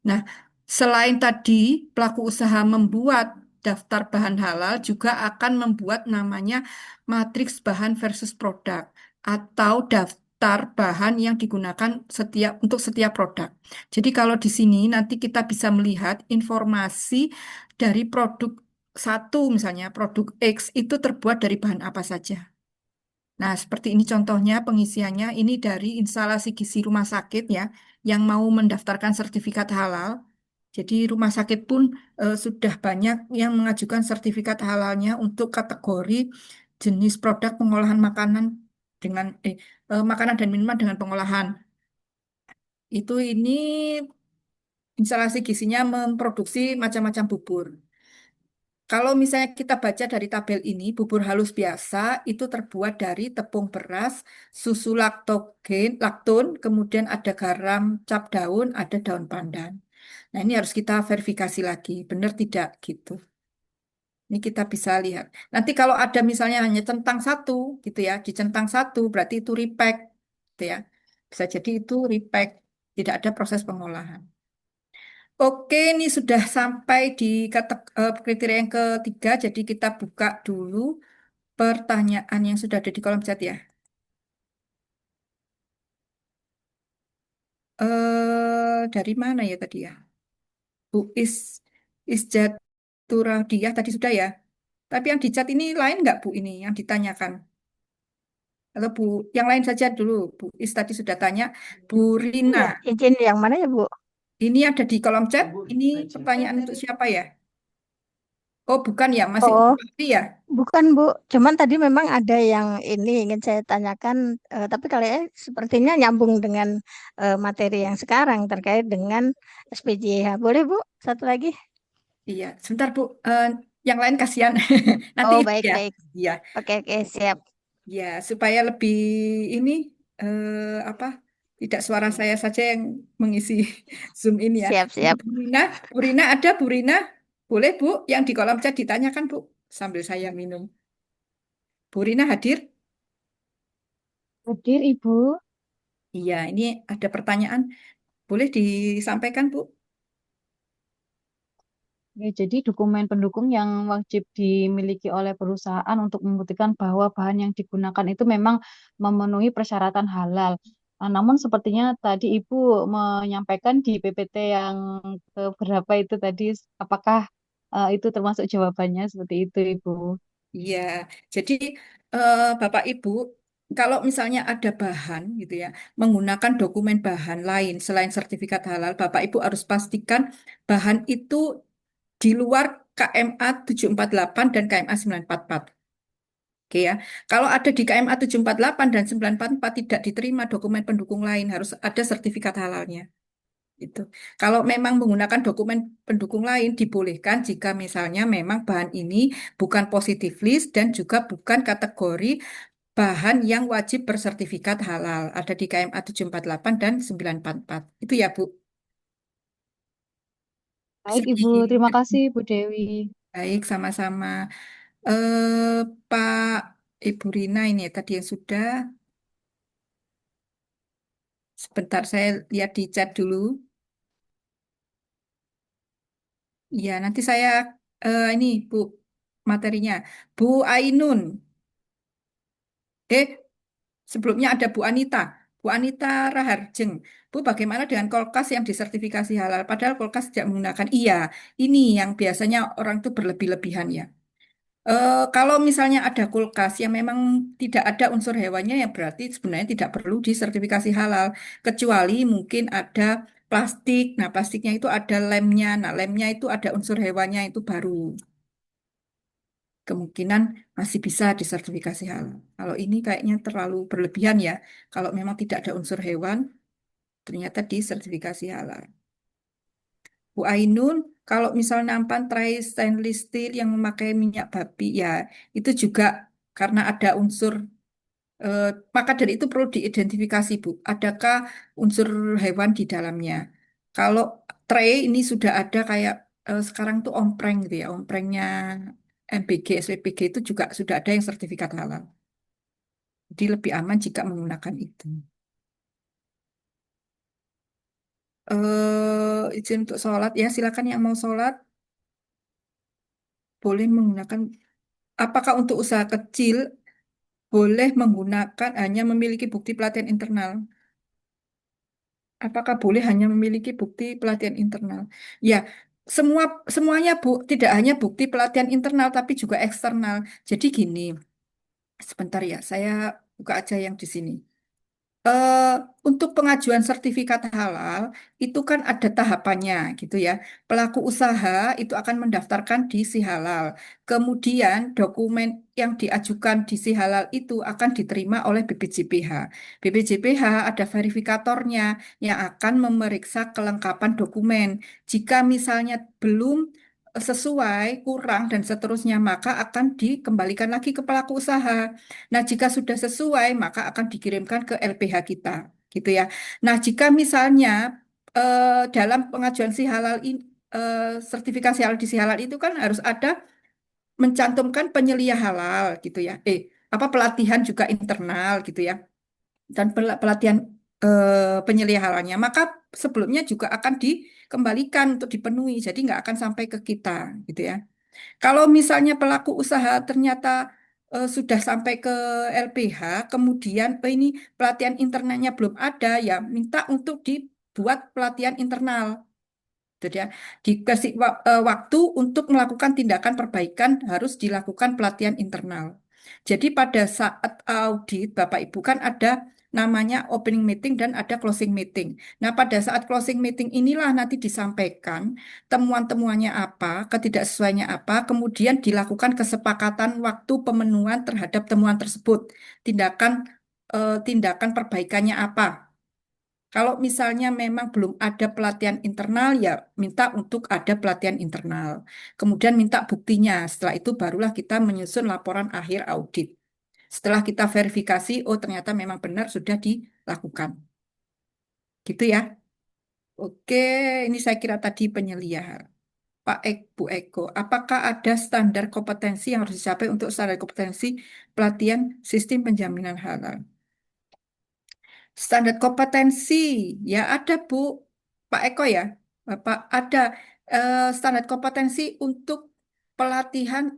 Nah, selain tadi pelaku usaha membuat daftar bahan halal juga akan membuat namanya matriks bahan versus produk atau daftar bahan yang digunakan untuk setiap produk. Jadi kalau di sini nanti kita bisa melihat informasi dari produk satu misalnya produk X itu terbuat dari bahan apa saja. Nah, seperti ini contohnya pengisiannya ini dari instalasi gizi rumah sakit ya yang mau mendaftarkan sertifikat halal. Jadi rumah sakit pun sudah banyak yang mengajukan sertifikat halalnya untuk kategori jenis produk pengolahan makanan dengan makanan dan minuman dengan pengolahan. Itu ini instalasi gizinya memproduksi macam-macam bubur. Kalau misalnya kita baca dari tabel ini, bubur halus biasa itu terbuat dari tepung beras, susu lakton, kemudian ada garam, cap daun, ada daun pandan. Nah, ini harus kita verifikasi lagi, benar tidak gitu. Ini kita bisa lihat. Nanti kalau ada misalnya hanya centang satu, gitu ya, di centang satu berarti itu repack, gitu ya. Bisa jadi itu repack, tidak ada proses pengolahan. Oke, ini sudah sampai di kriteria yang ketiga, jadi kita buka dulu pertanyaan yang sudah ada di kolom chat ya. Dari mana ya tadi ya? Bu Isjaturadiyah tadi sudah ya. Tapi yang di chat ini lain nggak Bu ini yang ditanyakan? Atau Bu, yang lain saja dulu. Bu Is tadi sudah tanya. Bu Rina, Iya, izin yang mana ya, Bu? ini ada di kolom chat. Ini pertanyaan untuk siapa ya? Oh, bukan ya, masih Oh, untuk Patri ya? bukan, Bu. Cuman tadi memang ada yang ini ingin saya tanyakan, tapi kalian sepertinya nyambung dengan materi yang sekarang terkait dengan SPJH. Boleh, Bu? Satu lagi? Iya, sebentar Bu. Yang lain kasihan. Nanti Oh, itu ya. baik-baik. Iya, Oke, oke, siap. ya supaya lebih ini apa? Tidak suara saya saja yang mengisi Zoom ini ya. Siap, siap. Bu Rina ada Bu Rina? Boleh Bu, yang di kolom chat ditanyakan Bu, sambil saya minum. Bu Rina hadir? Hadir Ibu. Iya, ini ada pertanyaan. Boleh disampaikan Bu? Ya, jadi dokumen pendukung yang wajib dimiliki oleh perusahaan untuk membuktikan bahwa bahan yang digunakan itu memang memenuhi persyaratan halal. Namun sepertinya tadi Ibu menyampaikan di PPT yang keberapa itu tadi, apakah itu termasuk jawabannya seperti itu Ibu? Iya, jadi Bapak Ibu, kalau misalnya ada bahan gitu ya, menggunakan dokumen bahan lain selain sertifikat halal, Bapak Ibu harus pastikan bahan itu di luar KMA 748 dan KMA 944. Oke ya, kalau ada di KMA 748 dan 944 tidak diterima dokumen pendukung lain, harus ada sertifikat halalnya. Itu. Kalau memang menggunakan dokumen pendukung lain dibolehkan jika misalnya memang bahan ini bukan positif list dan juga bukan kategori bahan yang wajib bersertifikat halal. Ada di KMA 748 dan 944. Itu ya, Bu. Baik, Ibu. Terima Sekian. kasih, Bu Dewi. Baik, sama-sama. Pak Ibu Rina ini ya, tadi yang sudah. Sebentar saya lihat di chat dulu. Ya, nanti saya ini Bu materinya. Bu Ainun. Eh, Sebelumnya ada Bu Anita. Bu Anita Raharjeng. Bu, bagaimana dengan kulkas yang disertifikasi halal? Padahal kulkas tidak menggunakan. Iya, ini yang biasanya orang itu berlebih-lebihan ya. Kalau misalnya ada kulkas yang memang tidak ada unsur hewannya, yang berarti sebenarnya tidak perlu disertifikasi halal. Kecuali mungkin ada plastik. Nah, plastiknya itu ada lemnya. Nah, lemnya itu ada unsur hewannya itu baru. Kemungkinan masih bisa disertifikasi halal. Kalau ini kayaknya terlalu berlebihan ya. Kalau memang tidak ada unsur hewan, ternyata disertifikasi halal. Bu Ainun, kalau misal nampan tray stainless steel yang memakai minyak babi, ya itu juga karena ada unsur, eh, maka dari itu perlu diidentifikasi, Bu. Adakah unsur hewan di dalamnya? Kalau tray ini sudah ada kayak sekarang tuh ompreng gitu ya, omprengnya MBG, SWPG itu juga sudah ada yang sertifikat halal. Jadi lebih aman jika menggunakan itu. Izin untuk sholat ya, silakan yang mau sholat boleh menggunakan. Apakah untuk usaha kecil boleh menggunakan hanya memiliki bukti pelatihan internal? Apakah boleh hanya memiliki bukti pelatihan internal? Ya, semuanya Bu, tidak hanya bukti pelatihan internal tapi juga eksternal. Jadi gini, sebentar ya, saya buka aja yang di sini. Eh, untuk pengajuan sertifikat halal itu kan ada tahapannya gitu ya. Pelaku usaha itu akan mendaftarkan di si halal. Kemudian dokumen yang diajukan di si halal itu akan diterima oleh BPJPH. BPJPH ada verifikatornya yang akan memeriksa kelengkapan dokumen. Jika misalnya belum sesuai, kurang dan seterusnya, maka akan dikembalikan lagi ke pelaku usaha. Nah, jika sudah sesuai, maka akan dikirimkan ke LPH kita, gitu ya. Nah, jika misalnya dalam pengajuan si halal ini, sertifikasi halal di si halal itu kan harus ada mencantumkan penyelia halal, gitu ya. Apa pelatihan juga internal, gitu ya, dan pelatihan penyelia halalnya. Maka sebelumnya juga akan dikembalikan untuk dipenuhi, jadi nggak akan sampai ke kita, gitu ya. Kalau misalnya pelaku usaha ternyata sudah sampai ke LPH, kemudian ini pelatihan internalnya belum ada, ya minta untuk dibuat pelatihan internal. Jadi ya, dikasih waktu untuk melakukan tindakan perbaikan harus dilakukan pelatihan internal. Jadi pada saat audit, Bapak Ibu kan ada namanya opening meeting dan ada closing meeting. Nah, pada saat closing meeting inilah nanti disampaikan temuan-temuannya apa, ketidaksesuaiannya apa, kemudian dilakukan kesepakatan waktu pemenuhan terhadap temuan tersebut. Tindakan perbaikannya apa. Kalau misalnya memang belum ada pelatihan internal, ya minta untuk ada pelatihan internal. Kemudian minta buktinya. Setelah itu barulah kita menyusun laporan akhir audit. Setelah kita verifikasi, oh ternyata memang benar sudah dilakukan. Gitu ya. Oke, ini saya kira tadi penyelia. Bu Eko, apakah ada standar kompetensi yang harus dicapai untuk standar kompetensi pelatihan sistem penjaminan halal? Standar kompetensi, ya ada Bu, Pak Eko ya, Bapak ada standar kompetensi untuk pelatihan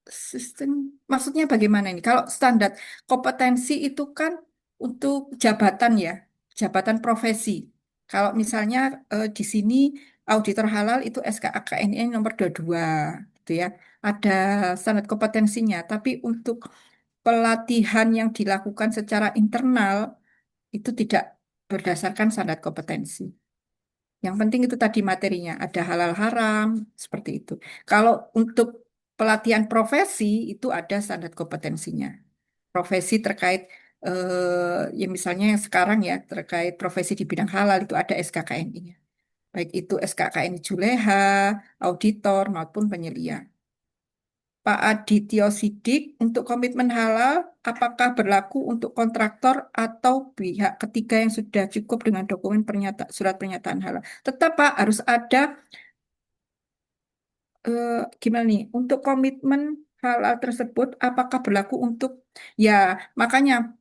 sistem, maksudnya bagaimana ini? Kalau standar kompetensi itu kan untuk jabatan ya, jabatan profesi. Kalau misalnya di sini auditor halal itu SKAKNI nomor 22, gitu ya. Ada standar kompetensinya, tapi untuk pelatihan yang dilakukan secara internal itu tidak berdasarkan standar kompetensi. Yang penting itu tadi materinya, ada halal haram, seperti itu. Kalau untuk pelatihan profesi, itu ada standar kompetensinya. Profesi terkait ya misalnya yang sekarang ya terkait profesi di bidang halal itu ada SKKNI-nya. Baik itu SKKN Juleha, auditor maupun penyelia. Pak Adityo Sidik, untuk komitmen halal, apakah berlaku untuk kontraktor atau pihak ketiga yang sudah cukup dengan dokumen surat pernyataan halal? Tetap Pak, harus ada, eh, gimana nih, untuk komitmen halal tersebut, apakah berlaku untuk, ya makanya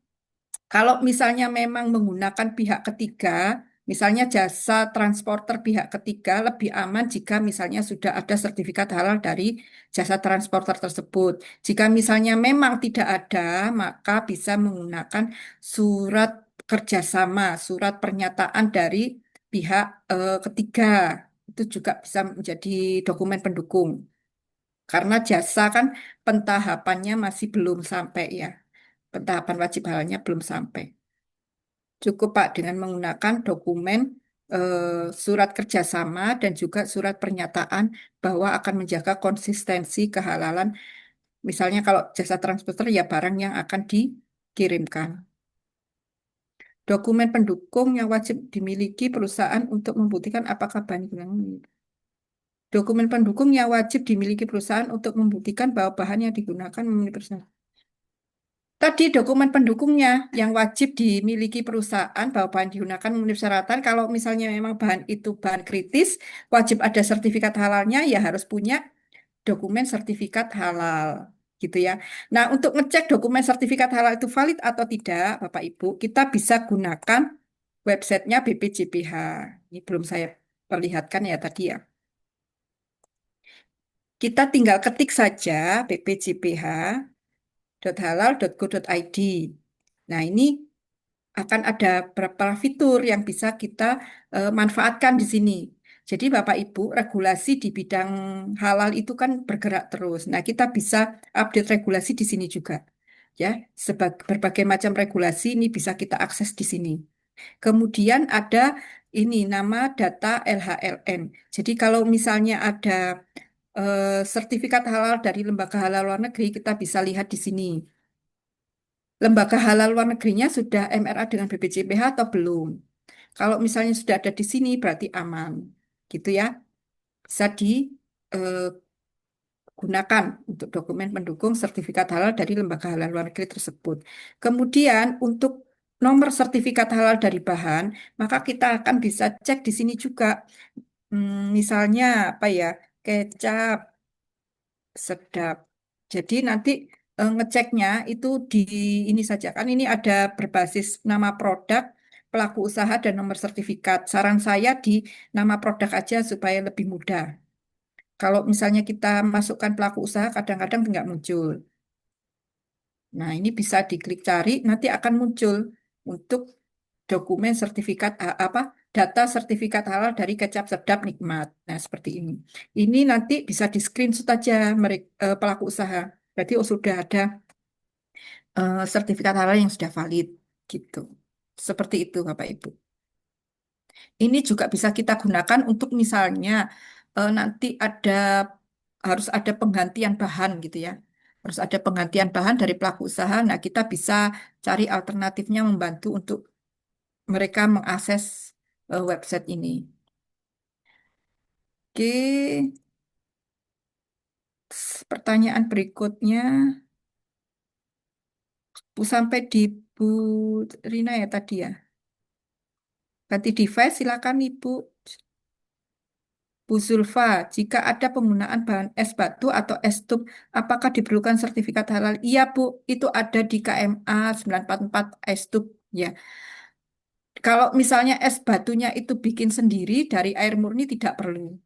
kalau misalnya memang menggunakan pihak ketiga, misalnya jasa transporter pihak ketiga lebih aman jika misalnya sudah ada sertifikat halal dari jasa transporter tersebut. Jika misalnya memang tidak ada, maka bisa menggunakan surat kerjasama, surat pernyataan dari pihak ketiga. Itu juga bisa menjadi dokumen pendukung. Karena jasa kan pentahapannya masih belum sampai ya. Pentahapan wajib halalnya belum sampai. Cukup Pak dengan menggunakan dokumen surat kerjasama dan juga surat pernyataan bahwa akan menjaga konsistensi kehalalan. Misalnya kalau jasa transporter ya barang yang akan dikirimkan. Dokumen pendukung yang wajib dimiliki perusahaan untuk membuktikan apakah bahan dokumen pendukung yang wajib dimiliki perusahaan untuk membuktikan bahwa bahan yang digunakan memenuhi persyaratan. Tadi dokumen pendukungnya yang wajib dimiliki perusahaan bahwa bahan digunakan memenuhi persyaratan. Kalau misalnya memang bahan itu bahan kritis, wajib ada sertifikat halalnya, ya harus punya dokumen sertifikat halal, gitu ya. Nah, untuk ngecek dokumen sertifikat halal itu valid atau tidak, Bapak Ibu, kita bisa gunakan websitenya BPJPH. Ini belum saya perlihatkan ya tadi ya. Kita tinggal ketik saja bpjph.halal.go.id. Nah, ini akan ada beberapa fitur yang bisa kita manfaatkan di sini. Jadi Bapak Ibu, regulasi di bidang halal itu kan bergerak terus. Nah, kita bisa update regulasi di sini juga. Ya, berbagai macam regulasi ini bisa kita akses di sini. Kemudian ada ini nama data LHLN. Jadi kalau misalnya ada sertifikat halal dari lembaga halal luar negeri, kita bisa lihat di sini. Lembaga halal luar negerinya sudah MRA dengan BPJPH atau belum? Kalau misalnya sudah ada di sini berarti aman, gitu ya. Bisa digunakan untuk dokumen pendukung sertifikat halal dari lembaga halal luar negeri tersebut. Kemudian untuk nomor sertifikat halal dari bahan, maka kita akan bisa cek di sini juga. Misalnya apa ya, kecap sedap. Jadi nanti ngeceknya itu di ini saja kan ini ada berbasis nama produk, pelaku usaha dan nomor sertifikat. Saran saya di nama produk aja supaya lebih mudah. Kalau misalnya kita masukkan pelaku usaha kadang-kadang nggak muncul. Nah, ini bisa diklik cari nanti akan muncul untuk dokumen sertifikat apa data sertifikat halal dari kecap sedap nikmat. Nah, seperti ini. Ini nanti bisa di screenshot aja mereka pelaku usaha. Berarti sudah ada sertifikat halal yang sudah valid gitu. Seperti itu Bapak Ibu. Ini juga bisa kita gunakan untuk misalnya nanti harus ada penggantian bahan gitu ya. Harus ada penggantian bahan dari pelaku usaha. Nah, kita bisa cari alternatifnya membantu untuk mereka mengakses website ini. Oke, pertanyaan berikutnya sampai di Bu Rina ya tadi ya. Ganti device silakan Ibu. Bu Zulfa, jika ada penggunaan bahan es batu atau es tub, apakah diperlukan sertifikat halal? Iya Bu, itu ada di KMA 944 es tub ya. Kalau misalnya es batunya itu bikin sendiri dari air murni tidak perlu.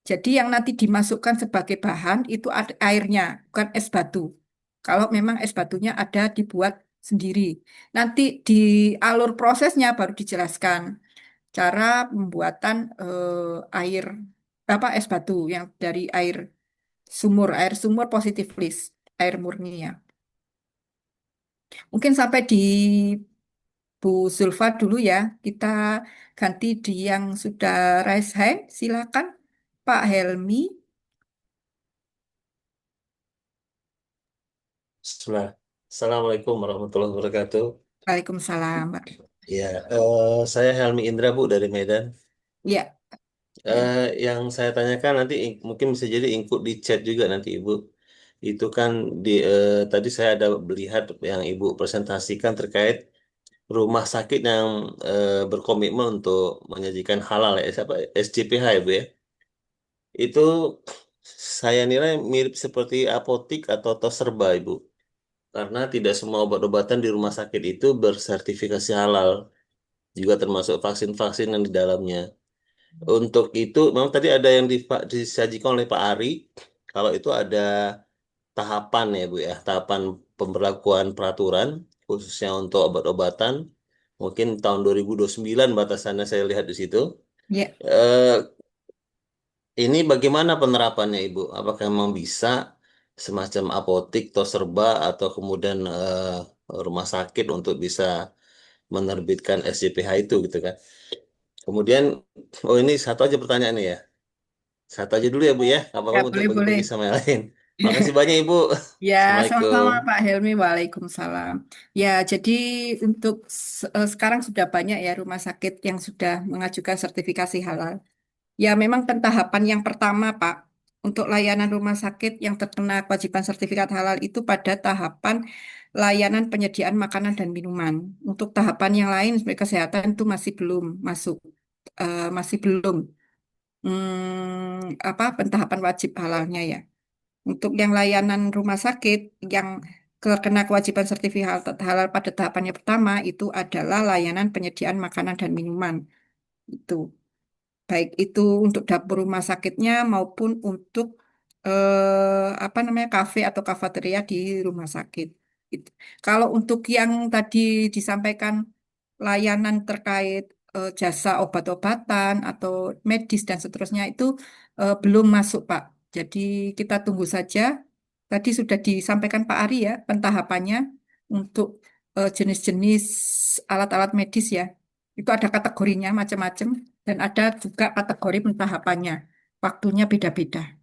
Jadi yang nanti dimasukkan sebagai bahan itu airnya, bukan es batu. Kalau memang es batunya ada dibuat sendiri. Nanti di alur prosesnya baru dijelaskan cara pembuatan air apa es batu yang dari air sumur positif list, air murni ya. Mungkin sampai di Bu Zulfa dulu ya. Kita ganti di yang sudah raise hand. Silakan Pak Helmi. Bismillah. Assalamualaikum warahmatullahi wabarakatuh. Waalaikumsalam, Mbak. Ya, saya Helmi Indra Bu dari Medan. Ya, Yang saya tanyakan nanti mungkin bisa jadi include di chat juga nanti Ibu. Itu kan tadi saya ada melihat yang Ibu presentasikan terkait rumah sakit yang berkomitmen untuk menyajikan halal ya, siapa SJPH ya Bu ya. Itu saya nilai mirip seperti apotik atau tos serba Ibu. Karena tidak semua obat-obatan di rumah sakit itu bersertifikasi halal, juga termasuk vaksin-vaksin yang di dalamnya. Untuk itu, memang tadi ada yang disajikan oleh Pak Ari. Kalau itu ada tahapan ya Bu ya, tahapan pemberlakuan peraturan khususnya untuk obat-obatan. Mungkin tahun 2029 batasannya saya lihat di situ. ya. Eh, ini bagaimana penerapannya Ibu? Apakah memang bisa semacam apotik atau serba atau kemudian rumah sakit untuk bisa menerbitkan SJPH itu gitu kan? Kemudian, oh ini satu aja pertanyaannya ya. Satu aja dulu ya Bu ya, apa-apa Ya, untuk boleh-boleh. bagi-bagi sama yang lain. Makasih banyak Ibu. Ya, Assalamualaikum. sama-sama Pak Helmi. Waalaikumsalam. Ya, jadi untuk sekarang sudah banyak ya rumah sakit yang sudah mengajukan sertifikasi halal. Ya, memang tahapan yang pertama, Pak, untuk layanan rumah sakit yang terkena kewajiban sertifikat halal itu pada tahapan layanan penyediaan makanan dan minuman. Untuk tahapan yang lain sebagai kesehatan itu masih belum masuk, masih belum apa pentahapan wajib halalnya ya. Untuk yang layanan rumah sakit yang terkena kewajiban sertifikat halal pada tahapannya pertama itu adalah layanan penyediaan makanan dan minuman. Itu baik itu untuk dapur rumah sakitnya maupun untuk apa namanya kafe atau kafeteria di rumah sakit. Itu. Kalau untuk yang tadi disampaikan layanan terkait jasa obat-obatan atau medis dan seterusnya itu belum masuk, Pak. Jadi kita tunggu saja. Tadi sudah disampaikan Pak Ari ya pentahapannya untuk jenis-jenis alat-alat medis ya. Itu ada kategorinya macam-macam dan ada juga kategori pentahapannya. Waktunya beda-beda.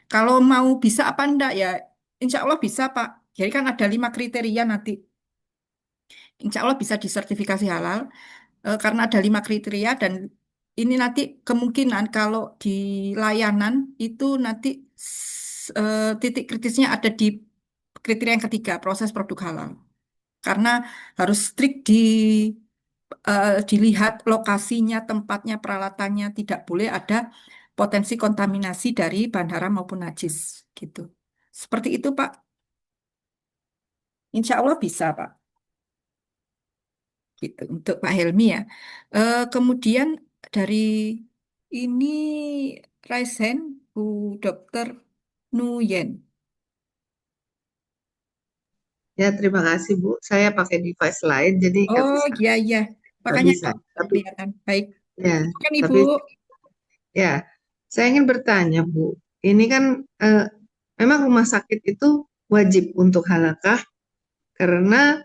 Kalau mau bisa apa enggak ya, insya Allah bisa Pak. Jadi kan ada 5 kriteria nanti. Insya Allah bisa disertifikasi halal karena ada 5 kriteria dan ini nanti kemungkinan kalau di layanan itu nanti titik kritisnya ada di kriteria yang ketiga, proses produk halal. Karena harus strict dilihat lokasinya, tempatnya, peralatannya, tidak boleh ada potensi kontaminasi dari bahan haram maupun najis gitu. Seperti itu, Pak. Insya Allah bisa, Pak. Gitu untuk Pak Helmi ya. Kemudian dari ini Raisen Bu Dokter Nuyen. Ya, terima kasih Bu. Saya pakai device lain, jadi Oh iya iya, nggak makanya bisa. kok Tapi kelihatan. Baik, ya, kan Ibu. tapi ya, saya ingin bertanya Bu. Ini kan memang rumah sakit itu wajib untuk halakah? Karena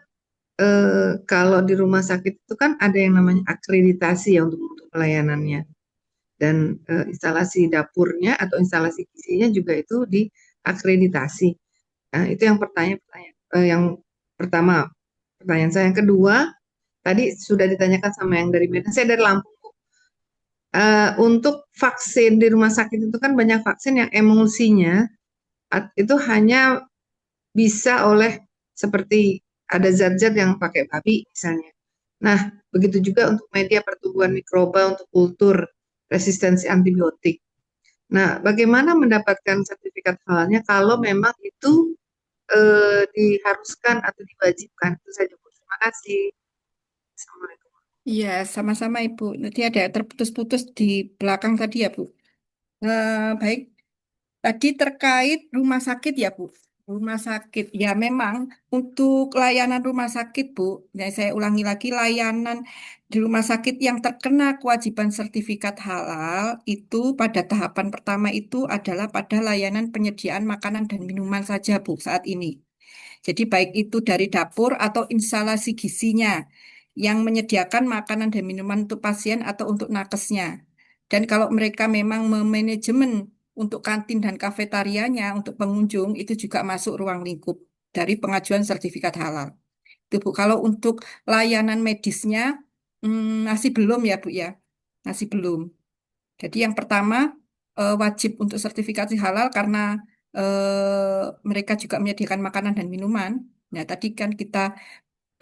kalau di rumah sakit itu kan ada yang namanya akreditasi ya untuk pelayanannya. Dan instalasi dapurnya atau instalasi gizinya juga itu diakreditasi. Nah, itu yang yang pertama. Pertanyaan saya yang kedua, tadi sudah ditanyakan sama yang dari Medan, saya dari Lampung. Untuk vaksin di rumah sakit itu kan banyak vaksin yang emulsinya itu hanya bisa oleh seperti ada zat-zat yang pakai babi misalnya. Nah, begitu juga untuk media pertumbuhan mikroba untuk kultur resistensi antibiotik. Nah, bagaimana mendapatkan sertifikat halalnya kalau memang itu diharuskan atau diwajibkan? Itu saja, Bu. Terima kasih. Assalamualaikum. Iya, sama-sama Ibu. Nanti ada terputus-putus di belakang tadi ya, Bu. Baik, tadi terkait rumah sakit ya, Bu. Rumah sakit, ya memang untuk layanan rumah sakit, Bu. Ya, saya ulangi lagi, layanan di rumah sakit yang terkena kewajiban sertifikat halal itu pada tahapan pertama itu adalah pada layanan penyediaan makanan dan minuman saja, Bu, saat ini. Jadi baik itu dari dapur atau instalasi gizinya yang menyediakan makanan dan minuman untuk pasien atau untuk nakesnya. Dan kalau mereka memang memanajemen untuk kantin dan kafetarianya untuk pengunjung itu juga masuk ruang lingkup dari pengajuan sertifikat halal. Itu Itu Bu. Kalau untuk layanan medisnya masih belum ya Bu ya, masih belum. Jadi yang pertama wajib untuk sertifikasi halal karena mereka juga menyediakan makanan dan minuman. Nah, tadi kan kita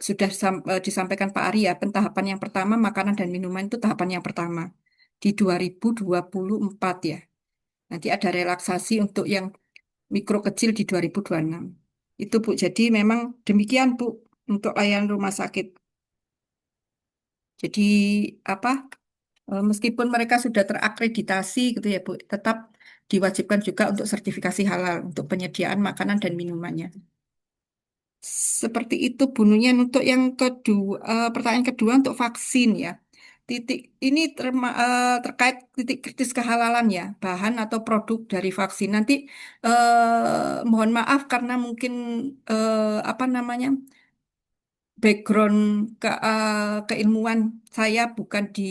sudah disampaikan Pak Ari ya, tahapan yang pertama makanan dan minuman itu tahapan yang pertama di 2024 ya. Nanti ada relaksasi untuk yang mikro kecil di 2026. Itu Bu. Jadi memang demikian Bu untuk layanan rumah sakit. Jadi apa? Meskipun mereka sudah terakreditasi gitu ya Bu, tetap diwajibkan juga untuk sertifikasi halal untuk penyediaan makanan dan minumannya. Seperti itu Bu Nunyan. Untuk yang kedua, pertanyaan kedua untuk vaksin ya. Titik ini terkait titik kritis kehalalan ya, bahan atau produk dari vaksin. Nanti mohon maaf karena mungkin apa namanya background keilmuan saya bukan di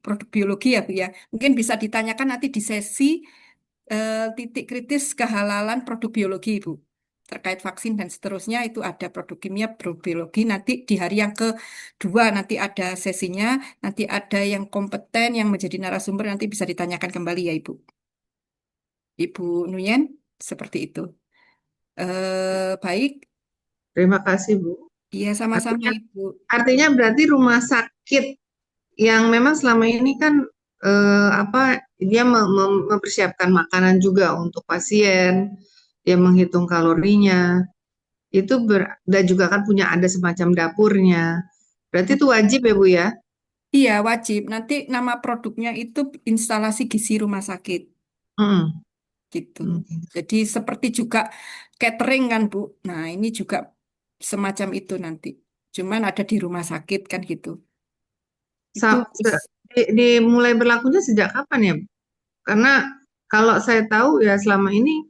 produk biologi ya Bu ya. Mungkin bisa ditanyakan nanti di sesi titik kritis kehalalan produk biologi Bu. Terkait vaksin dan seterusnya itu ada produk kimia, produk biologi. Nanti di hari yang kedua nanti ada sesinya, nanti ada yang kompeten yang menjadi narasumber nanti bisa ditanyakan kembali ya Ibu. Ibu Nuyen, seperti itu. Baik, Terima kasih, Bu. iya sama-sama Artinya, Ibu. artinya berarti rumah sakit yang memang selama ini kan dia mempersiapkan makanan juga untuk pasien, dia menghitung kalorinya, dan juga kan punya ada semacam dapurnya. Berarti itu wajib ya Bu ya? Iya, wajib. Nanti nama produknya itu instalasi gizi rumah sakit, Hmm. gitu. Hmm. Jadi seperti juga catering kan, Bu. Nah, ini juga semacam itu nanti. Cuman ada di rumah sakit kan gitu. Itu Dimulai berlakunya sejak kapan ya, Bu? Karena kalau saya tahu ya selama ini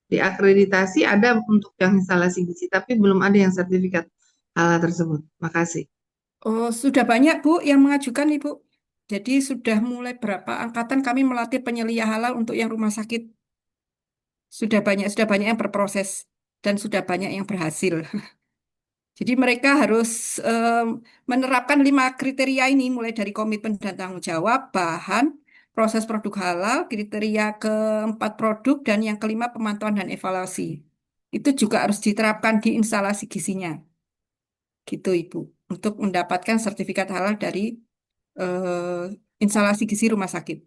diakreditasi ada untuk yang instalasi gizi, tapi belum ada yang sertifikat halal tersebut. Makasih. oh, sudah banyak, Bu, yang mengajukan, Ibu. Jadi sudah mulai berapa angkatan kami melatih penyelia halal untuk yang rumah sakit. Sudah banyak yang berproses dan sudah banyak yang berhasil. Jadi mereka harus menerapkan 5 kriteria ini, mulai dari komitmen dan tanggung jawab, bahan, proses produk halal, kriteria keempat produk, dan yang kelima pemantauan dan evaluasi. Itu juga harus diterapkan di instalasi gizinya, gitu Ibu, untuk mendapatkan sertifikat halal dari instalasi gizi rumah sakit.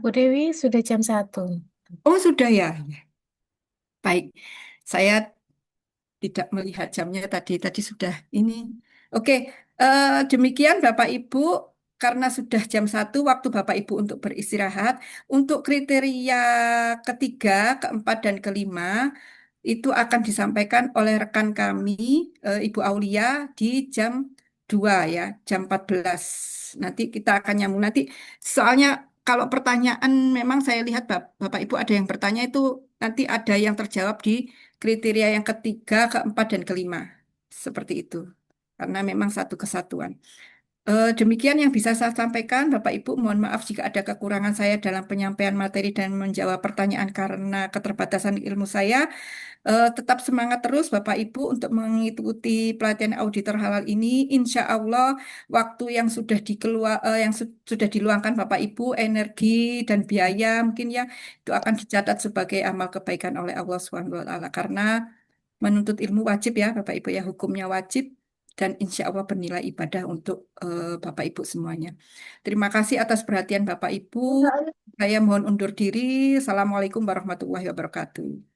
Bu Dewi sudah jam 1. Oh sudah ya. Baik, saya tidak melihat jamnya tadi sudah ini. Oke, demikian Bapak Ibu, karena sudah jam 1 waktu Bapak Ibu untuk beristirahat. Untuk kriteria ketiga, keempat, dan kelima itu akan disampaikan oleh rekan kami, Ibu Aulia di jam 2 ya, jam 14. Nanti kita akan nyambung nanti. Soalnya kalau pertanyaan memang saya lihat Bapak Ibu ada yang bertanya itu nanti ada yang terjawab di kriteria yang ketiga, keempat, dan kelima. Seperti itu. Karena memang satu kesatuan. Demikian yang bisa saya sampaikan, Bapak Ibu. Mohon maaf jika ada kekurangan saya dalam penyampaian materi dan menjawab pertanyaan karena keterbatasan ilmu saya. Tetap semangat terus Bapak Ibu untuk mengikuti pelatihan auditor halal ini. Insya Allah waktu yang sudah diluangkan Bapak Ibu, energi dan biaya mungkin ya itu akan dicatat sebagai amal kebaikan oleh Allah SWT. Karena menuntut ilmu wajib ya Bapak Ibu ya, hukumnya wajib dan insya Allah bernilai ibadah untuk Bapak Ibu semuanya. Terima kasih atas perhatian Bapak Ibu. Saya mohon undur diri. Assalamualaikum warahmatullahi wabarakatuh.